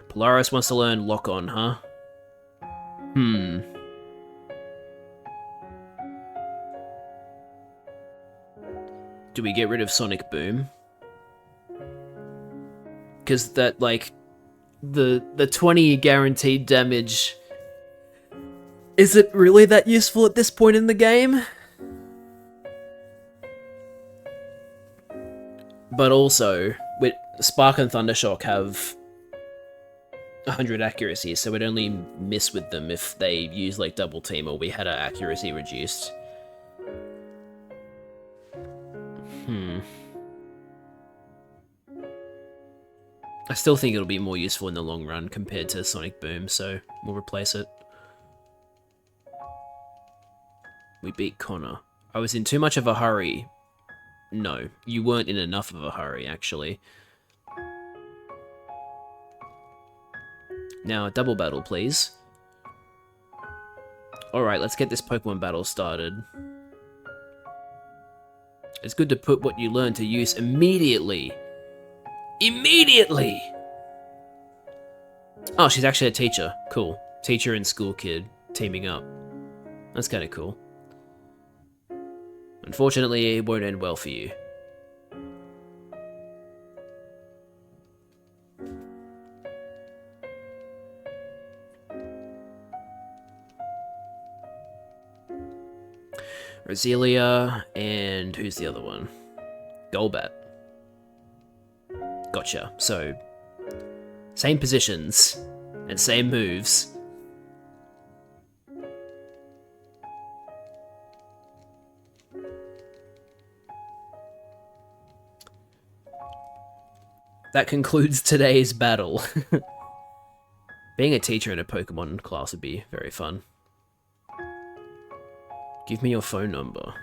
Polaris wants to learn Lock On, huh? Do we get rid of Sonic Boom? Because that, like, the 20 guaranteed damage... Is it really that useful at this point in the game? But also, with Spark and Thundershock have 100 accuracy, so we'd only miss with them if they use, like, Double Team or we had our accuracy reduced. I still think it'll be more useful in the long run compared to Sonic Boom, so we'll replace it. We beat Connor. I was in too much of a hurry. No, you weren't in enough of a hurry, actually. Now, double battle, please. Alright, let's get this Pokemon battle started. It's good to put what you learn to use immediately. Immediately! Oh, she's actually a teacher. Cool. Teacher and school kid teaming up. That's kind of cool. Unfortunately, it won't end well for you. Roselia, and who's the other one? Golbat. Gotcha. So, same positions, and same moves. That concludes today's battle. Being a teacher in a Pokemon class would be very fun. Give me your phone number.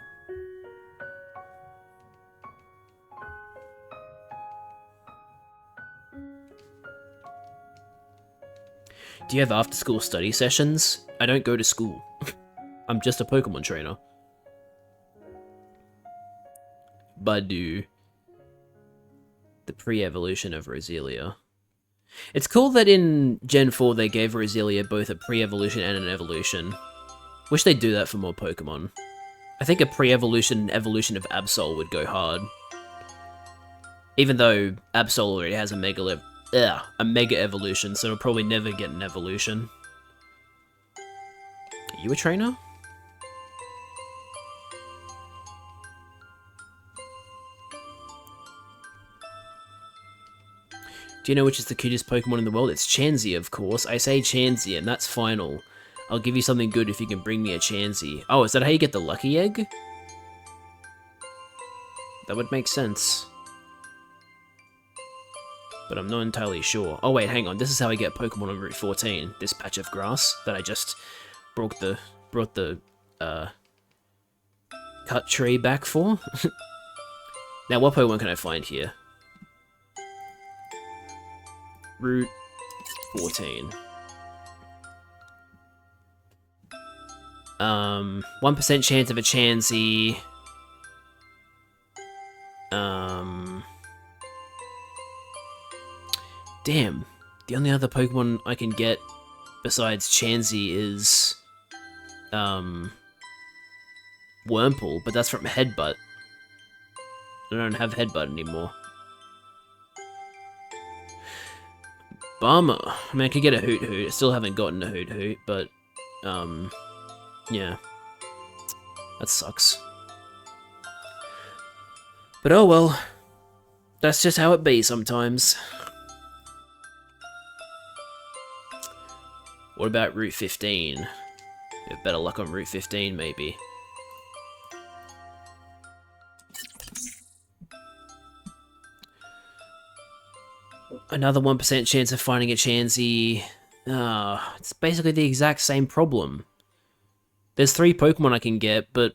Do you have after-school study sessions? I don't go to school. I'm just a Pokemon trainer. Badu. The pre-evolution of Roselia. It's cool that in Gen 4 they gave Roselia both a pre-evolution and an evolution. Wish they'd do that for more Pokemon. I think a pre-evolution and evolution of Absol would go hard. Even though Absol already has a Mega evolution, so it'll probably never get an evolution. Are you a trainer? Do you know which is the cutest Pokemon in the world? It's Chansey, of course. I say Chansey, and that's final. I'll give you something good if you can bring me a Chansey. Oh, is that how you get the lucky egg? That would make sense. But I'm not entirely sure. Oh wait, hang on. This is how I get Pokemon on Route 14. This patch of grass that I just brought the cut tree back for. Now, what Pokemon can I find here? Route 14. 1% chance of a Chansey. Damn. The only other Pokemon I can get besides Chansey is Wurmple, but that's from Headbutt. I don't have Headbutt anymore. Bummer. I mean, I could get a Hoot Hoot. I still haven't gotten a Hoot Hoot, but, yeah. That sucks. But oh well. That's just how it be sometimes. What about Route 15? You have better luck on Route 15, maybe. Another 1% chance of finding a Chansey. It's basically the exact same problem. There's 3 Pokemon I can get, but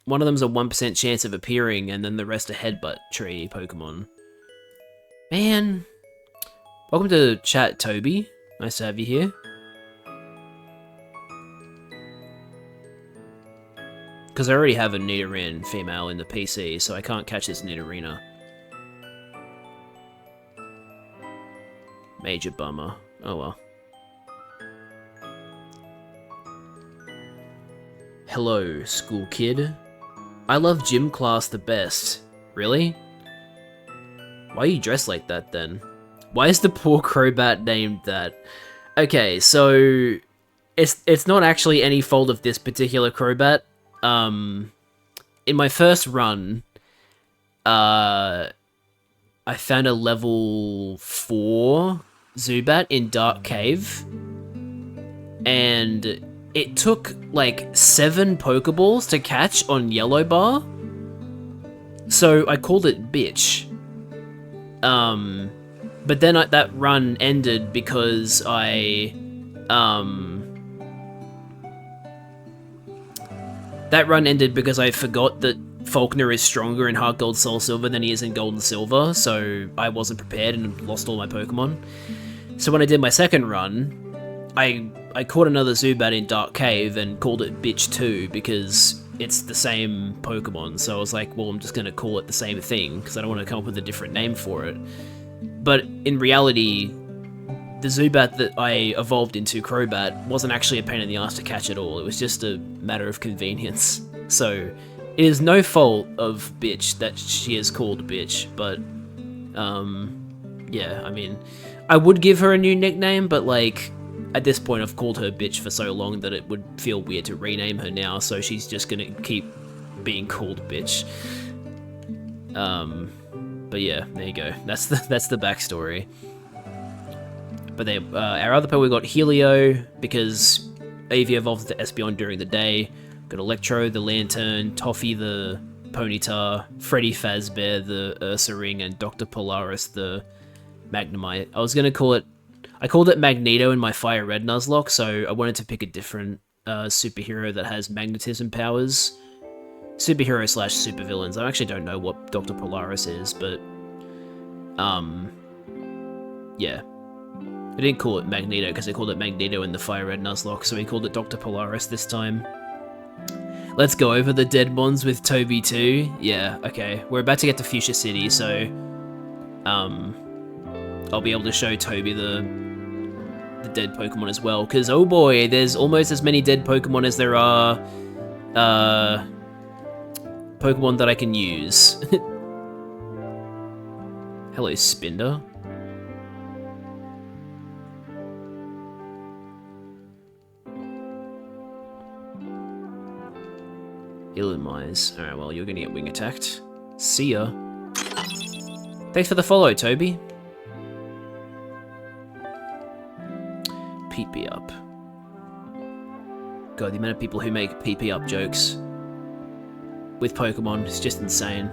one of them's a 1% chance of appearing, and then the rest are Headbutt tree Pokemon. Man. Welcome to chat, Toby. Nice to have you here. Because I already have a Nidoran female in the PC, so I can't catch this Nidorina. Major bummer. Oh well. Hello, school kid. I love gym class the best. Really? Why are you dressed like that then? Why is the poor Crobat named that? Okay, so it's not actually any fault of this particular Crobat. In my first run, I found a level 4 Zubat in Dark Cave, and it took like 7 Pokeballs to catch on Yellow Bar, so I called it bitch. But then that run ended because I forgot that Faulkner is stronger in Heart Gold Soul Silver than he is in Gold and Silver, so I wasn't prepared and lost all my Pokemon. So when I did my second run, I caught another Zubat in Dark Cave and called it Bitch 2 because it's the same Pokemon, so I was like, well, I'm just going to call it the same thing because I don't want to come up with a different name for it. But in reality, the Zubat that I evolved into, Crobat, wasn't actually a pain in the ass to catch at all. It was just a matter of convenience. So it is no fault of Bitch that she is called Bitch, but yeah, I mean, I would give her a new nickname, but like, at this point I've called her Bitch for so long that it would feel weird to rename her now, so she's just gonna keep being called Bitch. But yeah, there you go. That's the backstory. But there, our other Pokemon, we got Helio, because Eevee evolved to Espeon during the day. Got Electro, the Lantern, Toffee, the Ponyta, Freddy Fazbear, the Ursaring, and Dr. Polaris, the Magnemite. I called it Magneto in my Fire Red Nuzlocke, so I wanted to pick a different superhero that has magnetism powers. Superhero slash supervillains. I actually don't know what Dr. Polaris is, but yeah. I didn't call it Magneto because I called it Magneto in the Fire Red Nuzlocke, so we called it Dr. Polaris this time. Let's go over the dead ones with Toby too. Yeah, okay. We're about to get to Fuchsia City, so I'll be able to show Toby the dead Pokemon as well. Because oh boy, there's almost as many dead Pokemon as there are Pokemon that I can use. Hello, Spinder. Illumise. Alright, well, you're gonna get wing attacked. See ya. Thanks for the follow, Toby. PP up. God, the amount of people who make PP up jokes with Pokemon is just insane.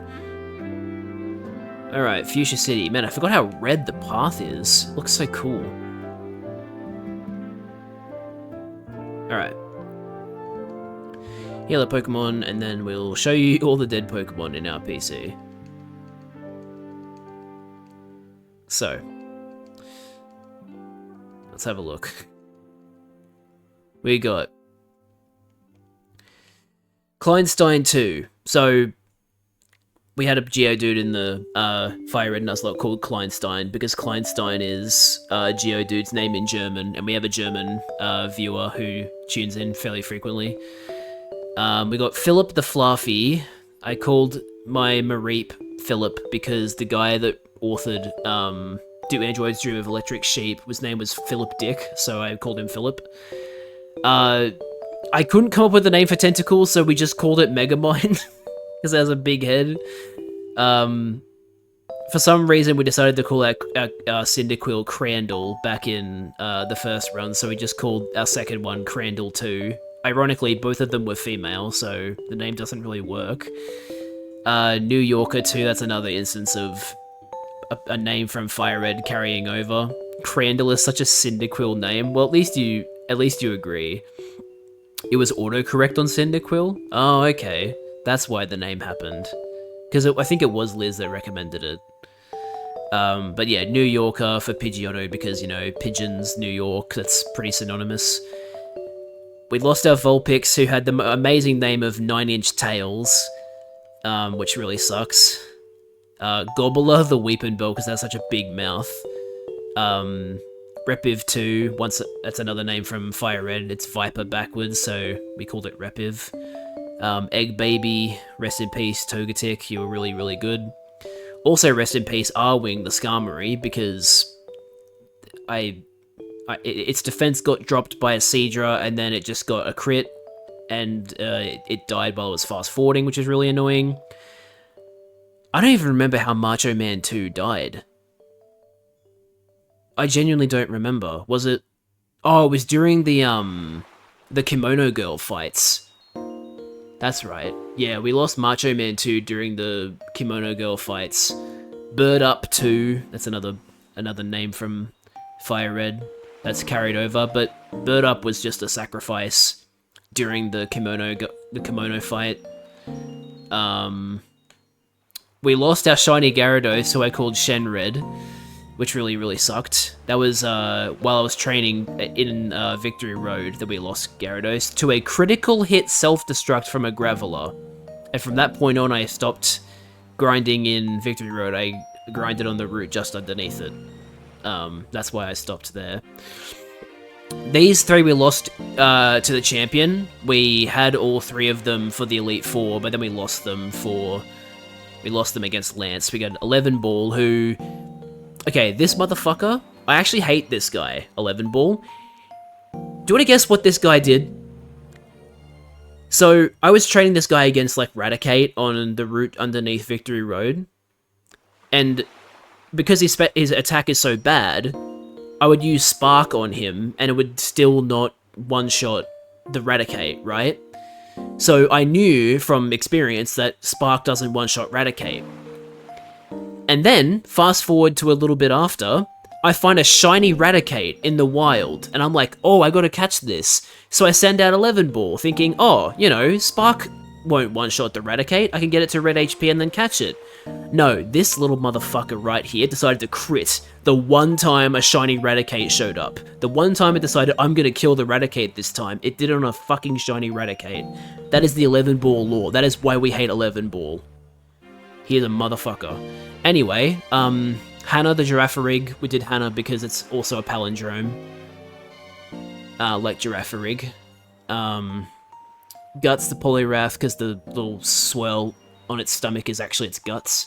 Alright, Fuchsia City. Man, I forgot how red the path is. It looks so cool. Alright. Heal a Pokemon, and then we'll show you all the dead Pokemon in our PC. So, let's have a look. We got Kleinstein 2. So, we had a Geodude in the Fire Red Nuzlocke called Kleinstein, because Kleinstein is Geodude's name in German, and we have a German viewer who tunes in fairly frequently. We got Philip the Fluffy. I called my Mareep Philip because the guy that authored Do Androids Dream of Electric Sheep, his name was Philip Dick, so I called him Philip. I couldn't come up with a name for Tentacle, so we just called it Megamind, because it has a big head. For some reason, we decided to call our Cyndaquil Crandall back in the first run, so we just called our second one Crandall 2. Ironically, both of them were female, so the name doesn't really work. New Yorker 2, that's another instance of a name from Fire Red carrying over. Crandall is such a Cyndaquil name. Well, at least you agree. It was autocorrect on Cyndaquil? Oh, okay. That's why the name happened. Because I think it was Liz that recommended it. But yeah, New Yorker for Pidgeotto because, you know, pigeons, New York, that's pretty synonymous. We lost our Vulpix, who had the amazing name of 9-inch Tails, which really sucks. Gobbler the Weepinbell, because that's such a big mouth. Repiv 2, that's another name from Fire Red, it's Viper backwards, so we called it Repiv. Egg Baby, rest in peace, Togetic, you were really, really good. Also rest in peace, Arwing the Skarmory, because its defense got dropped by a Seadra, and then it just got a crit, and it died while it was fast-forwarding, which is really annoying. I don't even remember how Macho Man 2 died. I genuinely don't remember. Was it... Oh, it was during the Kimono Girl fights. That's right. Yeah, we lost Macho Man 2 during the Kimono Girl fights. Bird Up 2, that's another name from Fire Red. That's carried over, but Bird Up was just a sacrifice during the kimono fight. We lost our shiny Gyarados, who I called Shenred, which really, really sucked. That was while I was training in Victory Road that we lost Gyarados to a critical hit self-destruct from a Graveler. And from that point on, I stopped grinding in Victory Road. I grinded on the route just underneath it. That's why I stopped there. These three we lost to the champion. We had all three of them for the Elite Four, but then we lost them against Lance. We got 11 Ball, who... Okay, this motherfucker, I actually hate this guy, 11 Ball. Do you want to guess what this guy did? So, I was training this guy against, like, Raticate on the route underneath Victory Road. And because his attack is so bad, I would use Spark on him, and it would still not one-shot the Raticate, right? So I knew from experience that Spark doesn't one-shot Raticate. And then, fast forward to a little bit after, I find a shiny Raticate in the wild, and I'm like, oh, I gotta catch this. So I send out 11 Ball, thinking, oh, you know, Spark won't one-shot the Raticate, I can get it to red HP and then catch it. No, this little motherfucker right here decided to crit the one time a shiny Raticate showed up. The one time it decided, I'm gonna kill the Raticate this time, it did it on a fucking shiny Raticate. That is the 11 ball lore. That is why we hate 11 ball. He is a motherfucker. Anyway, Hannah the Giraffarig. We did Hannah because it's also a palindrome. Like Giraffarig. Guts the Poliwrath because the little swirl on its stomach is actually its guts.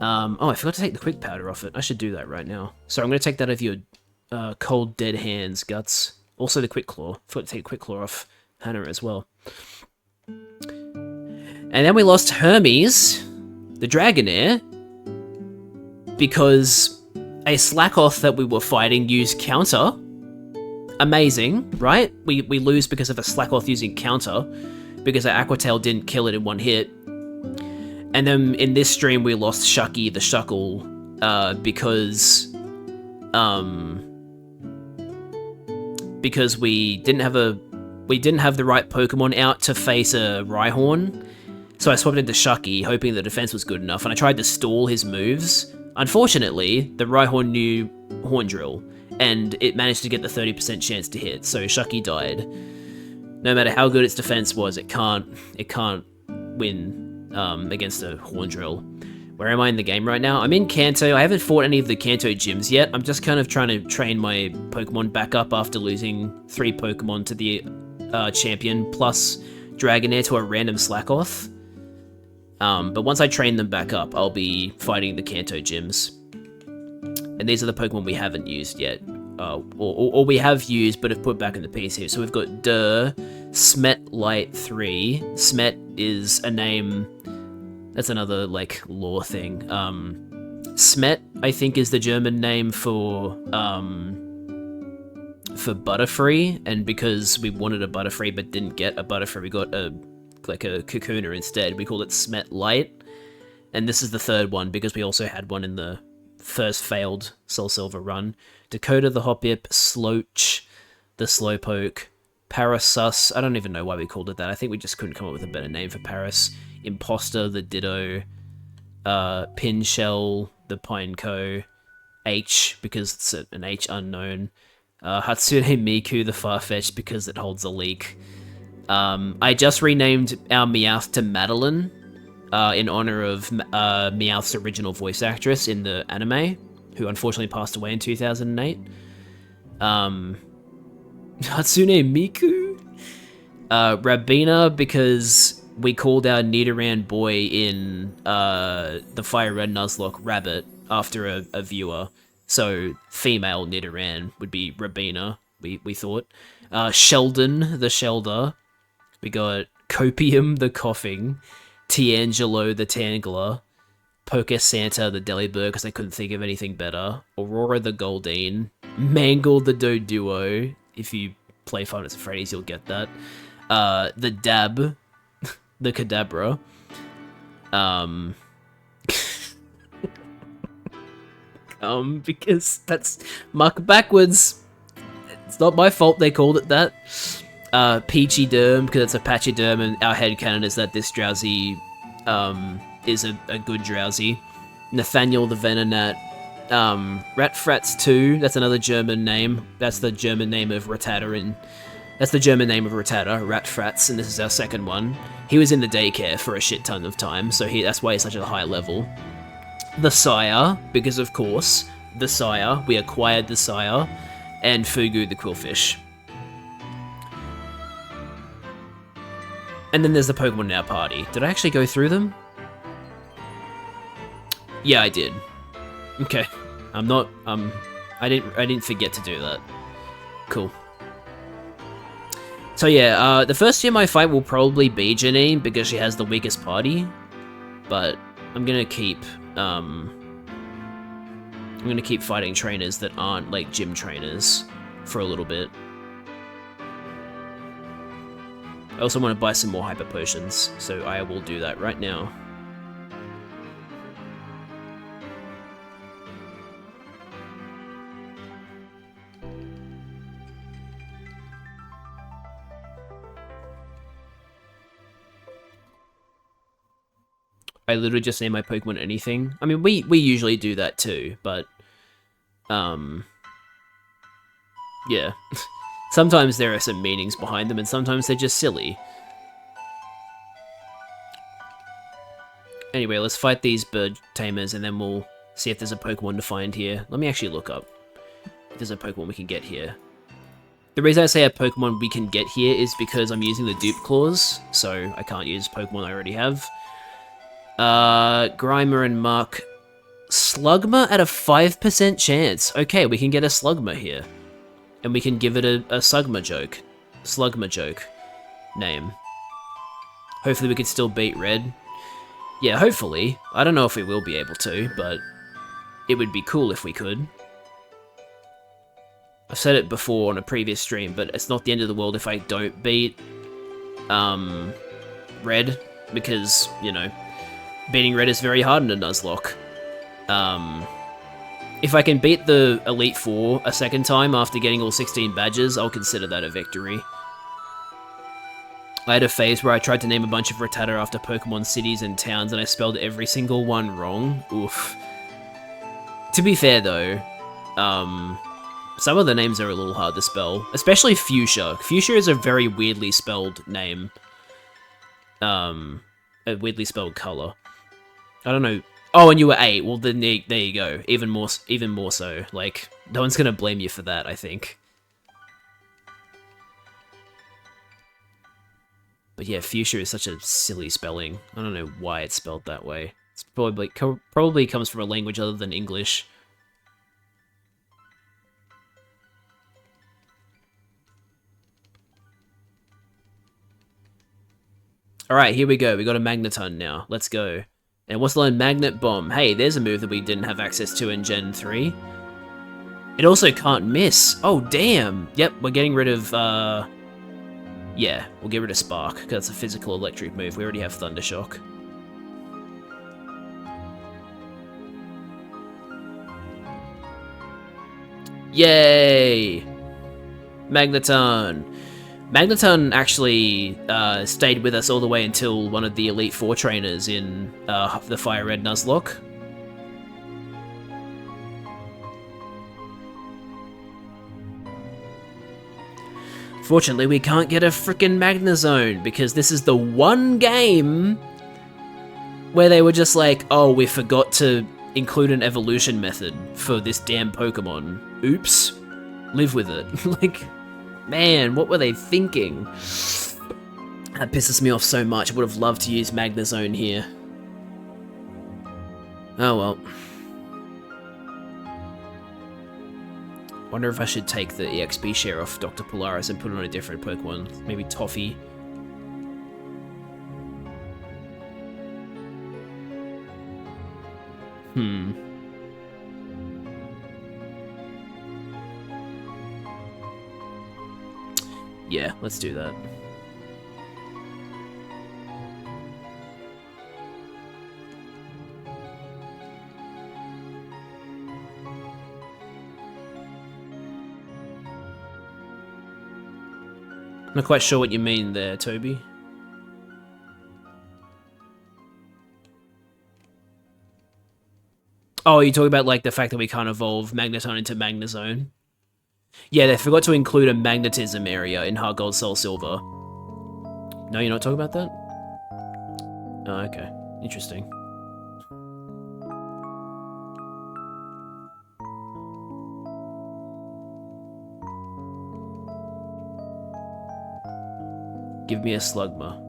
Oh, I forgot to take the quick powder off it. I should do that right now. So I'm going to take that of your cold dead hands, Guts. Also the quick claw. Forgot to take quick claw off Hannah as well. And then we lost Hermes, the Dragonair, because a Slackoth that we were fighting used counter. Amazing, right? We lose because of a Slackoth using counter, because our Aquatail didn't kill it in one hit. And then in this stream we lost Shucky the Shuckle, because we didn't have the right Pokemon out to face a Rhyhorn. So I swapped into Shucky, hoping the defense was good enough, and I tried to stall his moves. Unfortunately, the Rhyhorn knew Horn Drill, and it managed to get the 30% chance to hit, so Shucky died. No matter how good its defense was, it can't win against a Horn Drill. Where am I in the game right now? I'm in Kanto. I haven't fought any of the Kanto gyms yet. I'm just kind of trying to train my Pokemon back up after losing 3 Pokemon to the Champion plus Dragonair to a random Slackoth. But once I train them back up, I'll be fighting the Kanto gyms. And these are the Pokemon we haven't used yet. Or we have used, but have put back in the PC. So we've got Smet Light 3. Smet is a name... That's another, like, lore thing. Smet, I think, is the German name for Butterfree, and because we wanted a Butterfree but didn't get a Butterfree, we got a Kakuna instead. We called it Smet Light, and this is the third one, because we also had one in the first failed SoulSilver run. Dakota the Hoppip, Sloach the Slowpoke, Parasus, I don't even know why we called it that. I think we just couldn't come up with a better name for Paras. Imposter the Ditto, Pinshell the Pineco, H because it's an H unknown, Hatsune Miku the Farfetch'd because it holds a leak. I just renamed our Meowth to Madeline in honor of Meowth's original voice actress in the anime, who unfortunately passed away in 2008. Hatsune Miku? Rabina because we called our Nidoran boy in the Fire Red Nuzlocke Rabbit after a viewer. So female Nidoran would be Rabina, we thought. Sheldon the Shelder. We got Copium the Coughing. Tiangelo the Tangler. Poke Santa the Delibird because I couldn't think of anything better. Aurora the Goldeen. Mangle the Doduo. If you play Five Nights at Freddy's, you'll get that. The Dab. The Kadabra. Because that's muck backwards. It's not my fault they called it that. Peachy Derm, because it's a Pachyderm, and our headcanon is that this Drowsy is a good Drowsy. Nathaniel the Venonat. Ratfrats 2, that's another German name. That's the German name of Rattata That's the German name of Rattata, Ratfrats, and this is our second one. He was in the daycare for a shit ton of time, so that's why he's such a high level. The Sire, because of course, the Sire, we acquired the Sire, and Fugu the Quillfish. And then there's the Pokemon in our party. Did I actually go through them? Yeah, I did. Okay. I didn't forget to do that. Cool. So yeah, the first gym I fight will probably be Janine because she has the weakest party, but I'm gonna keep fighting trainers that aren't like gym trainers for a little bit. I also want to buy some more hyper potions, so I will do that right now. I literally just name my Pokemon anything. I mean, we usually do that too, but yeah. Sometimes there are some meanings behind them, and sometimes they're just silly. Anyway, let's fight these bird tamers, and then we'll see if there's a Pokemon to find here. Let me actually look up if there's a Pokemon we can get here. The reason I say a Pokemon we can get here is because I'm using the dupe clause, so I can't use Pokemon I already have. Grimer and Mark. Slugma at a 5% chance. Okay, we can get a Slugma here. And we can give it a Slugma joke name. Hopefully we can still beat Red. Yeah, hopefully. I don't know if we will be able to, but it would be cool if we could. I've said it before on a previous stream, but it's not the end of the world if I don't beat Red, because, you know, beating Red is very hard in a Nuzlocke. If I can beat the Elite Four a second time after getting all 16 badges, I'll consider that a victory. I had a phase where I tried to name a bunch of Rattata after Pokemon cities and towns, and I spelled every single one wrong. Oof. To be fair, though, some of the names are a little hard to spell, especially Fuchsia. Fuchsia is a very weirdly spelled name. A weirdly spelled color. I don't know. Oh, and you were 8. Well, then there you go. Even more so. Like, no one's gonna blame you for that, I think. But yeah, Fuchsia is such a silly spelling. I don't know why it's spelled that way. It's probably comes from a language other than English. Alright, here we go. We got a Magneton now. Let's go. And what's the line? Magnet Bomb. Hey, there's a move that we didn't have access to in Gen 3. It also can't miss. Oh, damn. Yep, we're getting rid of, yeah, we'll get rid of Spark, because it's a physical electric move. We already have Thundershock. Yay! Magneton. Magneton actually stayed with us all the way until one of the Elite Four trainers in the Fire Red Nuzlocke. Fortunately, we can't get a frickin' Magnezone, because this is the one game where they were just like, oh, we forgot to include an evolution method for this damn Pokemon. Oops. Live with it. Like, man, what were they thinking? That pisses me off so much. I would have loved to use Magnezone here. Oh well. Wonder if I should take the EXP share off Dr. Polaris and put it on a different Pokemon. Maybe Toffee. Yeah, let's do that. Not quite sure what you mean there, Toby. Oh, you talking about like the fact that we can't evolve Magneton into Magnezone? Yeah, they forgot to include a magnetism area in Heart Gold, Soul Silver. No, you're not talking about that? Oh, okay. Interesting. Give me a Slugma.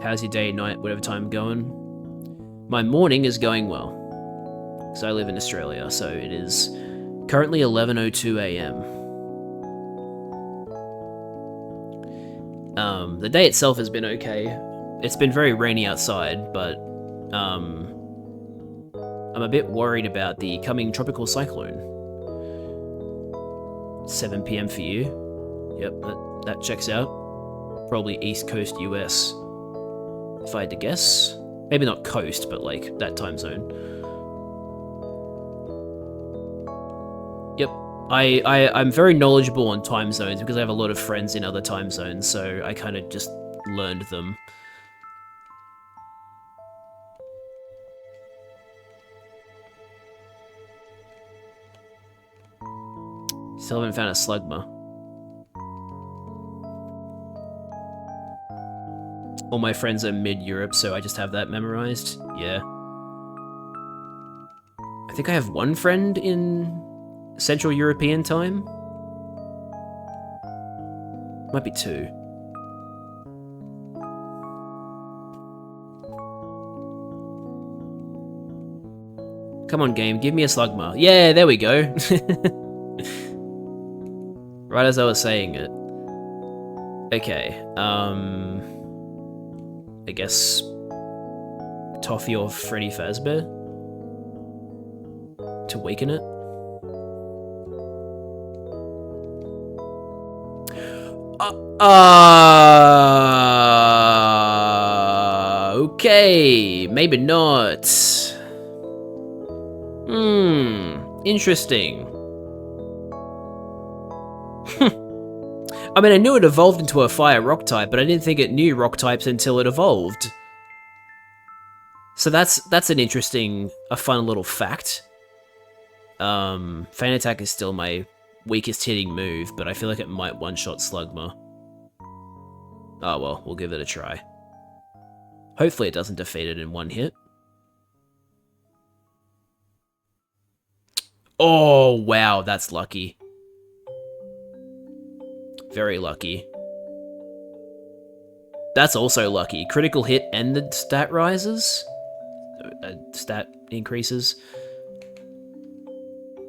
How's your day, night, whatever time going? My morning is going well. So I live in Australia, so it is currently 11:02 AM. The day itself has been okay. It's been very rainy outside, but I'm a bit worried about the coming tropical cyclone. 7 PM for you. Yep, that checks out. Probably East Coast US, if I had to guess. Maybe not coast, but like that time zone. Yep, I'm very knowledgeable on time zones because I have a lot of friends in other time zones, so I kind of just learned them. Still haven't found a Slugma. All my friends are mid-Europe, so I just have that memorized. Yeah. I think I have one friend in Central European time. Might be two. Come on, game, give me a Slugma. Yeah, there we go. Right as I was saying it. Okay, I guess Toffee or Freddy Fazbear to weaken it. Okay, maybe not. Interesting. I mean, I knew it evolved into a fire rock type, but I didn't think it knew rock types until it evolved. So that's an interesting, a fun little fact. Feint Attack is still my weakest hitting move, but I feel like it might one-shot Slugma. Oh well, we'll give it a try. Hopefully it doesn't defeat it in one hit. Oh, wow, that's lucky. Very lucky. That's also lucky. Critical hit and the stat rises? Stat increases.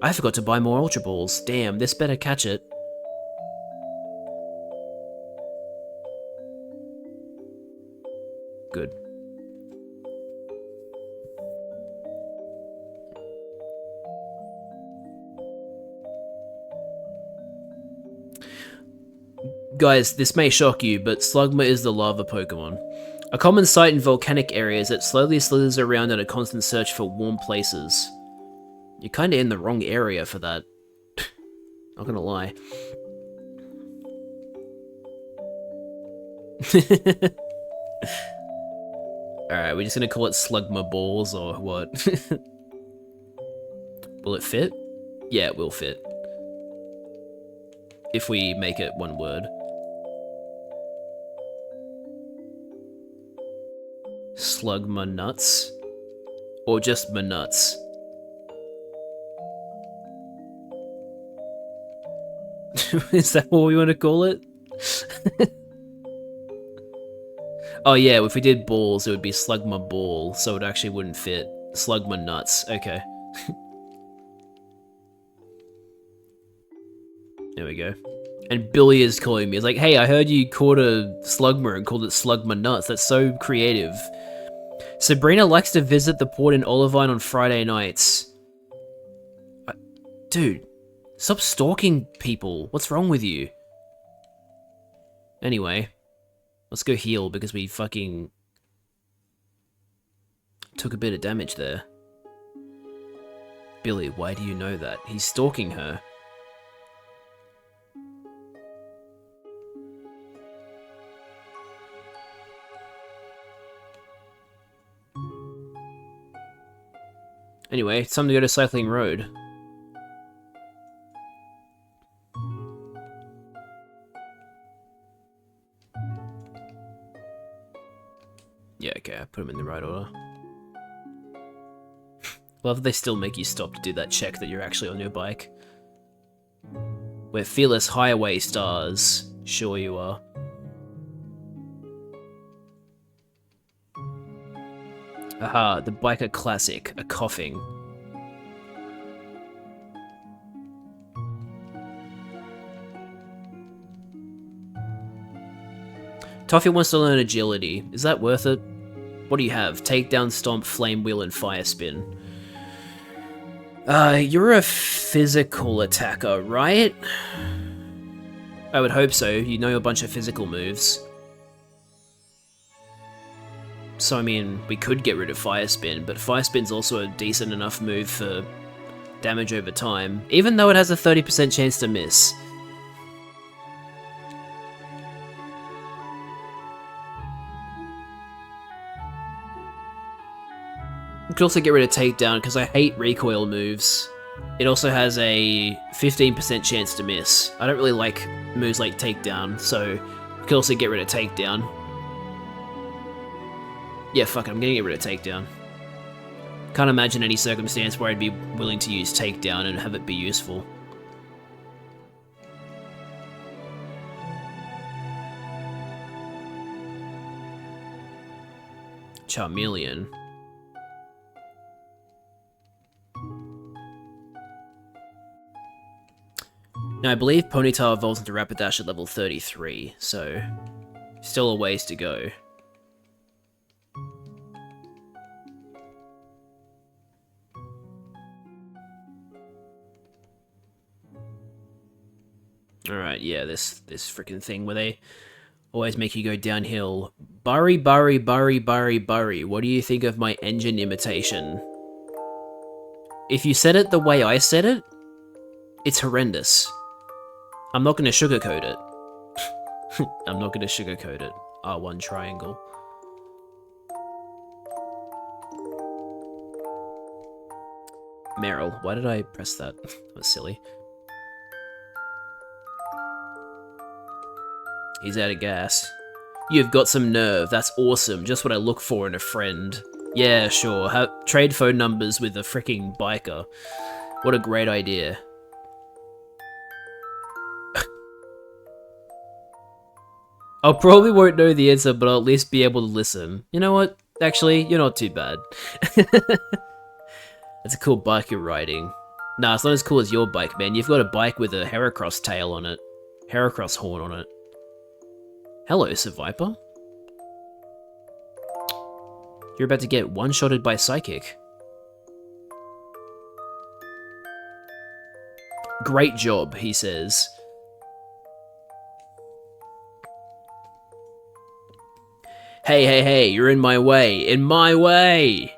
I forgot to buy more Ultra Balls. Damn, this better catch it. Good. Guys, this may shock you, but Slugma is the lava Pokemon. A common sight in volcanic areas, it slowly slithers around in a constant search for warm places. You're kinda in the wrong area for that. Not gonna lie. Alright, we're just gonna call it Slugma Balls, or what? Will it fit? Yeah, it will fit. If we make it one word. Slugma Nuts? Or just Manuts? Is that what we want to call it? Oh yeah, if we did balls, it would be Slugma Ball, so it actually wouldn't fit. Slugma Nuts, okay. There we go. And Billy is calling me. It's like, hey, I heard you caught a Slugma and called it Slugma Nuts. That's so creative. Sabrina likes to visit the port in Olivine on Friday nights. Dude, stop stalking people. What's wrong with you? Anyway, let's go heal because we fucking took a bit of damage there. Billy, why do you know that? He's stalking her. Anyway, it's time to go to Cycling Road. Yeah, okay, I put them in the right order. Love they still make you stop to do that check that you're actually on your bike. We're fearless highway stars. Sure you are. Aha, the biker classic, a coughing. Toffee wants to learn agility. Is that worth it? What do you have? Takedown, stomp, flame wheel, and fire spin. You're a physical attacker, right? I would hope so. You know a bunch of physical moves. So, I mean, we could get rid of Fire Spin, but Fire Spin's also a decent enough move for damage over time, even though it has a 30% chance to miss. could also get rid of takedown because I hate recoil moves. It also has a 15% chance to miss. I don't really like moves like takedown, so we could also get rid of takedown. Yeah, fuck it, I'm gonna get rid of takedown. Can't imagine any circumstance where I'd be willing to use takedown and have it be useful. Charmeleon. Now, I believe Ponytail evolves into Rapidash at level 33, so still a ways to go. Alright, yeah, this freaking thing where they always make you go downhill. Burry, Burry, Burry, Burry, Burry. What do you think of my engine imitation? If you said it the way I said it, it's horrendous. I'm not going to sugarcoat it. I'm not going to sugarcoat it. R1 triangle. Meryl, why did I press that? That was silly. He's out of gas. You've got some nerve. That's awesome. Just what I look for in a friend. Yeah, sure. Trade phone numbers with a freaking biker. What a great idea. I probably won't know the answer, but I'll at least be able to listen. You know what? Actually, you're not too bad. That's a cool bike you're riding. Nah, it's not as cool as your bike, man. You've got a bike with a Heracross tail on it. Heracross horn on it. Hello, Sir Viper. You're about to get one-shotted by Psychic. Great job, he says. Hey, hey, hey, you're in my way. In my way!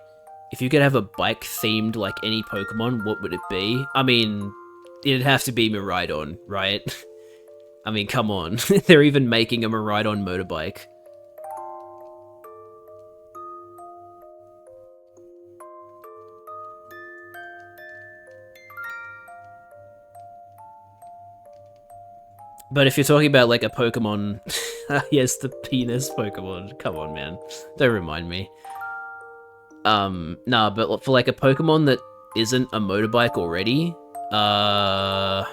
If you could have a bike themed like any Pokemon, what would it be? I mean, it'd have to be Miraidon, right? I mean, come on. They're even making a Miraidon motorbike. But if you're talking about like a Pokemon, yes, the penis Pokemon. Come on, man. Don't remind me. Nah, but for like a Pokemon that isn't a motorbike already, I'd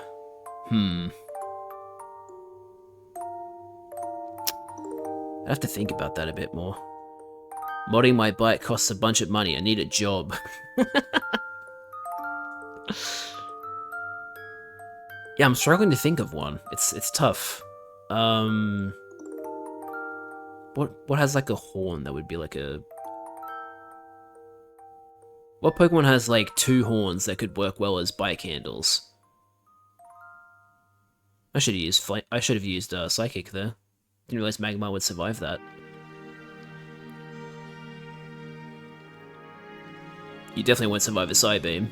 have to think about that a bit more. Modding my bike costs a bunch of money. I need a job. Yeah, I'm struggling to think of one. It's tough. What has like a horn that would be like a... What Pokemon has like two horns that could work well as bike handles? I should have used Psychic there. Didn't realize Magmar would survive that. You definitely won't survive a Psybeam.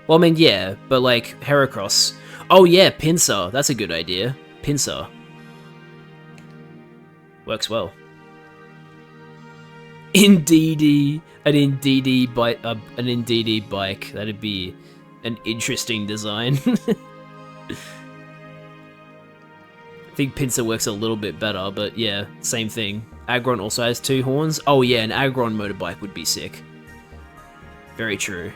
Well, I mean, yeah, but like, Heracross. Oh yeah, Pinsir. That's a good idea. Pinsir. Works well. Indeedee. An Indeedee bike. That'd be an interesting design. I think Pinsir works a little bit better, but yeah, same thing. Aggron also has two horns. Oh yeah, an Aggron motorbike would be sick. Very true.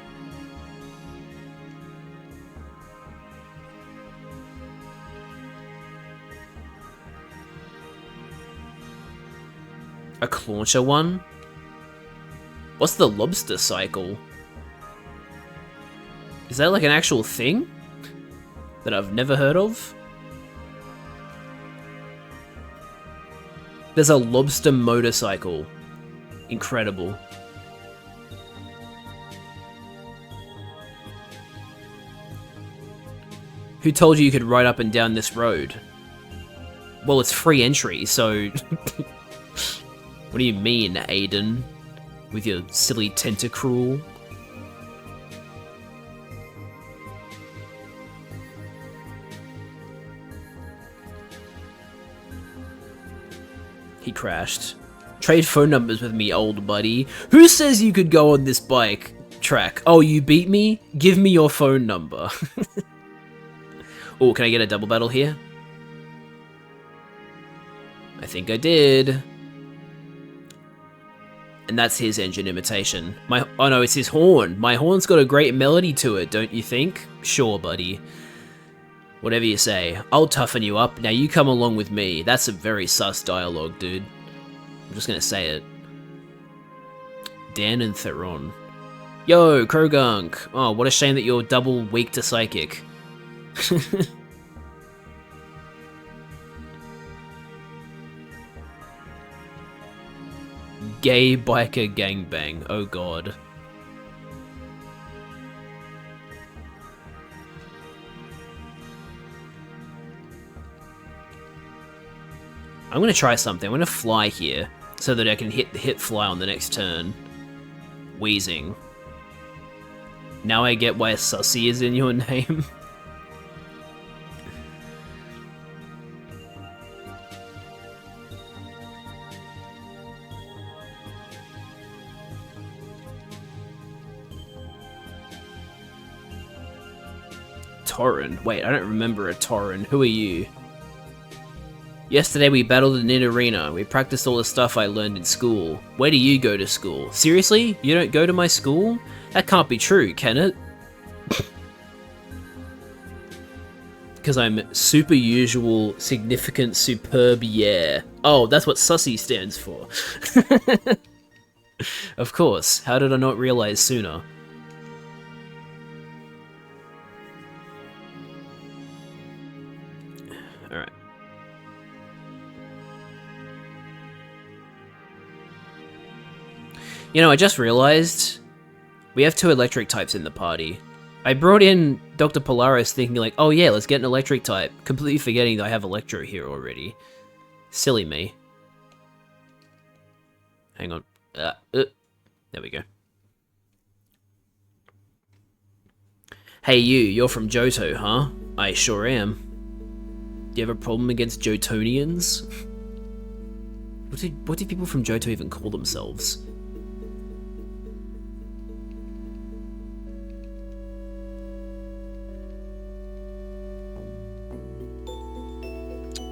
A Clauncher one? What's the lobster cycle? Is that like an actual thing that I've never heard of? There's a lobster motorcycle. Incredible. Who told you could ride up and down this road? Well, it's free entry, so... What do you mean, Aiden? With your silly Tentacruel? He crashed. Trade phone numbers with me, old buddy. Who says you could go on this bike track? Oh, you beat me? Give me your phone number. Oh, can I get a double battle here? I think I did. And that's his engine imitation. Oh no, it's his horn. My horn's got a great melody to it, don't you think? Sure, buddy. Whatever you say. I'll toughen you up. Now you come along with me. That's a very sus dialogue, dude. I'm just gonna say it. Dan and Theron. Yo, Krogunk. Oh, what a shame that you're double weak to psychic. Gay biker gangbang. Oh god. I'm gonna try something. I'm gonna fly here so that I can hit fly on the next turn. Wheezing. Now I get why Sussy is in your name. Torrin? Wait, I don't remember a Torrin. Who are you? Yesterday we battled in an arena. We practiced all the stuff I learned in school. Where do you go to school? Seriously? You don't go to my school? That can't be true, can it? Because I'm super usual, significant, superb, yeah. Oh, that's what Sussy stands for. Of course. How did I not realize sooner? Alright. You know, I just realized we have 2 electric types in the party. I brought in Dr. Polaris thinking like, oh yeah, let's get an electric type, completely forgetting that I have Electro here already. Silly me. Hang on. There we go. Hey you're from Johto, huh? I sure am. Do you have a problem against Jotonians? What do people from Johto even call themselves?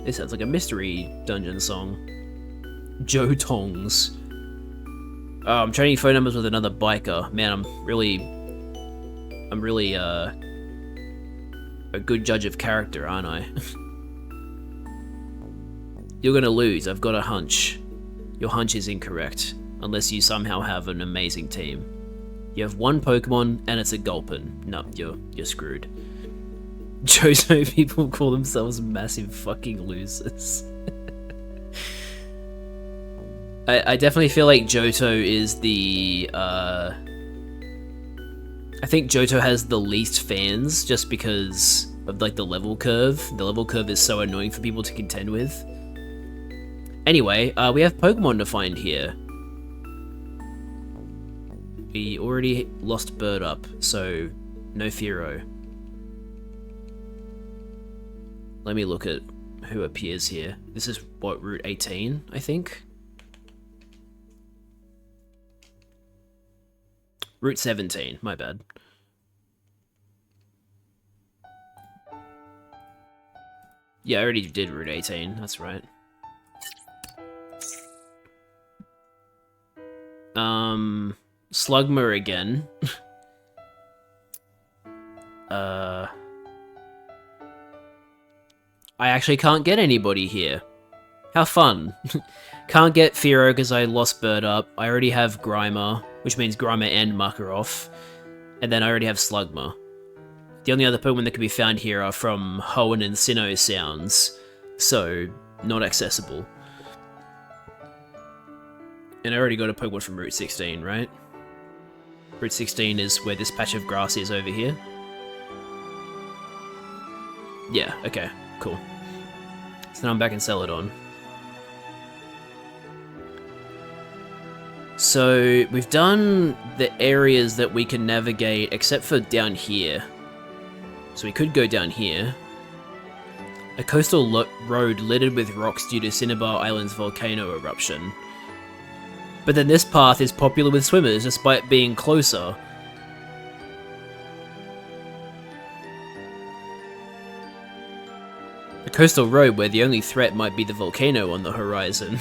This sounds like a mystery dungeon song. Jotongs. Oh, I'm trading phone numbers with another biker. Man, I'm really a good judge of character, aren't I? You're gonna lose, I've got a hunch. Your hunch is incorrect, unless you somehow have an amazing team. You have 1 Pokemon, and it's a Gulpin. No, you're screwed. Johto people call themselves massive fucking losers. I definitely feel like Johto is the, I think Johto has the least fans, just because of, like, the level curve. The level curve is so annoying for people to contend with. Anyway, we have Pokemon to find here. We already lost Bird up, so no Fearow. Let me look at who appears here. This is, what, Route 18, I think? Route 17, my bad. Yeah, I already did Route 18, that's right. Slugma again. I actually can't get anybody here. How fun. Can't get Fearow because I lost Bird up. I already have Grimer, which means Grimer and Makarov. And then I already have Slugma. The only other Pokemon that can be found here are from Hoenn and Sinnoh sounds, so not accessible. And I already got a Pokemon from Route 16, right? Route 16 is where this patch of grass is over here. Yeah, okay, cool. So now I'm back in Celadon. So we've done the areas that we can navigate except for down here. So we could go down here. A coastal road littered with rocks due to Cinnabar Island's volcano eruption. But then this path is popular with swimmers despite being closer. A coastal road where the only threat might be the volcano on the horizon.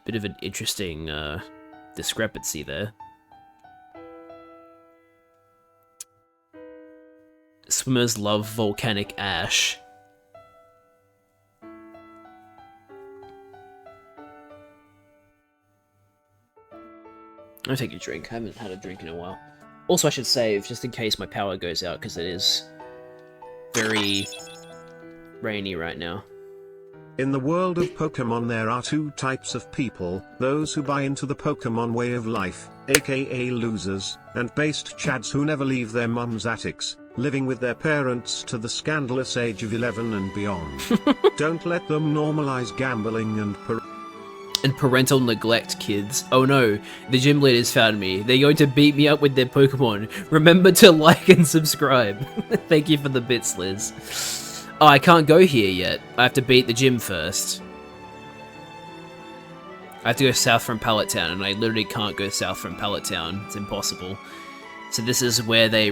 Bit of an interesting discrepancy there. Swimmers love volcanic ash. I'll take a drink. I haven't had a drink in a while. Also, I should save just in case my power goes out because it is very rainy right now. In the world of Pokemon there are two types of people, those who buy into the Pokemon way of life, aka losers, and based chads who never leave their mum's attics, living with their parents to the scandalous age of 11 and beyond. Don't let them normalize gambling and parental neglect, kids. Oh no, the gym leaders found me. They're going to beat me up with their Pokemon. Remember to like and subscribe. Thank you for the bits, Liz. Oh, I can't go here yet. I have to beat the gym first. I have to go south from Pallet Town, and I literally can't go south from Pallet Town. It's impossible. So this is where they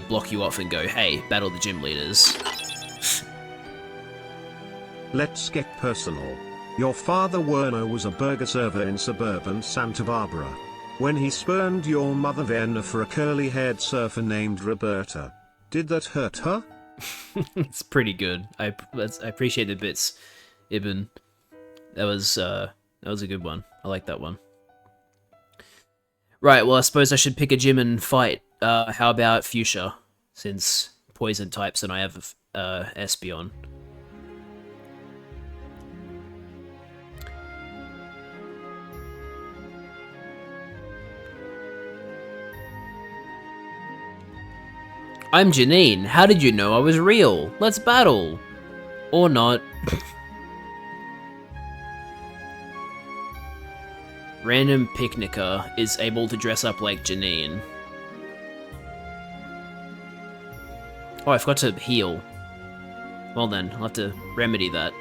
block you off and go, hey, battle the gym leaders. Let's get personal. Your father Werner was a burger server in suburban Santa Barbara. When he spurned your mother Werner for a curly-haired surfer named Roberta, did that hurt her? It's pretty good. I appreciate the bits, Ibn. That was a good one. I like that one. Right, well, I suppose I should pick a gym and fight. How about Fuchsia, since poison types and I have Espeon. I'm Janine. How did you know I was real? Let's battle. Or not. Random picnicker is able to dress up like Janine. Oh, I forgot to heal. Well then, I'll have to remedy that.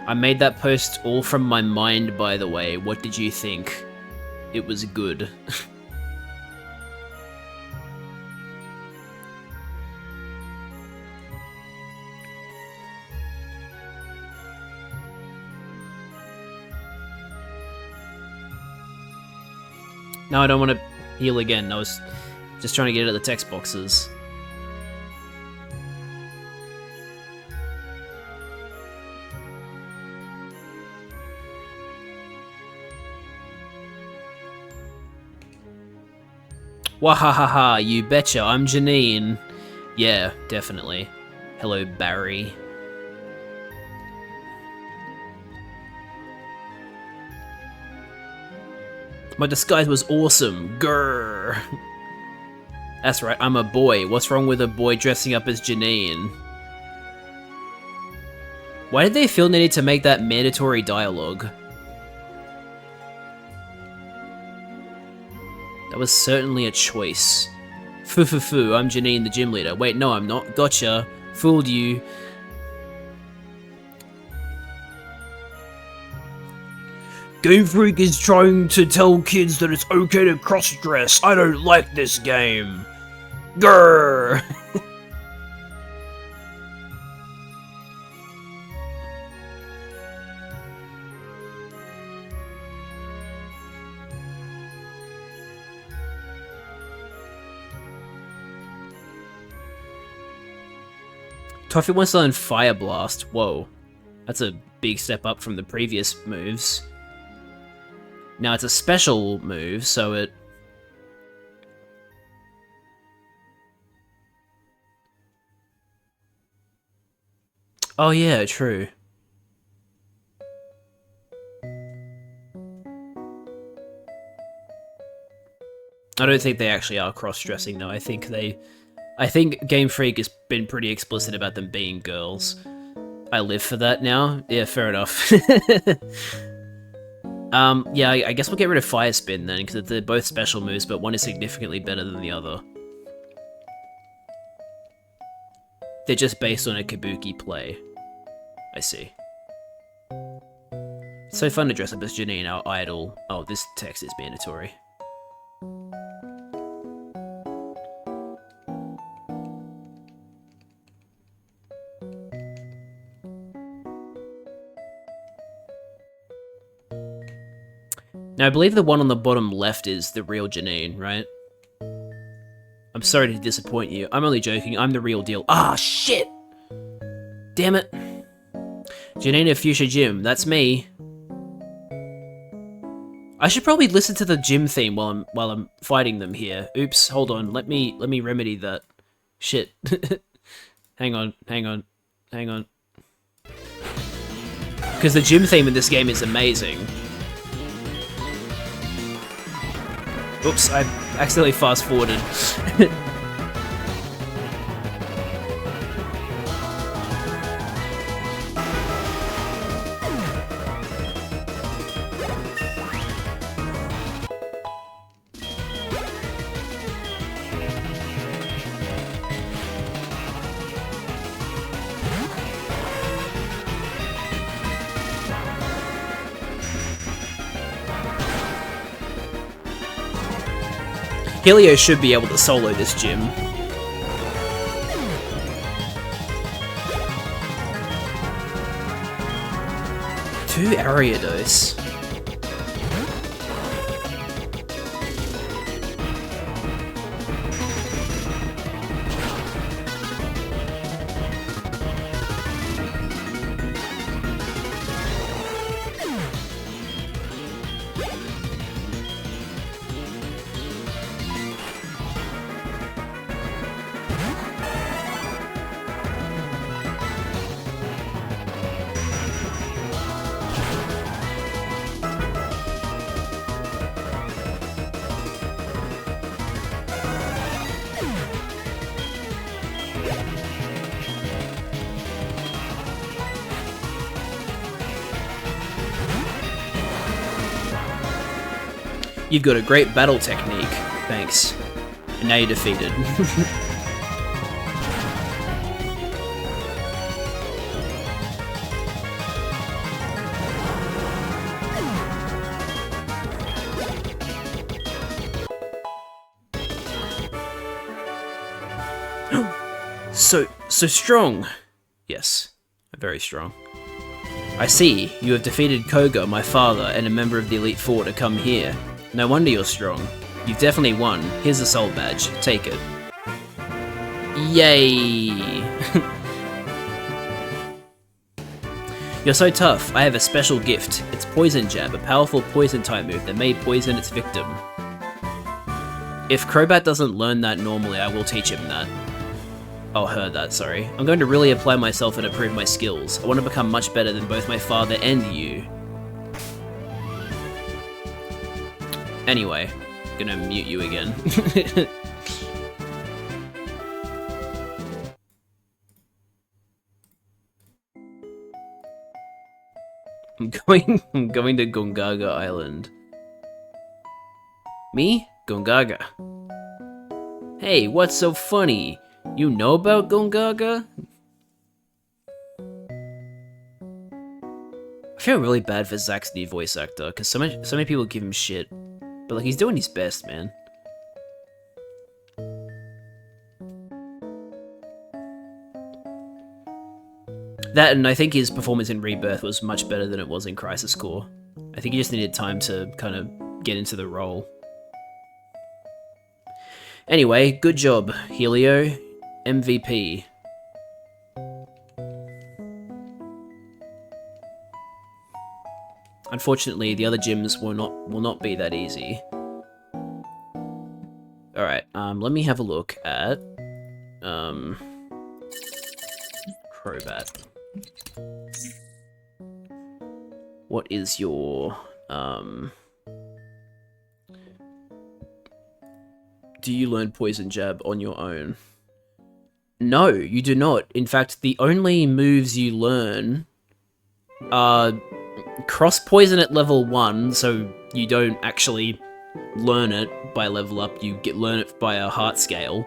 I made that post all from my mind, by the way. What did you think? It was good. No, I don't want to heal again. I was just trying to get at the text boxes. Wahahaha, you betcha, I'm Janine. Yeah, definitely. Hello, Barry. My disguise was awesome. Grrr. That's right, I'm a boy. What's wrong with a boy dressing up as Janine? Why did they feel the need to make that mandatory dialogue? That was certainly a choice. Foo, I'm Janine, the gym leader. Wait, no, I'm not. Gotcha. Fooled you. Game Freak is trying to tell kids that it's okay to cross-dress. I don't like this game. Grrr. Toffee wants to learn Fire Blast. Whoa. That's a big step up from the previous moves. Now it's a special move, so it... Oh yeah, true. I don't think they actually are cross-dressing though. I think Game Freak has been pretty explicit about them being girls. I live for that now. Yeah, fair enough. Yeah, I guess we'll get rid of Fire Spin then, because they're both special moves, but one is significantly better than the other. They're just based on a Kabuki play. I see. So fun to dress up as Janine, our idol. Oh, this text is mandatory. Now, I believe the one on the bottom left is the real Janine, right? I'm sorry to disappoint you. I'm only joking. I'm the real deal. Ah, shit! Damn it. Janine of Fuchsia Gym. That's me. I should probably listen to the gym theme while I'm fighting them here. Oops, hold on. Let me remedy that. Shit. Hang on. Because the gym theme in this game is amazing. Oops, I accidentally fast-forwarded. Helio should be able to solo this gym. Two Ariados. You've got a great battle technique. Thanks. And now you're defeated. So strong. Yes, very strong. I see. You have defeated Koga, my father, and a member of the Elite Four to come here. No wonder you're strong. You've definitely won. Here's a soul badge. Take it. Yay! You're so tough. I have a special gift. It's Poison Jab, a powerful poison type move that may poison its victim. If Crobat doesn't learn that normally, I will teach him that. Oh, her that, sorry. I'm going to really apply myself and improve my skills. I want to become much better than both my father and you. Anyway, gonna mute you again. I'm going to Gongaga Island. Me? Gongaga. Hey, what's so funny? You know about Gongaga? I feel really bad for Zack's new voice actor, because so many people give him shit. But like, he's doing his best, man. That, and I think his performance in Rebirth was much better than it was in Crisis Core. I think he just needed time to kind of get into the role. Anyway, good job, Helio. MVP. Unfortunately, the other gyms will not be that easy. Alright, let me have a look at Crobat. What is your do you learn Poison Jab on your own? No, you do not. In fact, the only moves you learn are Cross Poison at level 1, so you don't actually learn it by level up, you learn it by a heart scale.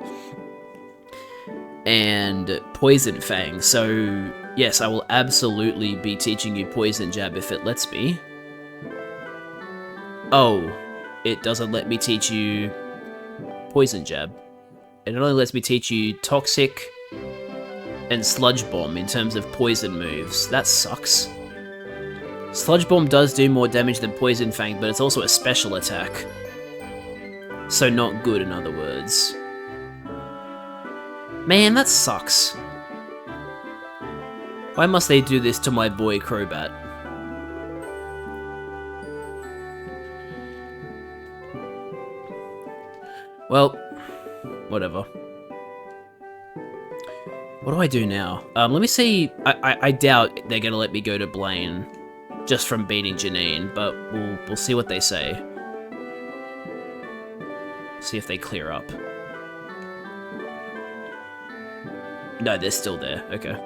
And Poison Fang, so yes, I will absolutely be teaching you Poison Jab if it lets me. Oh, it doesn't let me teach you Poison Jab. It only lets me teach you Toxic and Sludge Bomb in terms of poison moves. That sucks. Sludge Bomb does do more damage than Poison Fang, but it's also a special attack. So not good, in other words. Man, that sucks. Why must they do this to my boy Crobat? Well, whatever. What do I do now? Let me see. I doubt they're gonna let me go to Blaine just from beating Janine, but we'll see what they say. See if they clear up. No, they're still there. Okay.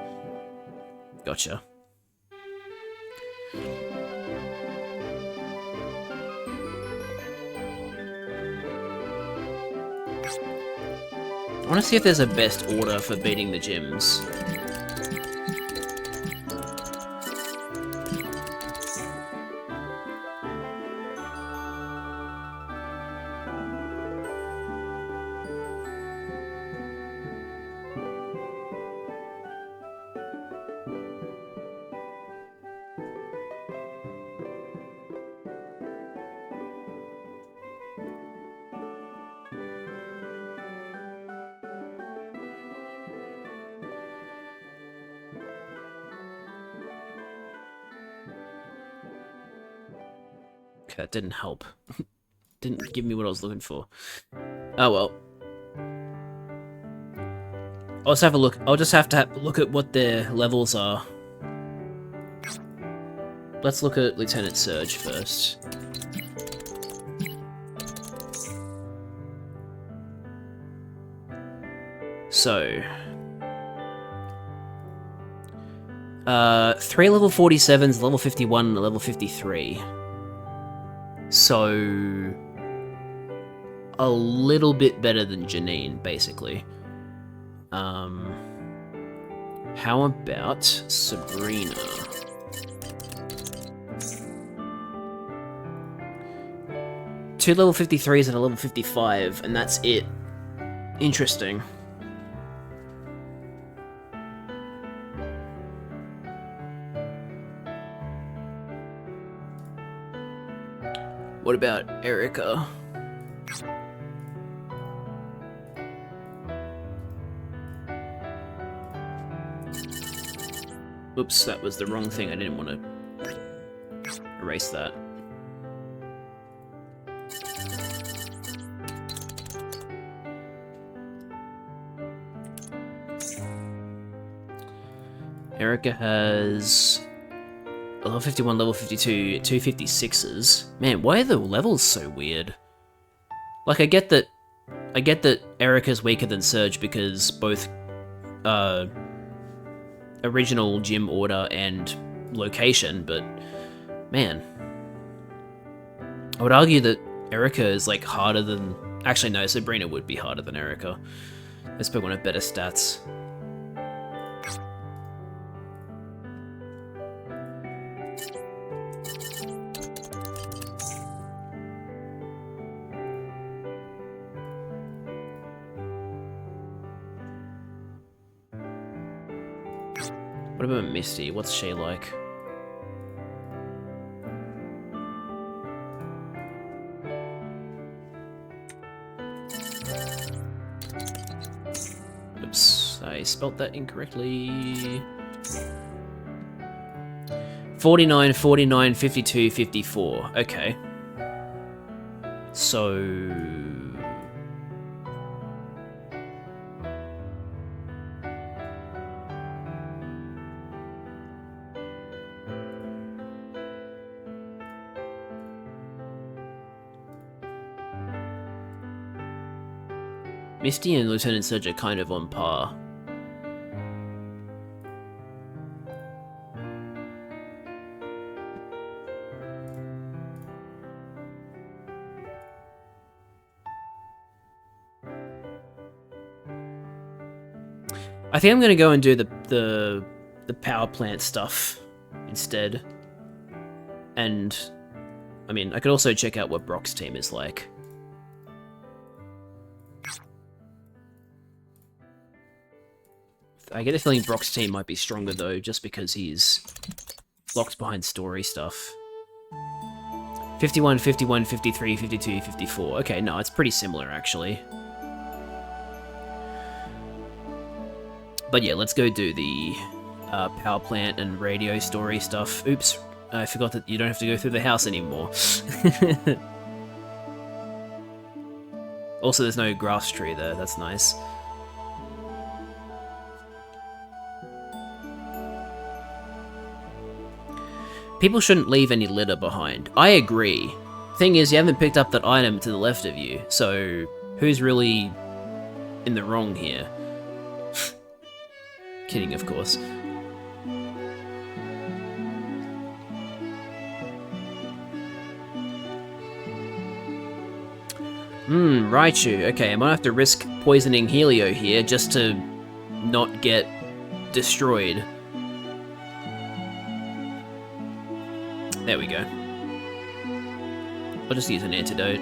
Gotcha. I want to see if there's a best order for beating the gyms. Okay, that didn't help. Didn't give me what I was looking for. Oh well. I'll just have a look. I'll just have to look at what their levels are. Let's look at Lieutenant Surge first. So, 3 level 47s, level 51, and level 53. So, a little bit better than Janine, basically. How about Sabrina? Two level 53s and a level 55, and that's it. Interesting. What about Erica? Oops, that was the wrong thing. I didn't want to erase that. Erica has level 51, level 52, 256s. Man, why are the levels so weird? Like, I get that Erica's weaker than Surge because both original gym order and location, but man, I would argue that Erica is like harder than. Actually, no, Sabrina would be harder than Erica. This Pokemon have better stats. What about Misty? What's she like? Oops, I spelt that incorrectly. 49, 49, 52, 54. Okay. So... Misty and Lieutenant Surge are kind of on par. I think I'm gonna go and do the power plant stuff instead, and I mean, I could also check out what Brock's team is like. I get a feeling Brock's team might be stronger though, just because he's locked behind story stuff. 51, 51, 53, 52, 54. Okay, no, it's pretty similar actually. But yeah, let's go do the power plant and radio story stuff. Oops, I forgot that you don't have to go through the house anymore. Also, there's no grass tree there, that's nice. People shouldn't leave any litter behind. I agree. Thing is, you haven't picked up that item to the left of you, so who's really in the wrong here? Kidding, of course. Raichu. Okay, I might have to risk poisoning Helio here just to not get destroyed. There we go. I'll just use an antidote.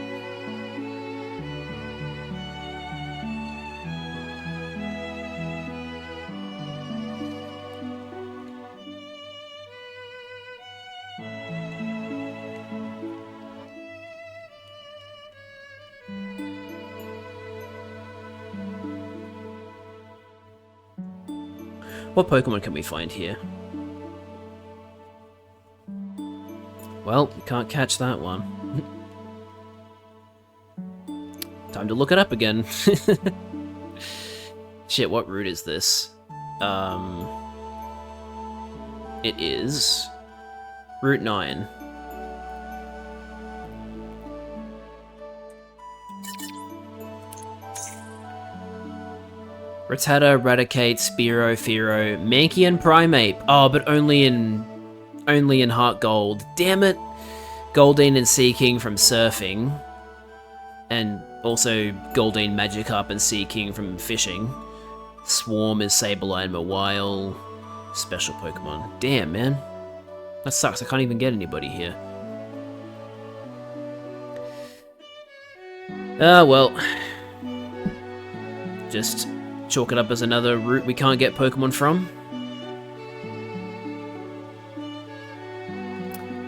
What Pokemon can we find here? Well, you can't catch that one. Time to look it up again. Shit, what route is this? It is Route 9. Rattata, Raticate, Spearow, Fearow, Mankey, and Primeape. Oh, but only in Heart Gold. Damn it! Goldeen and Seaking from surfing. And also Goldeen, Magikarp, and Seaking from fishing. Swarm is Sableye and Mawile. Special Pokemon. Damn, man. That sucks, I can't even get anybody here. Ah, well. Just chalk it up as another route we can't get Pokemon from.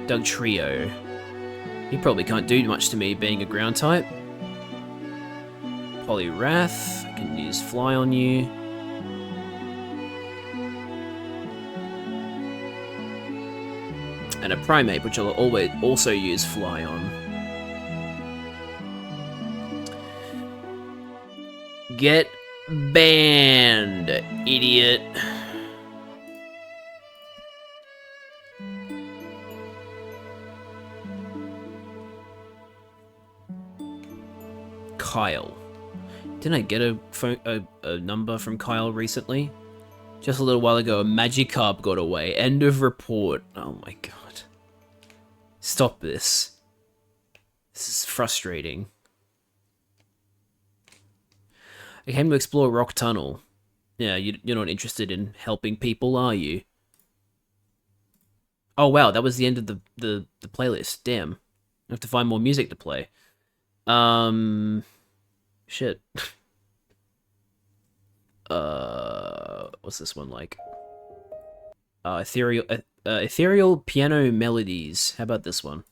Doug Trio. You probably can't do much to me being a ground type. Poliwrath. I can use Fly on you. And a Primeape, which I'll always also use Fly on. Get banned, idiot. Kyle. Didn't I get a number from Kyle recently? Just a little while ago, a Magikarp got away. End of report. Oh my god. Stop this. This is frustrating. I came to explore Rock Tunnel. Yeah, you're not interested in helping people, are you? Oh wow, that was the end of the playlist. Damn. I have to find more music to play. Shit. What's this one like? Ethereal Piano Melodies. How about this one?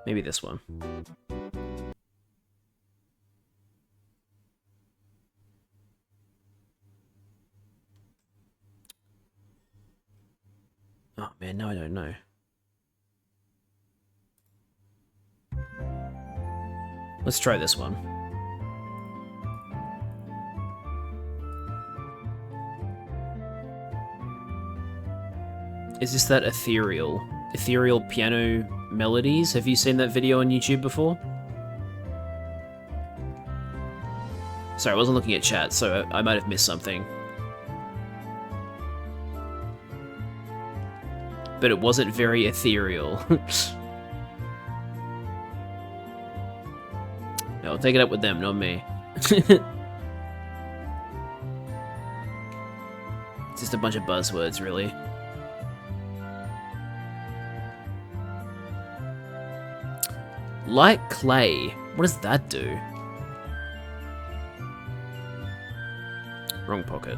Maybe this one. Oh man, now I don't know. Let's try this one. Is this that ethereal piano melodies? Have you seen that video on YouTube before? Sorry, I wasn't looking at chat, so I might have missed something. But it wasn't very ethereal. No, take it up with them, not me. It's just a bunch of buzzwords, really. Light clay. What does that do? Wrong pocket.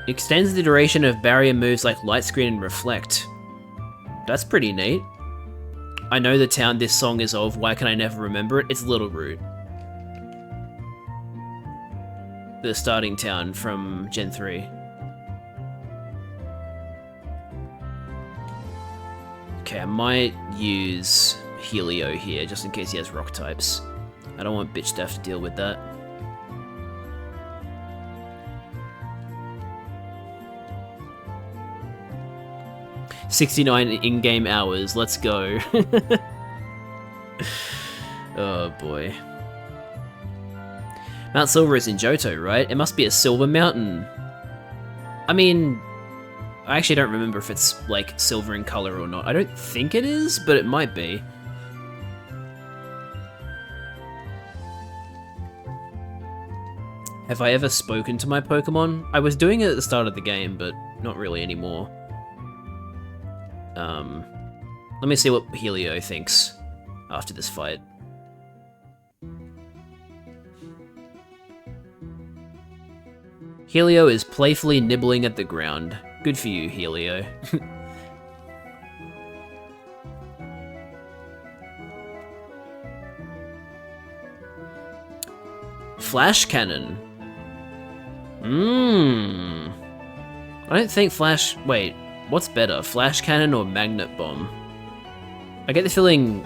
Extends the duration of barrier moves like light screen and reflect. That's pretty neat. I know the town this song is of, why can I never remember it? It's Little Root. The starting town from Gen 3. Okay, I might use Helio here, just in case he has rock types. I don't want bitch to have to deal with that. $69 in-game hours, let's go. Oh boy. Mount Silver is in Johto, right? It must be a silver mountain. I mean, I actually don't remember if it's like silver in color or not. I don't think it is, but it might be. Have I ever spoken to my Pokemon? I was doing it at the start of the game, but not really anymore. Let me see what Helio thinks after this fight. Helio is playfully nibbling at the ground. Good for you, Helio. Flash Cannon. I don't think Flash... Wait, what's better? Flash Cannon or Magnet Bomb? I get the feeling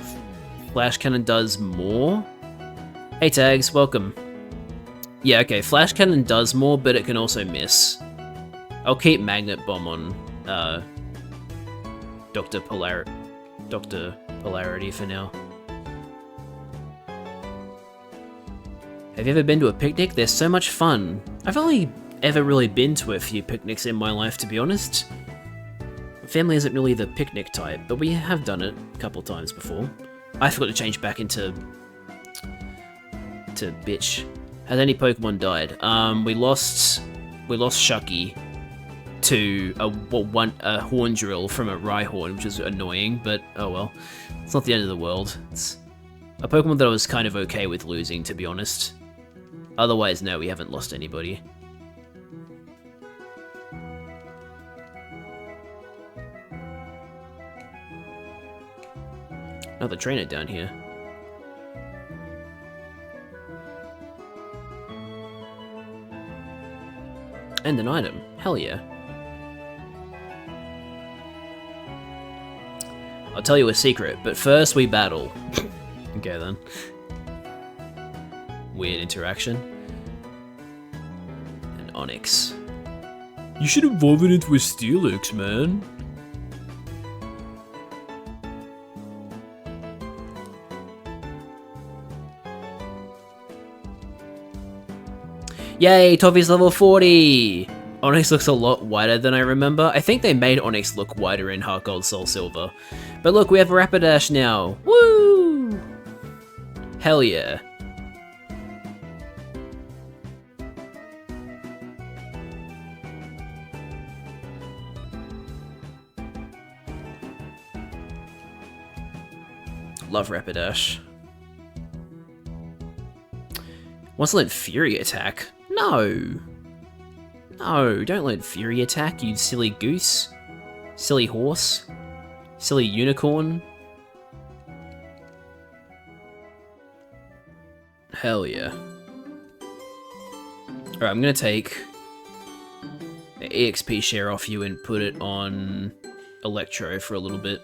Flash Cannon does more. Hey Tags, welcome. Yeah, okay, Flash Cannon does more, but it can also miss. I'll keep Magnet Bomb on Dr. Polarity for now. Have you ever been to a picnic? They're so much fun. I've only ever really been to a few picnics in my life, to be honest. My family isn't really the picnic type, but we have done it a couple times before. I forgot to change back into bitch. Has any Pokemon died? We lost Shucky to a Horn Drill from a Rhyhorn, which is annoying, but oh well. It's not the end of the world. It's a Pokemon that I was kind of okay with losing, to be honest. Otherwise, no, we haven't lost anybody. Another trainer down here. And an item. Hell yeah. I'll tell you a secret, but first we battle. Okay then. Weird interaction. And Onyx. You should evolve it into a Steelix, man. Yay, Toffee's level 40! Onyx looks a lot wider than I remember. I think they made Onyx look wider in Heart Gold, Soul Silver. But look, we have Rapidash now. Woo! Hell yeah. Love Rapidash. Wants to learn Fury Attack? No! No, don't learn Fury Attack, you silly goose. Silly horse. Silly unicorn. Hell yeah. Alright, I'm gonna take the EXP share off you and put it on Electro for a little bit.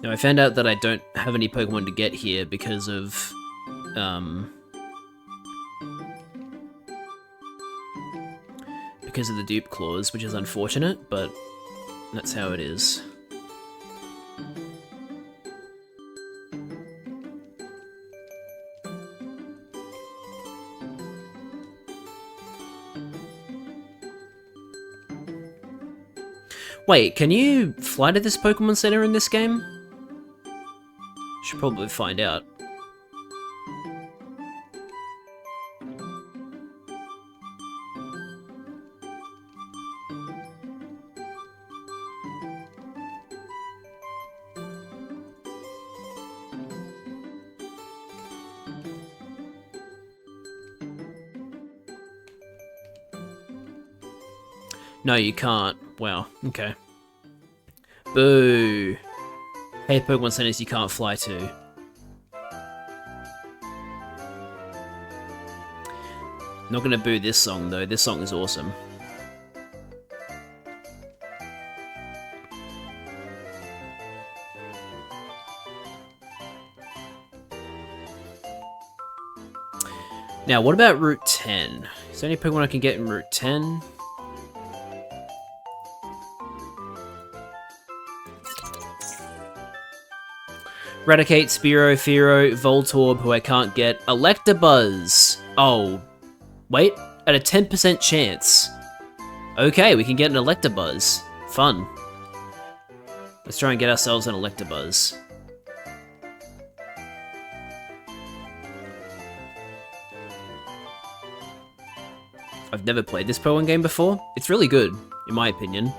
Now I found out that I don't have any Pokemon to get here because of the dupe clause, which is unfortunate, but that's how it is. Wait, can you fly to this Pokemon Center in this game? Should probably find out. No, you can't. Wow, okay. Boo. Hey, Pokemon Centers you can't fly to. Not gonna boo this song, though. This song is awesome. Now, what about Route 10? Is there any Pokemon I can get in Route 10? Raticate, Spearow, Fearow, Voltorb, who I can't get. Electabuzz! Oh, wait, at a 10% chance. Okay, we can get an Electabuzz. Fun. Let's try and get ourselves an Electabuzz. I've never played this Pokemon game before. It's really good, in my opinion.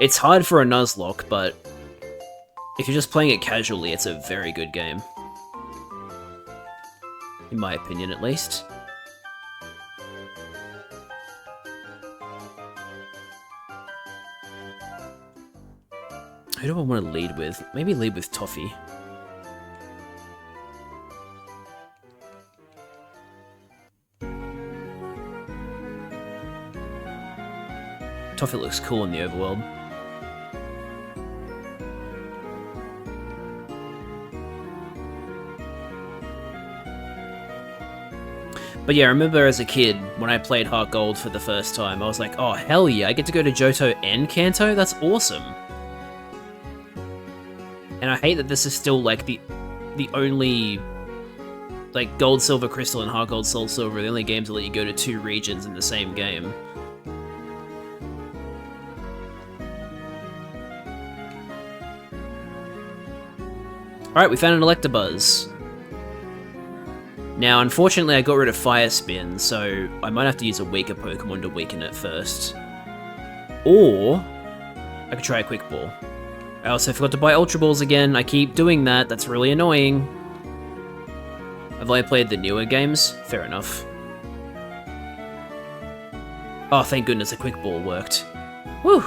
It's hard for a Nuzlocke, but if you're just playing it casually, it's a very good game. In my opinion, at least. Who do I want to lead with? Maybe lead with Toffee. Toffee looks cool in the overworld. But yeah, I remember as a kid, when I played Heart Gold for the first time, I was like, oh hell yeah, I get to go to Johto and Kanto? That's awesome. And I hate that this is still like the only, like, Gold, Silver, Crystal and Heart Gold, Soul Silver are the only games that let you go to 2 regions in the same game. Alright, we found an Electabuzz. Now, unfortunately, I got rid of Fire Spin, so I might have to use a weaker Pokemon to weaken it first. Or I could try a Quick Ball. I also forgot to buy Ultra Balls again. I keep doing that. That's really annoying. I've only played the newer games. Fair enough. Oh, thank goodness a Quick Ball worked. Woo!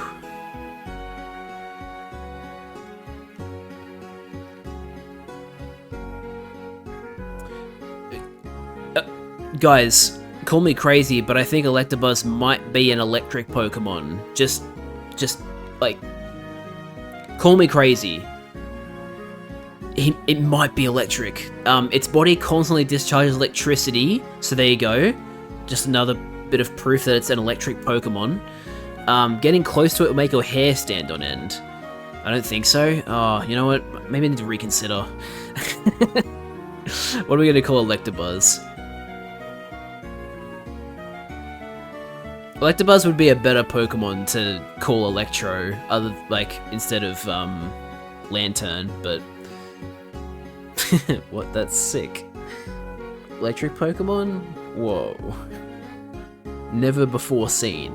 Guys, call me crazy, but I think Electabuzz might be an electric Pokemon. Just, like, call me crazy. It might be electric. Its body constantly discharges electricity, so there you go. Just another bit of proof that it's an electric Pokemon. Getting close to it will make your hair stand on end. I don't think so. Oh, you know what? Maybe I need to reconsider. What are we gonna call Electabuzz? Electabuzz would be a better Pokemon to call Electro, instead of, Lantern, but... What, that's sick. Electric Pokemon? Whoa. Never before seen.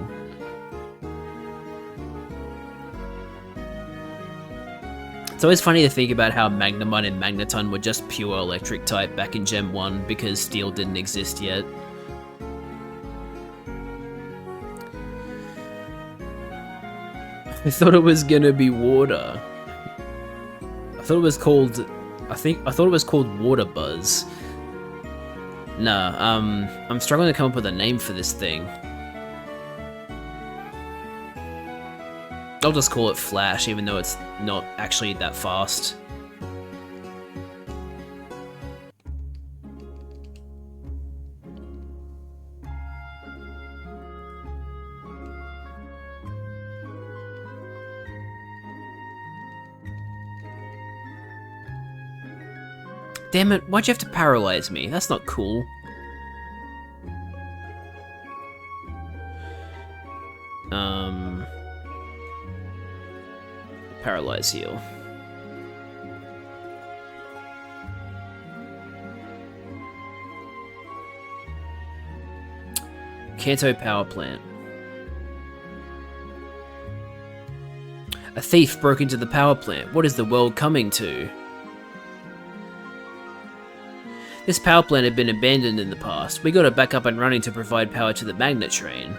It's always funny to think about how Magnemite and Magneton were just pure electric type back in Gen 1 because Steel didn't exist yet. I thought it was gonna be water. I thought it was called Water Buzz. Nah, I'm struggling to come up with a name for this thing. I'll just call it Flash, even though it's not actually that fast. Damn it, why'd you have to paralyze me? That's not cool. Paralyze heal. Kanto power plant. A thief broke into the power plant. What is the world coming to? This power plant had been abandoned in the past. We got it back up and running to provide power to the magnet train.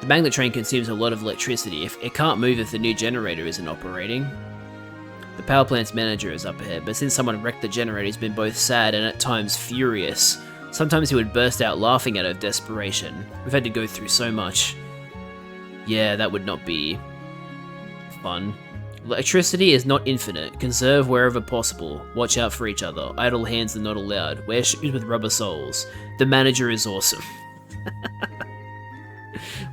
The magnet train consumes a lot of electricity. If it can't move if the new generator isn't operating. The power plant's manager is up ahead, but since someone wrecked the generator, he's been both sad and at times furious. Sometimes he would burst out laughing out of desperation. We've had to go through so much. Yeah, that would not be fun. Electricity is not infinite. Conserve wherever possible. Watch out for each other. Idle hands are not allowed. Wear shoes with rubber soles. The manager is awesome.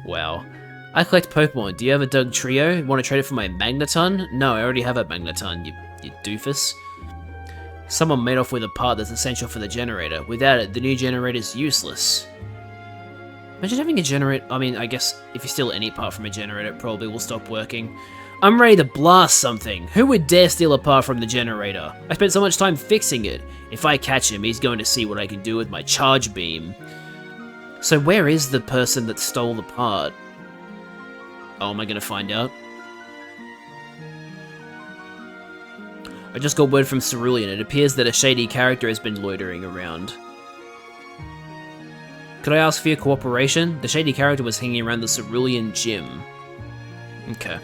Wow. I collect Pokemon. Do you have a Doug Trio? Want to trade it for my Magneton? No, I already have a Magneton, you doofus. Someone made off with a part that's essential for the generator. Without it, the new generator's useless. Imagine having a generator. I mean, I guess if you steal any part from a generator, it probably will stop working. I'm ready to blast something. Who would dare steal a part from the generator? I spent so much time fixing it. If I catch him, he's going to see what I can do with my charge beam. So where is the person that stole the part? Oh, am I going to find out? I just got word from Cerulean. It appears that a shady character has been loitering around. Could I ask for your cooperation? The shady character was hanging around the Cerulean gym. Okay.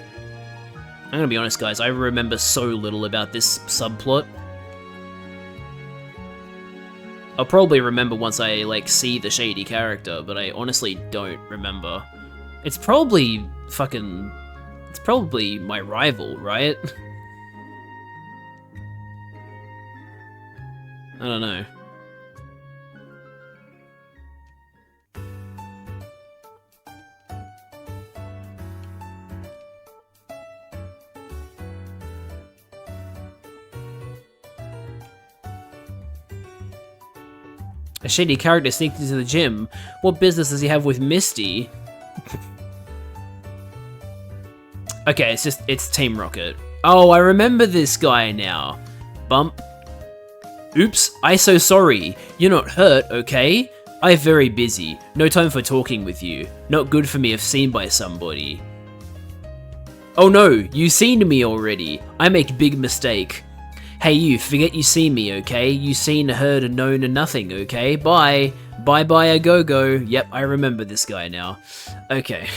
I'm gonna be honest, guys, I remember so little about this subplot. I'll probably remember once I, like, see the shady character, but I honestly don't remember. It's probably fucking... It's probably my rival, right? I don't know. A shady character sneaked into the gym. What business does he have with Misty? Okay, it's Team Rocket. Oh, I remember this guy now. Bump. Oops, I so sorry. You're not hurt, okay? I'm very busy. No time for talking with you. Not good for me if seen by somebody. Oh no, you seen me already. I make big mistake. Hey you, forget you seen me, okay? You seen, heard, and known and nothing, okay? Bye. Bye-bye a go-go. Yep, I remember this guy now. Okay.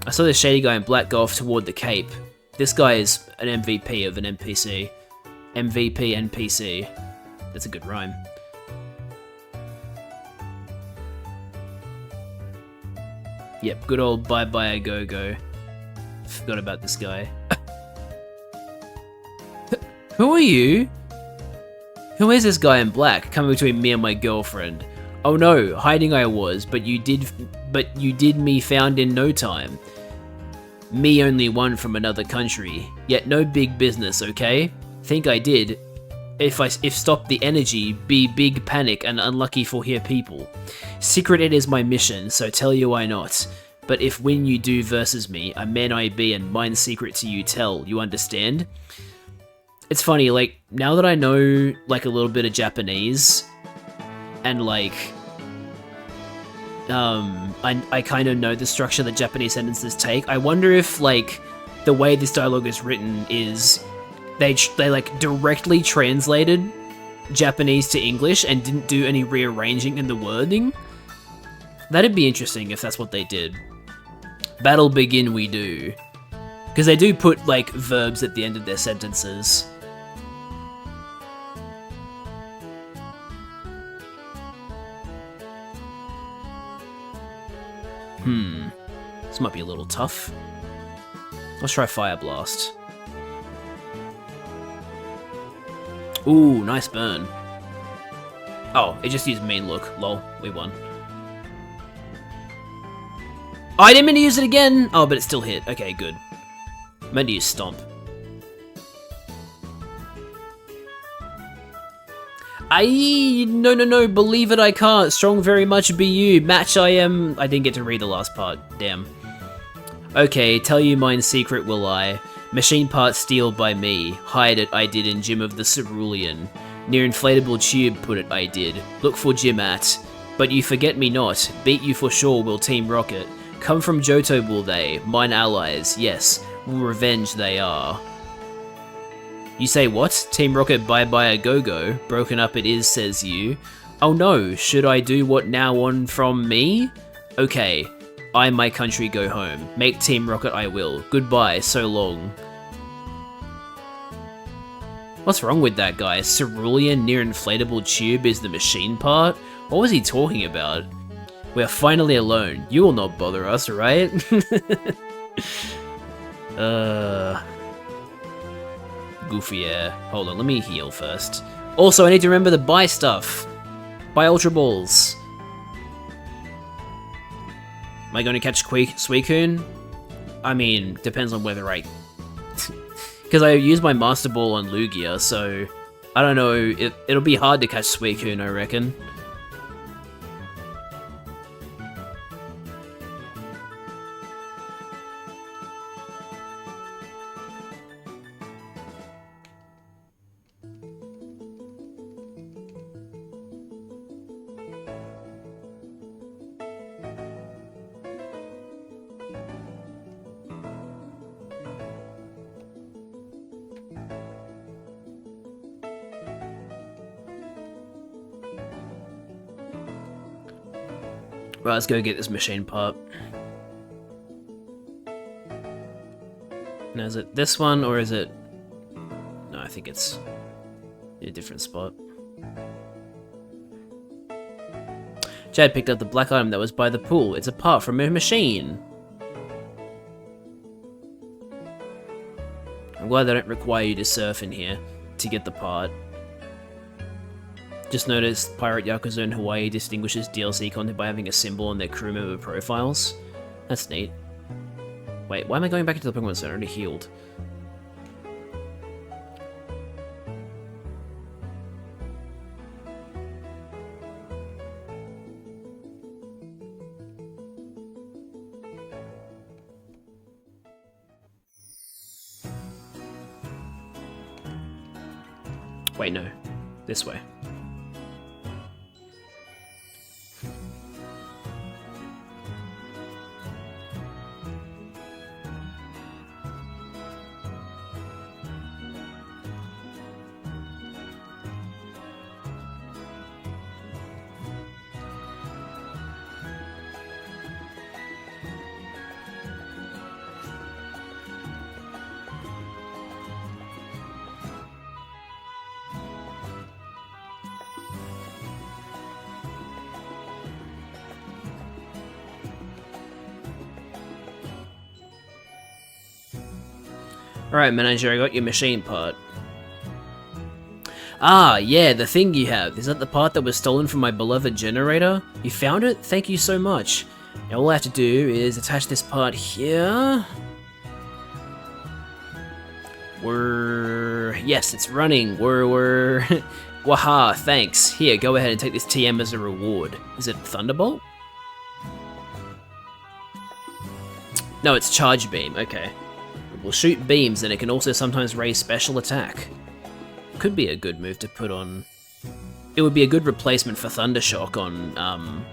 I saw this shady guy in black go off toward the Cape. This guy is an MVP of an NPC. MVP NPC. That's a good rhyme. Yep, good old bye-bye a go-go. Forgot about this guy. Who are you? Who is this guy in black coming between me and my girlfriend? Oh no, hiding I was, but you did me found in no time. Me only one from another country, yet no big business, okay? Think I did. If stop the energy, be big panic and unlucky for here people. Secret it is my mission, so tell you why not. But if when you do versus me, a man I be and mine secret to you tell, you understand? It's funny, like, now that I know, like, a little bit of Japanese, and, like, I kind of know the structure that Japanese sentences take, I wonder if, like, the way this dialogue is written is they like, directly translated Japanese to English and didn't do any rearranging in the wording? That'd be interesting if that's what they did. Battle begin we do. Because they do put, like, verbs at the end of their sentences. This might be a little tough. Let's try Fire Blast. Ooh, nice burn. Oh, it just used main look. Lol, we won. Oh, I didn't mean to use it again! Oh, but it still hit. Okay, good. I meant to use Stomp. No, believe it I can't. Strong very much be you. Match I am... I didn't get to read the last part. Damn. Okay, tell you mine secret will I. Machine part steal by me. Hide it I did in gym of the Cerulean. Near inflatable tube put it I did. Look for gym at. But you forget me not. Beat you for sure will Team Rocket. Come from Johto will they. Mine allies, yes. Will revenge they are. You say what? Team Rocket bye bye a go-go. Broken up it is, says you. Oh no, should I do what now on from me? Okay. I my country go home. Make Team Rocket I will. Goodbye, so long. What's wrong with that guy? Cerulean near inflatable tube is the machine part? What was he talking about? We are finally alone. You will not bother us, right? Goofy air. Hold on, let me heal first. Also, I need to remember to buy stuff. Buy Ultra Balls. Am I going to catch Suicune? I mean, depends on whether I... Because I use my Master Ball on Lugia, so... I don't know, it'll be hard to catch Suicune, I reckon. Right, let's go get this machine part. Now, is it this one, or is it... No, I think it's a different spot. Chad picked up the black item that was by the pool. It's a part from a machine. I'm glad they don't require you to surf in here to get the part. Just noticed Pirate Yakuza in Hawaii distinguishes DLC content by having a symbol on their crew member profiles. That's neat. Wait, why am I going back into the Pokemon Center? I already healed. Wait, no. This way. Alright, manager, I got your machine part. Ah, yeah, the thing you have. Is that the part that was stolen from my beloved generator? You found it? Thank you so much. Now all I have to do is attach this part here. Yes, it's running. Waha, thanks. Here, go ahead and take this TM as a reward. Is it Thunderbolt? No, it's Charge Beam. Okay. It will shoot beams, and it can also sometimes raise special attack. Could be a good move to put on... It would be a good replacement for Thundershock on,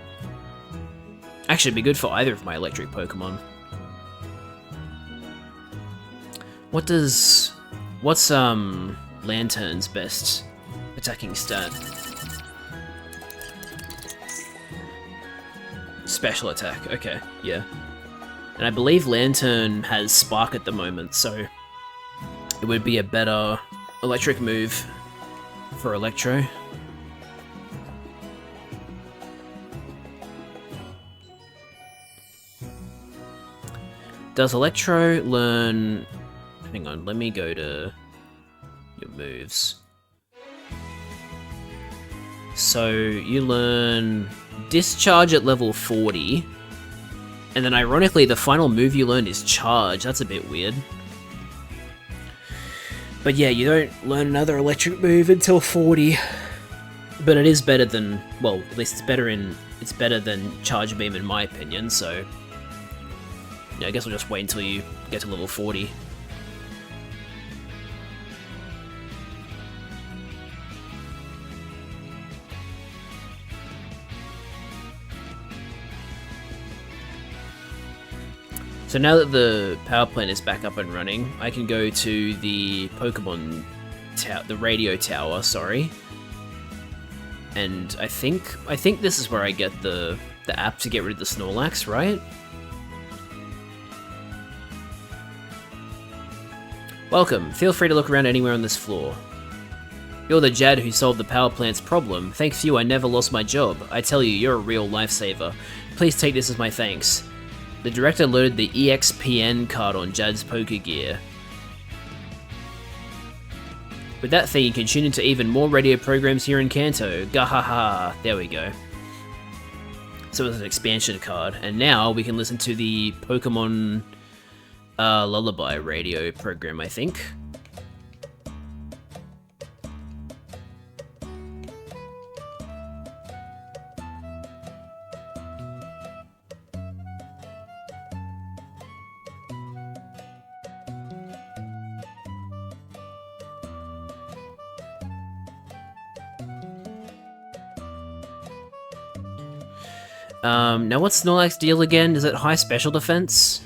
Actually, it'd be good for either of my electric Pokemon. What's Lantern's best attacking stat? Special attack, okay, yeah. And I believe Lantern has Spark at the moment, so it would be a better electric move for Electro. Does Electro learn... Hang on, let me go to your moves. So you learn Discharge at level 40. And then ironically, the final move you learn is Charge. That's a bit weird. But yeah, you don't learn another electric move until 40. But it is better than... Well, at least it's better than Charge Beam in my opinion, so... Yeah, I guess we'll just wait until you get to level 40. So now that the power plant is back up and running, I can go to the Pokemon the radio tower, sorry. And I think this is where I get the app to get rid of the Snorlax, right? Welcome. Feel free to look around anywhere on this floor. You're the Jad who solved the power plant's problem. Thanks to you, I never lost my job. I tell you, you're a real lifesaver. Please take this as my thanks. The director loaded the EXPN card on Jad's Pokegear. With that thing, you can tune into even more radio programs here in Kanto. Gahaha! There we go. So it's an expansion card, and now we can listen to the Pokemon Lullaby radio program, I think. Now what's Snorlax's deal again? Is it high special defense?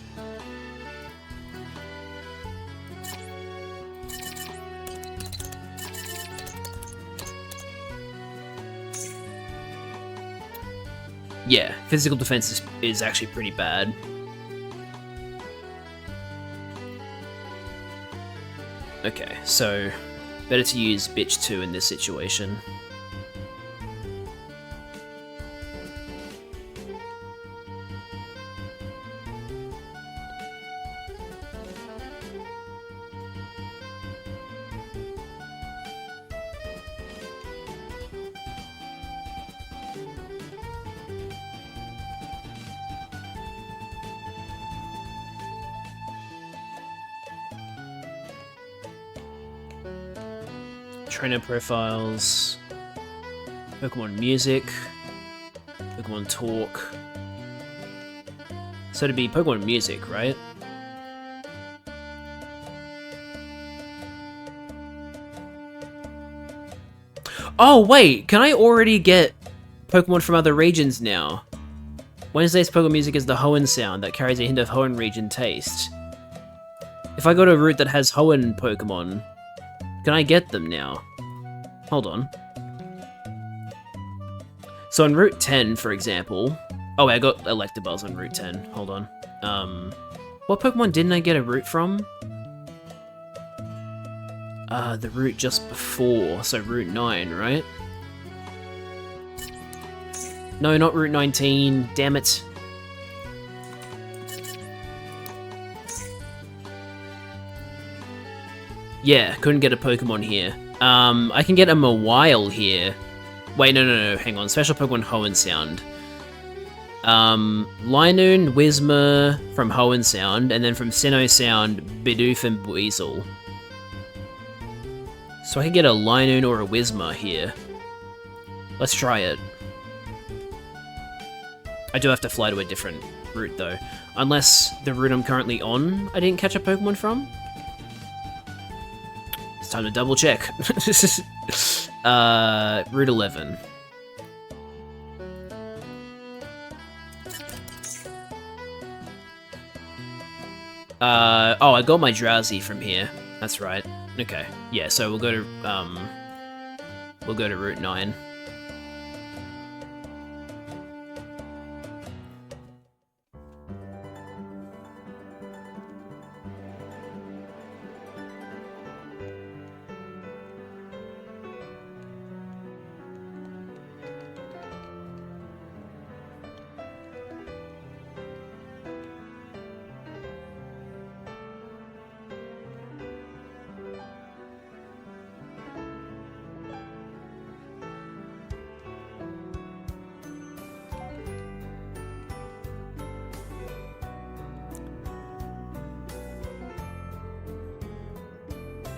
Yeah, physical defense is actually pretty bad. Okay, so better to use Bitch 2 in this situation. Trainer profiles, Pokemon music, Pokemon talk. So to be Pokemon music, right? Oh wait, can I already get Pokemon from other regions now? Wednesday's Pokemon music is the Hoenn sound that carries a hint of Hoenn region taste. If I go to a route that has Hoenn Pokemon, can I get them now? Hold on. So on Route 10, for example... Oh, wait, I got Electabuzz on Route 10. Hold on. What Pokemon didn't I get a route from? The route just before. So Route 9, right? No, not Route 19. Damn it. Yeah, couldn't get a Pokemon here. I can get a Mawile here. Wait, no, hang on. Special Pokemon Hoenn Sound. Linoon, Whismur from Hoenn Sound, and then from Sinnoh Sound, Bidoof and Weasel. So I can get a Linoon or a Whismur here. Let's try it. I do have to fly to a different route though. Unless the route I'm currently on, I didn't catch a Pokemon from? It's time to double check. Route 11. Oh, I got my Drowsy from here. That's right. Okay. Yeah, so we'll go to Route 9.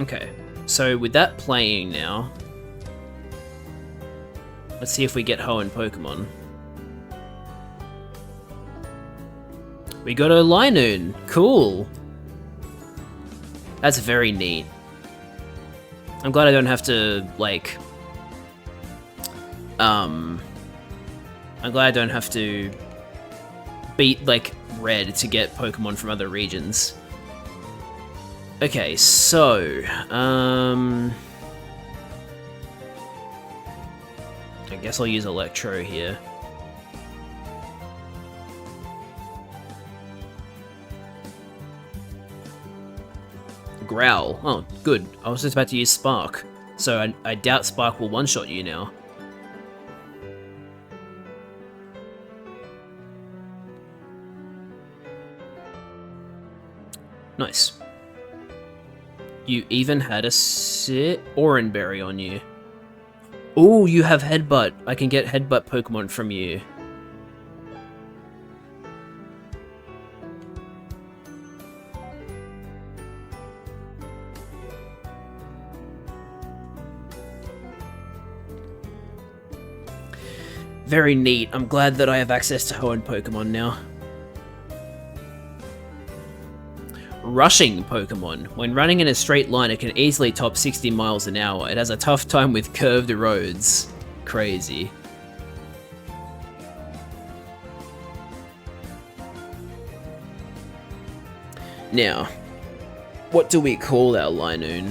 Okay, so with that playing now, let's see if we get Hoenn Pokemon. We got a Linoon. Cool. That's very neat. I'm glad I don't have to, like... I'm glad I don't have to beat, like, red to get Pokemon from other regions. Okay, so... I guess I'll use Electro here. Growl. Oh, good. I was just about to use Spark. So I doubt Spark will one-shot you now. Nice. You even had a Oranberry on you. Ooh, you have Headbutt. I can get Headbutt Pokemon from you. Very neat. I'm glad that I have access to Hoenn Pokemon now. Rushing Pokemon. When running in a straight line, it can easily top 60 miles an hour. It has a tough time with curved roads. Crazy. Now, what do we call our Linoon?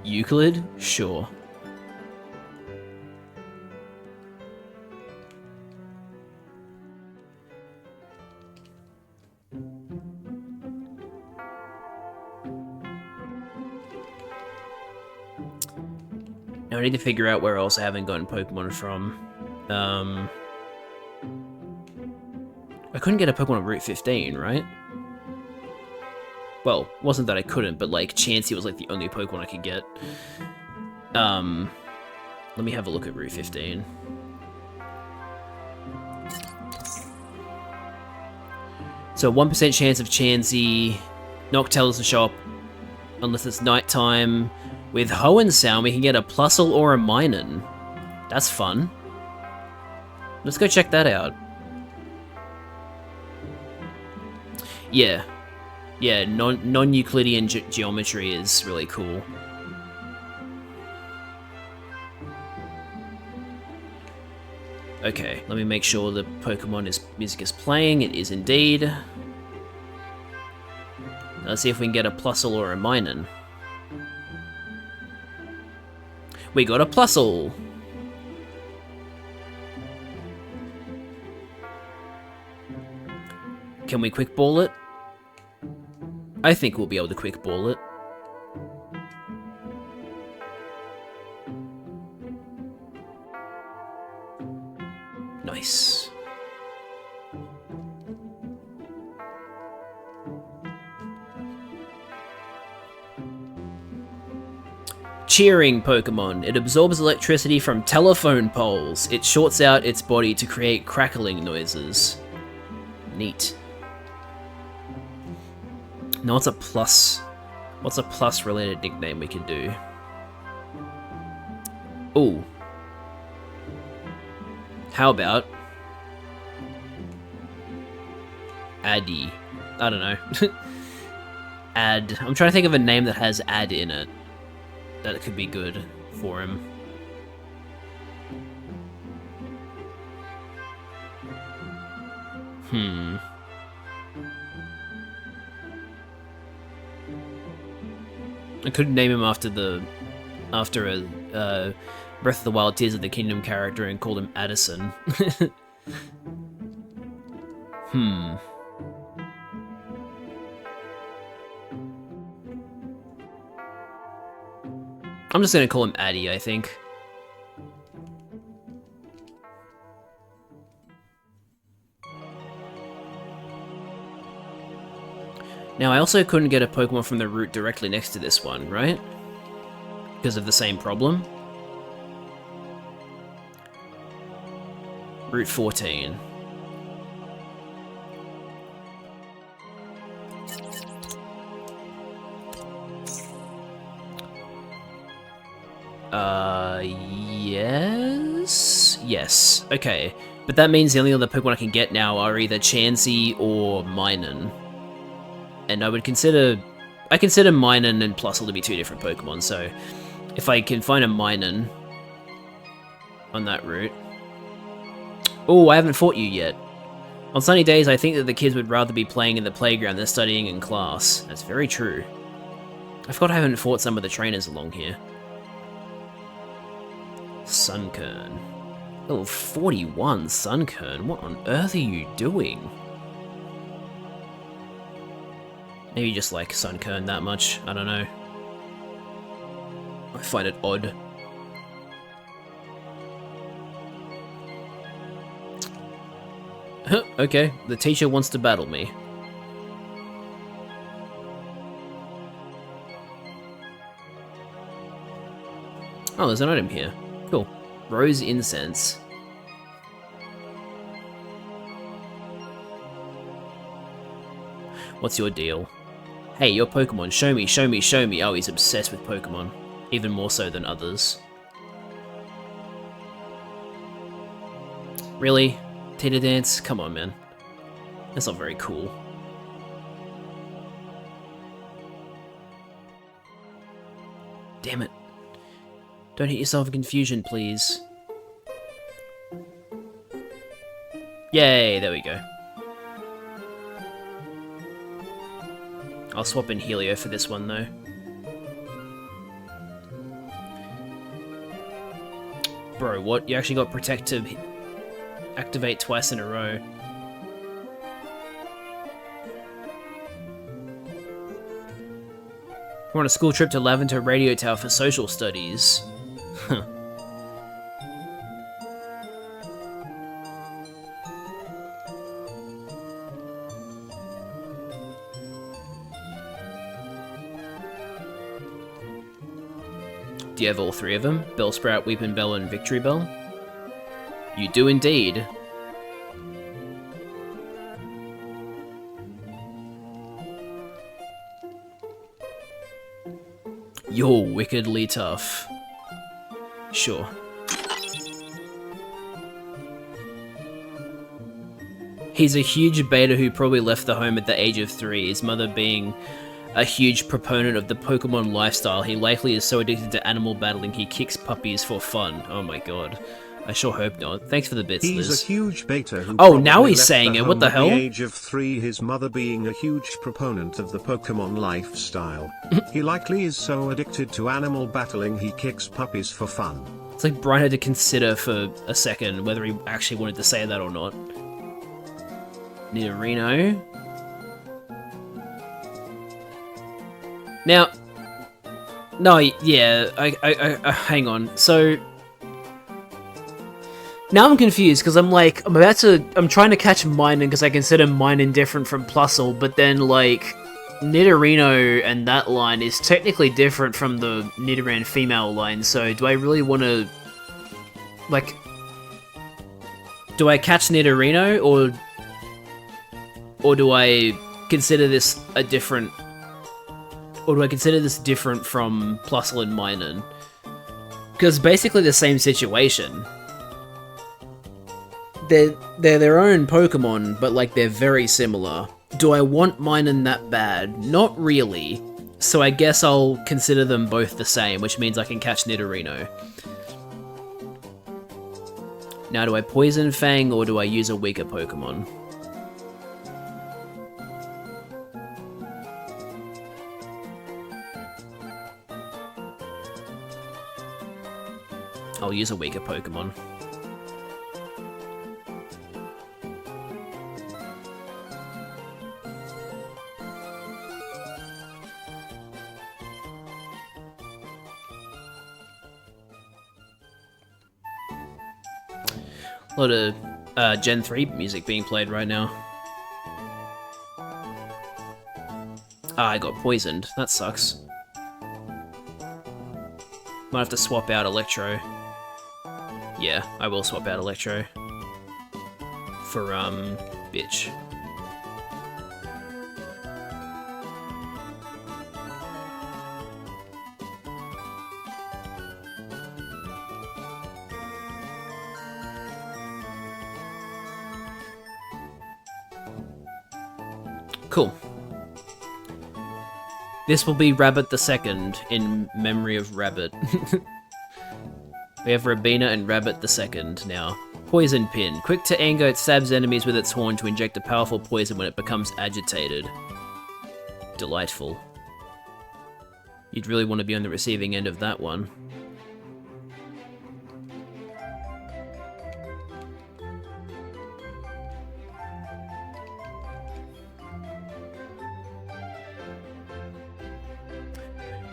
Euclid? Sure. Now I need to figure out where else I haven't gotten Pokemon from. I couldn't get a Pokemon on Route 15, right? Well, it wasn't that I couldn't, but like Chansey was like the only Pokemon I could get. Let me have a look at Route 15. So 1% chance of Chansey. Noctel's the shop, unless it's nighttime. With Hoenn Sound, we can get a Plusle or a Minun. That's fun. Let's go check that out. Yeah. Yeah, non-Euclidean geometry is really cool. Okay, let me make sure the Pokemon music is playing. It is indeed. Let's see if we can get a Plusle or a Minun. We got a Plusle! Can we quick ball it? I think we'll be able to quick ball it. Nice. Cheering Pokemon. It absorbs electricity from telephone poles. It shorts out its body to create crackling noises. Neat. Now what's a plus? What's a plus related nickname we can do? Ooh. How about Addy? I don't know. Ad. I'm trying to think of a name that has Ad in it. That could be good for him. I could name him after a Breath of the Wild Tears of the Kingdom character and called him Addison. I'm just gonna call him Addy, I think. Now, I also couldn't get a Pokemon from the route directly next to this one, right? Because of the same problem? Route 14. Yes? Yes. Okay. But that means the only other Pokemon I can get now are either Chansey or Minun. And I consider Minun and Plusle to be two different Pokemon, so if I can find a Minun on that route... Oh, I haven't fought you yet. On sunny days, I think that the kids would rather be playing in the playground than studying in class. That's very true. I forgot I haven't fought some of the trainers along here. Sunkern. Level 41, Sunkern. What on earth are you doing? Maybe you just like Sunkern that much. I don't know. I find it odd. Okay, the teacher wants to battle me. Oh, there's an item here. Cool. Rose incense. What's your deal? Hey, your Pokemon, show me, show me, show me. Oh, he's obsessed with Pokemon. Even more so than others. Really? Tita Dance? Come on, man. That's not very cool. Damn it. Don't hit yourself in confusion, please. Yay, there we go. I'll swap in Helio for this one, though. Bro, what? You actually got Protective activate twice in a row. We're on a school trip to Lavender Radio Tower for social studies. Huh. Do you have all three of them? Bellsprout, Weeping Bell, and Victory Bell? You do indeed. You're wickedly tough. Sure. He's a huge beta who probably left the home at the age of 3, his mother being a huge proponent of the Pokemon lifestyle. He likely is so addicted to animal battling he kicks puppies for fun. Oh my god. I sure hope not. Thanks for the bits, Liz. He's a huge beta who oh, now he's saying it. What the hell? At the age of 3, his mother being a huge proponent of the Pokemon lifestyle. He likely is so addicted to animal battling he kicks puppies for fun. It's like Brian had to consider for a second whether he actually wanted to say that or not. Nidorino. Now, no, yeah, I hang on. So now I'm confused because I'm like, I'm trying to catch Minun because I consider Minun different from Plusle, but then like Nidorino and that line is technically different from the Nidoran female line. So do I really want to, like, do I catch Nidorino or do I consider this a different? Or do I consider this different from Plusle and Minun? Because basically the same situation. They're their own Pokemon, but like they're very similar. Do I want Minun that bad? Not really. So I guess I'll consider them both the same, which means I can catch Nidorino. Now, do I Poison Fang or do I use a weaker Pokemon? I'll use a weaker Pokemon. A lot of Gen 3 music being played right now. Ah, I got poisoned. That sucks. Might have to swap out Electro. Yeah, I will swap out Electro. for bitch. Cool. This will be Rabbit the Second, in memory of Rabbit. We have Rabina and Rabbit the Second now. Poison Pin. Quick to anger, it stabs enemies with its horn to inject a powerful poison when it becomes agitated. Delightful. You'd really want to be on the receiving end of that one.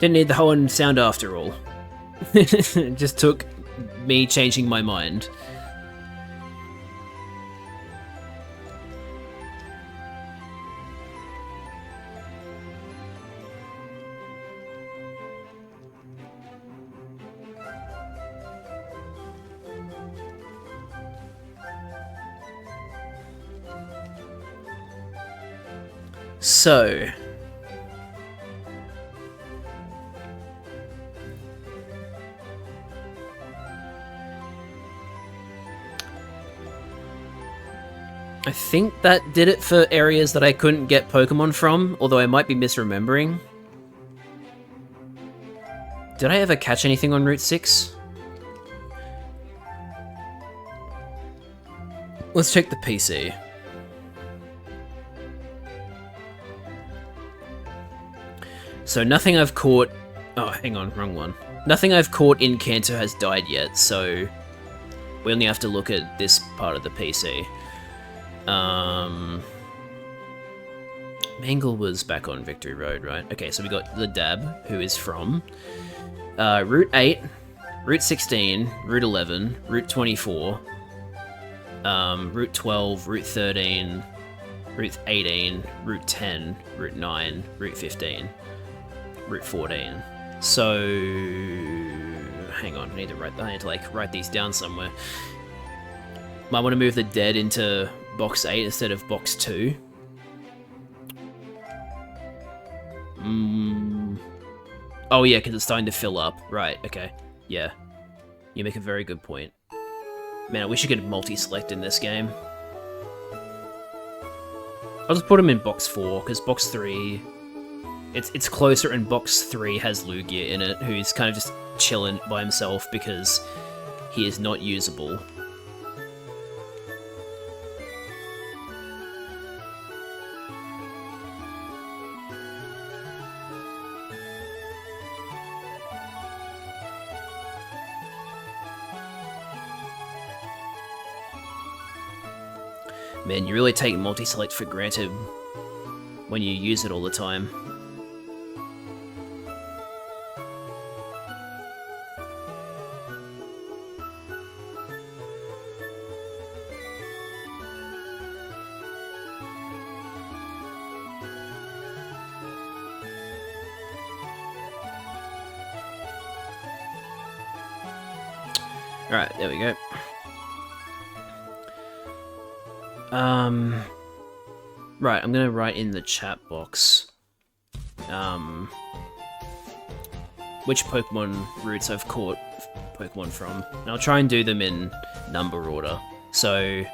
Didn't need the whole sound after all. It just took me changing my mind. So... I think that did it for areas that I couldn't get Pokemon from, although I might be misremembering. Did I ever catch anything on Route 6? Let's check the PC. So nothing I've caught... Oh, hang on, wrong one. Nothing I've caught in Kanto has died yet, so... we only have to look at this part of the PC. Mangle was back on Victory Road, right? Okay, so we got the Dab, who is from Route 8, Route 16, Route 11, Route 24, Route 12, Route 13, Route 18, Route 10, Route 9, Route 15, Route 14. So, hang on, I need to write these down somewhere. Might want to move the dead into box 8 instead of box 2. Oh yeah, because it's starting to fill up. Right, okay. Yeah. You make a very good point. Man, I wish you could multi-select in this game. I'll just put them in box 4, because box 3... It's closer, and box 3 has Lugia in it, who's kind of just chilling by himself because he is not usable. Man, you really take multi-select for granted when you use it all the time. Alright, there we go. Right, I'm gonna write in the chat box, which Pokemon routes I've caught Pokemon from, and I'll try and do them in number order. So,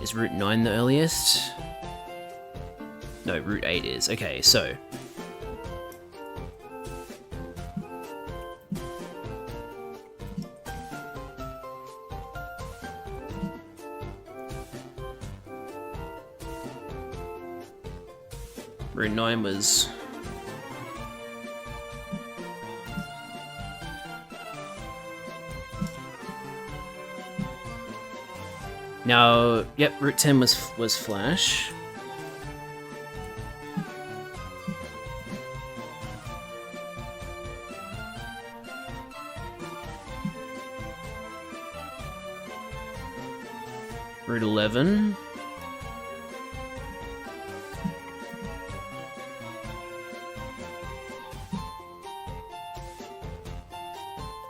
is Route 9 the earliest? No, Route 8 is. Okay, so... Route 9 was... Now, yep, Route 10 was Flash. Route 11.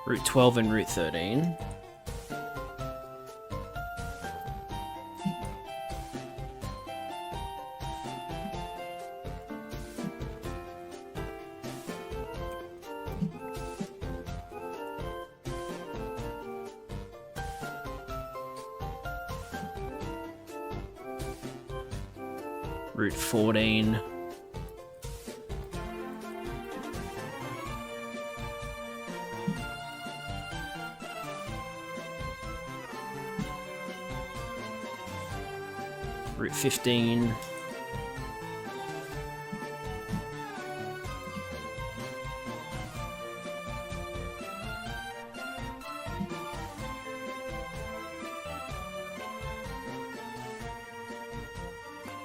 Route 12 and Route 13. Route 14. Route 15.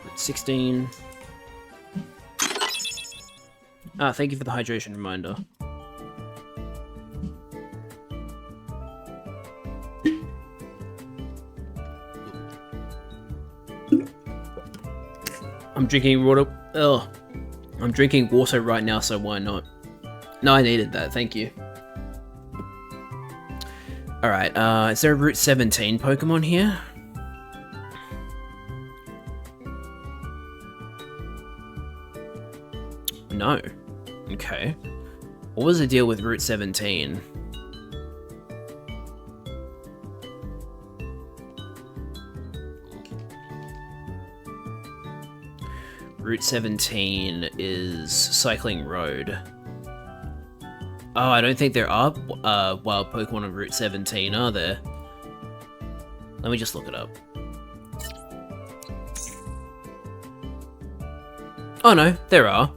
Route 16. Ah, thank you for the hydration reminder. I'm drinking water. Ugh. I'm drinking water right now, so why not? No, I needed that. Thank you. Alright, is there a Route 17 Pokemon here? No. Okay. What was the deal with Route 17? Route 17 is Cycling Road. Oh, I don't think there are wild Pokemon on Route 17, are there? Let me just look it up. Oh no, there are.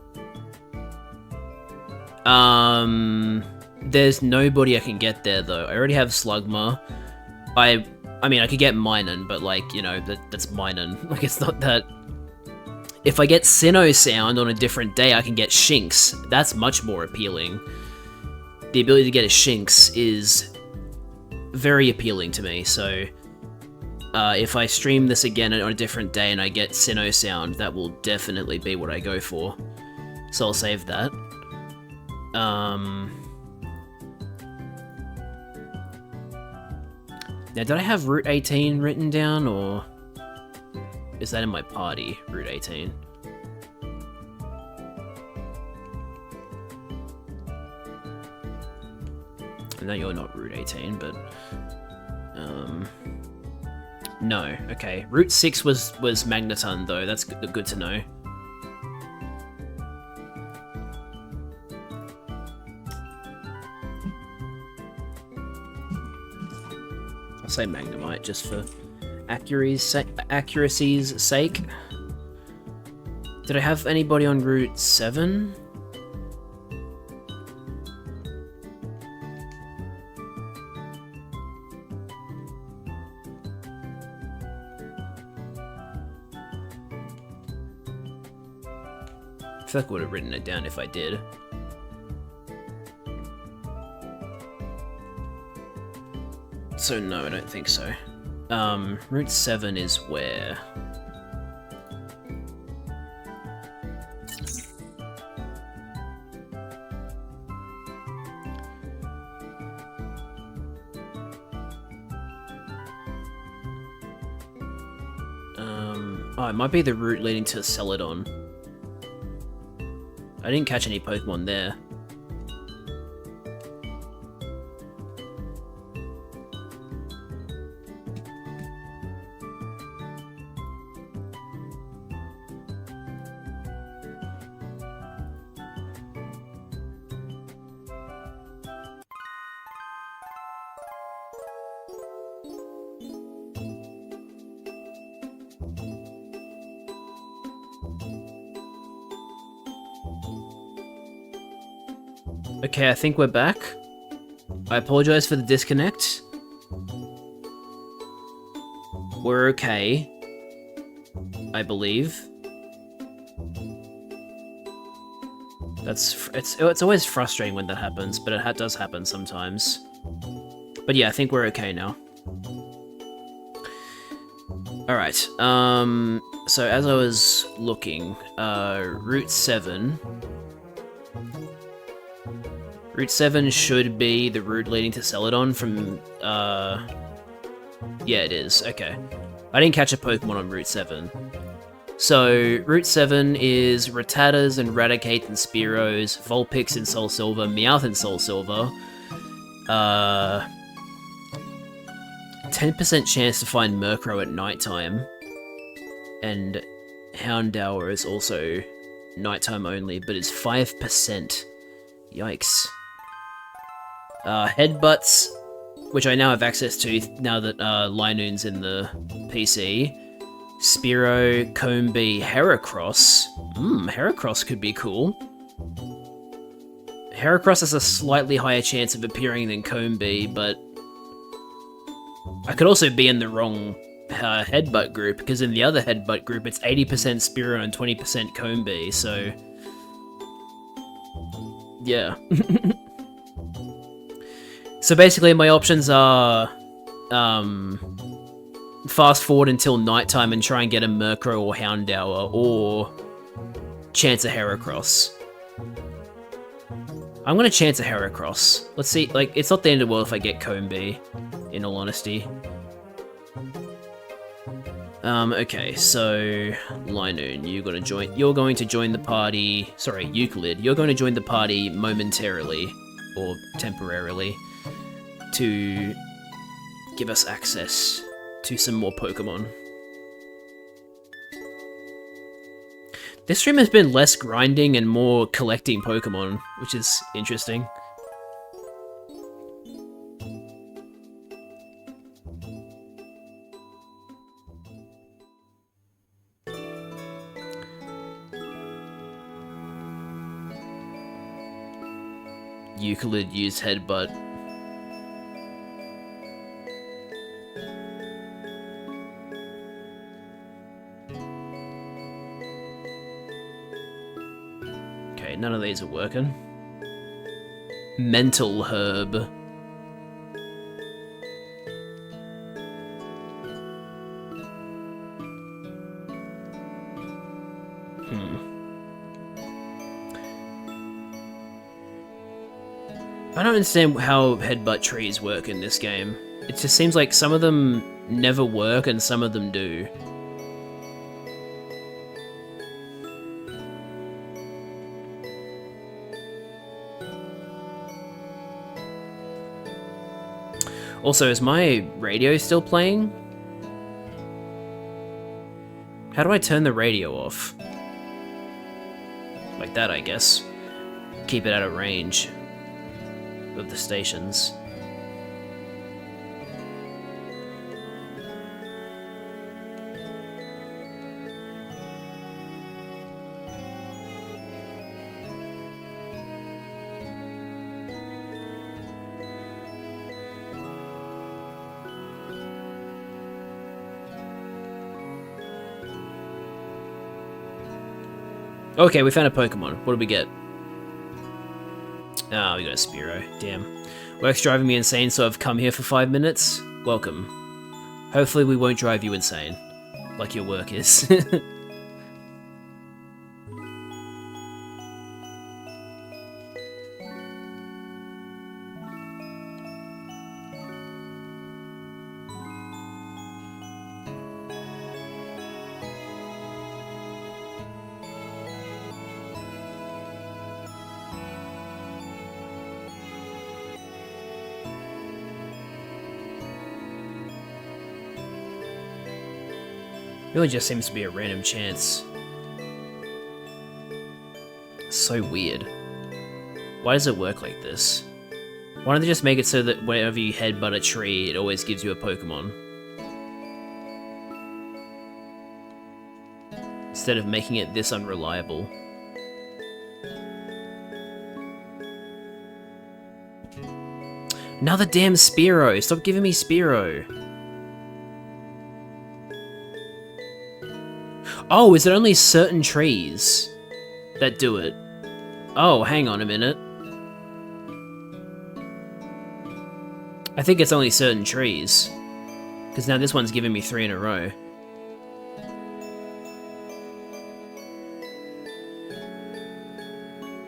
There's nobody I can get there though. I already have Slugma. I mean, I could get Minun, but like, you know, that's Minun. Like, it's not that... If I get Sinnoh Sound on a different day, I can get Shinx. That's much more appealing. The ability to get a Shinx is very appealing to me, so... if I stream this again on a different day and I get Sinnoh Sound, that will definitely be what I go for. So I'll save that. Now, did I have Route 18 written down, or... Is that in my party, Route 18? I know you're not Route 18, but... No, okay. Route 6 was Magneton, though. That's good to know. I'll say Magnemite, just for accuracy's sake. Did I have anybody on Route 7? I feel like I would have written it down if I did. So no, I don't think so. Route 7 is where? Oh, it might be the route leading to Celadon. I didn't catch any Pokemon there. Okay, I think we're back. I apologize for the disconnect. We're okay, I believe. It's always frustrating when that happens, but it does happen sometimes. But yeah, I think we're okay now. Alright, so as I was looking, Route 7... Route 7 should be the route leading to Celadon from, yeah, it is, okay. I didn't catch a Pokemon on Route 7. So, Route 7 is Rattatas and Raticates and Spearows, Vulpix and SoulSilver, Meowth and SoulSilver. 10% chance to find Murkrow at nighttime. And Houndour is also nighttime only, but it's 5%. Yikes. Headbutts, which I now have access to now that Linoon's in the PC. Spearow, Combi, Heracross. Heracross could be cool. Heracross has a slightly higher chance of appearing than Combi, but I could also be in the wrong Headbutt group, because in the other Headbutt group it's 80% Spearow and 20% Combi, so yeah. So basically my options are fast forward until nighttime and try and get a Murkrow or Houndour, or chance a Heracross. I'm gonna chance a Heracross. Let's see, like, it's not the end of the world if I get Combi, in all honesty. Okay, so Linoon, you're going to join the party. Sorry, Euclid, you're going to join the party momentarily, or temporarily, to give us access to some more Pokemon. This stream has been less grinding and more collecting Pokemon, which is interesting. Euclid used Headbutt. Okay, none of these are working. Mental Herb. I don't understand how headbutt trees work in this game. It just seems like some of them never work and some of them do. Also, is my radio still playing? How do I turn the radio off? Like that, I guess. Keep it out of range of the stations. Okay, we found a Pokemon. What do we get? Ah, we got a Spearow. Damn. Work's driving me insane, so I've come here for 5 minutes. Welcome. Hopefully we won't drive you insane. Like your work is. Really just seems to be a random chance. So weird. Why does it work like this? Why don't they just make it so that whenever you headbutt a tree, it always gives you a Pokemon? Instead of making it this unreliable. Another damn Spearow! Stop giving me Spearow! Oh, is it only certain trees that do it? Oh, hang on a minute. I think it's only certain trees. Because now this one's giving me 3 in a row.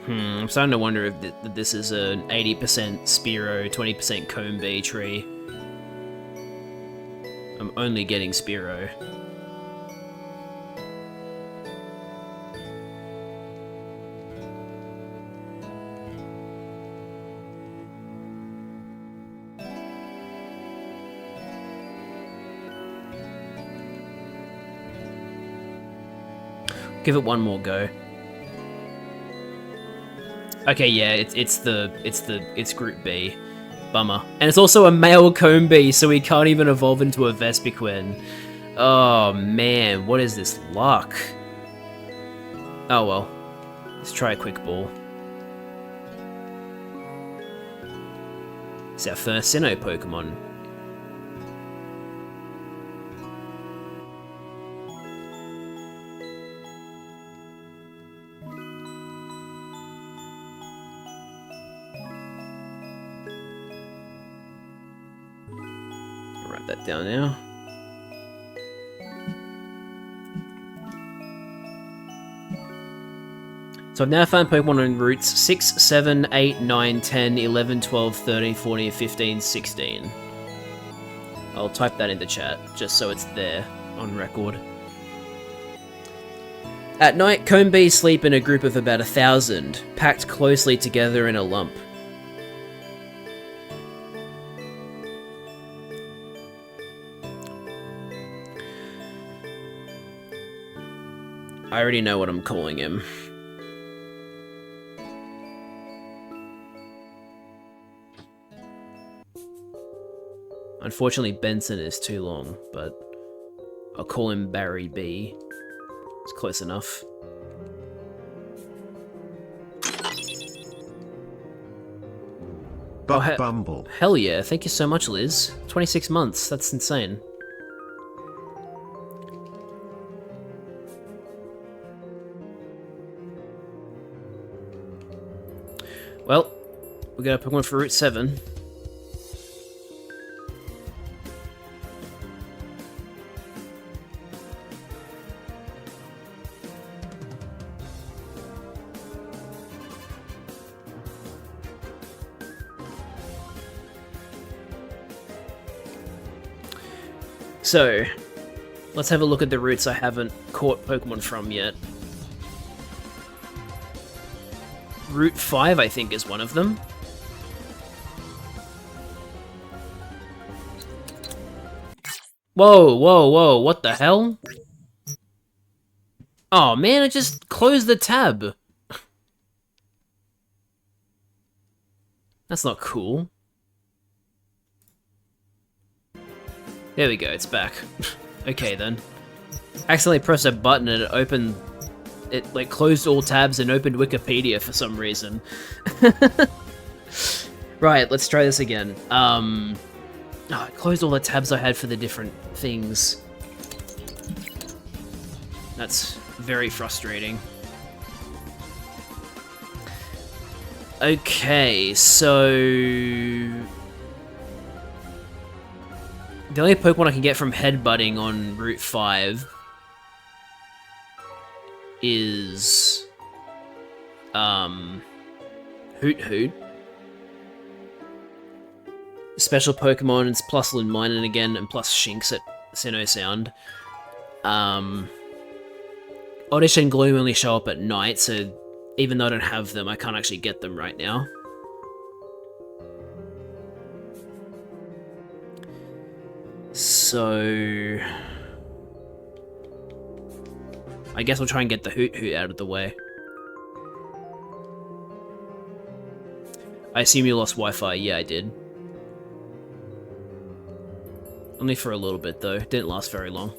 I'm starting to wonder if this is an 80% Spearow, 20% Combi tree. I'm only getting Spearow. Give it one more go. Okay, yeah, it's Group B. Bummer. And it's also a male Combi, so he can't even evolve into a Vespiquen. Oh man, what is this luck? Oh well. Let's try a quick ball. It's our first Sinnoh Pokemon. Write that down now. So I've now found Pokemon on routes 6, 7, 8, 9, 10, 11, 12, 13, 14, 15, 16. I'll type that into chat, just so it's there on record. At night, Combis sleep in a group of about 1,000, packed closely together in a lump. I already know what I'm calling him. Unfortunately, Benson is too long, but I'll call him Barry B. It's close enough. Bumble. Hell yeah, thank you so much, Liz. 26 months, that's insane. Well, we got a Pokemon for Route 7. So, let's have a look at the routes I haven't caught Pokemon from yet. Route 5, I think, is one of them. Whoa, whoa, whoa, what the hell? Oh man, I just closed the tab. That's not cool. There we go, it's back. Okay then. Accidentally pressed a button and it opened... It, like, closed all tabs and opened Wikipedia for some reason. Right, let's try this again. Oh, it closed all the tabs I had for the different things. That's very frustrating. Okay, so... The only Pokemon I can get from headbutting on Route 5 is... Hoot Hoot. Special Pokemon, it's plus Linminen again, and plus Shinx at Sinnoh Sound. Oddish and Gloom only show up at night, so even though I don't have them, I can't actually get them right now. So... I guess I'll try and get the Hoot Hoot out of the way. I assume you lost Wi-Fi. Yeah, I did. Only for a little bit, though. Didn't last very long.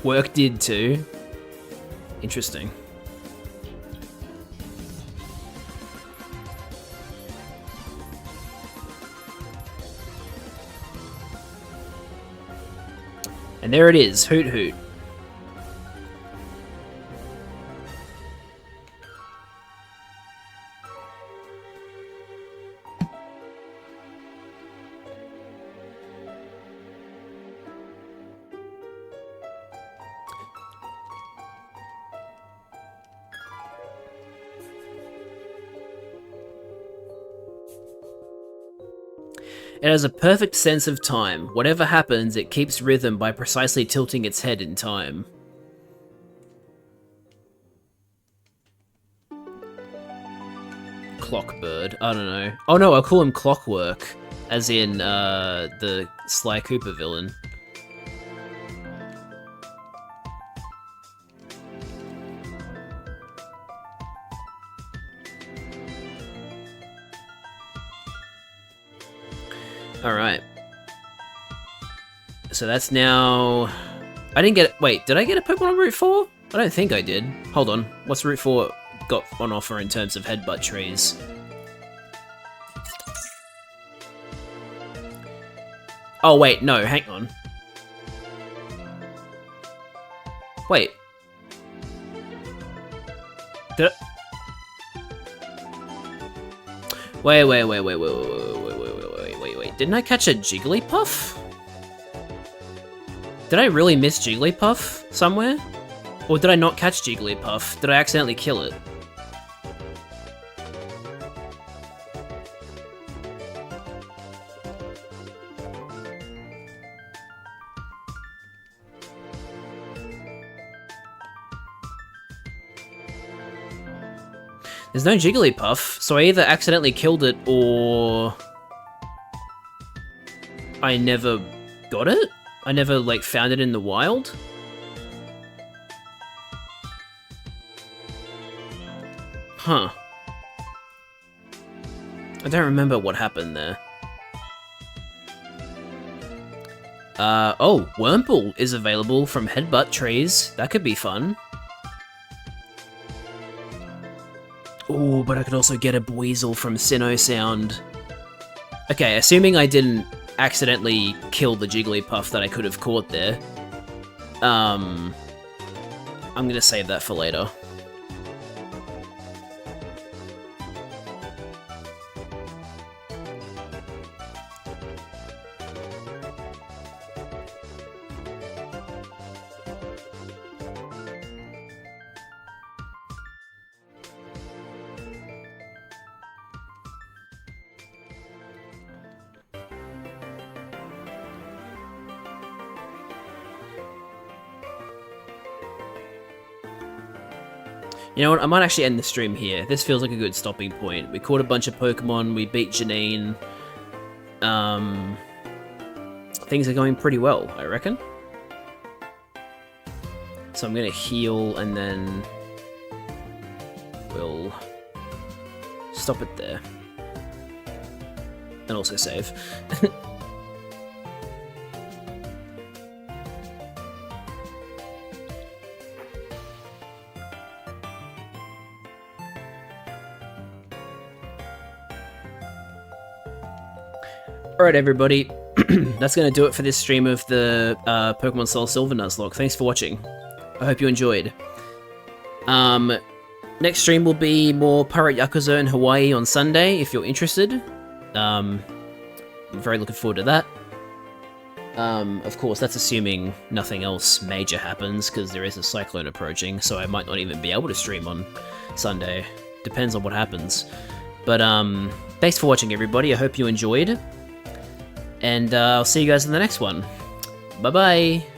Work did too. Interesting. And there it is, Hoot Hoot. It has a perfect sense of time. Whatever happens, it keeps rhythm by precisely tilting its head in time. Clockbird. I don't know. Oh no, I'll call him Clockwork. As in, the Sly Cooper villain. Alright. So that's now... I didn't get... Wait, did I get a Pokemon on Route 4? I don't think I did. Hold on. What's Route 4 got on offer in terms of headbutt trees? Oh, wait, no, hang on. Wait. Did I... Wait. Didn't I catch a Jigglypuff? Did I really miss Jigglypuff somewhere? Or did I not catch Jigglypuff? Did I accidentally kill it? There's no Jigglypuff, so I either accidentally killed it or... I never got it? I never, like, found it in the wild? Huh. I don't remember what happened there. Oh, Wurmple is available from Headbutt Trees. That could be fun. Oh, but I could also get a Buizel from Sinnoh Sound. Okay, assuming I didn't accidentally kill the Jigglypuff that I could have caught there. I'm gonna save that for later. You know what, I might actually end the stream here. This feels like a good stopping point. We caught a bunch of Pokemon, we beat Janine. Things are going pretty well, I reckon. So I'm gonna heal and then we'll stop it there. And also save. Alright everybody, that's going to do it for this stream of the Pokemon SoulSilver Nuzlocke. Thanks for watching. I hope you enjoyed. Next stream will be more Pirate Yakuza in Hawaii on Sunday, if you're interested. I'm very looking forward to that. Of course, that's assuming nothing else major happens, because there is a cyclone approaching, so I might not even be able to stream on Sunday. Depends on what happens. But, thanks for watching everybody, I hope you enjoyed. And I'll see you guys in the next one. Bye-bye!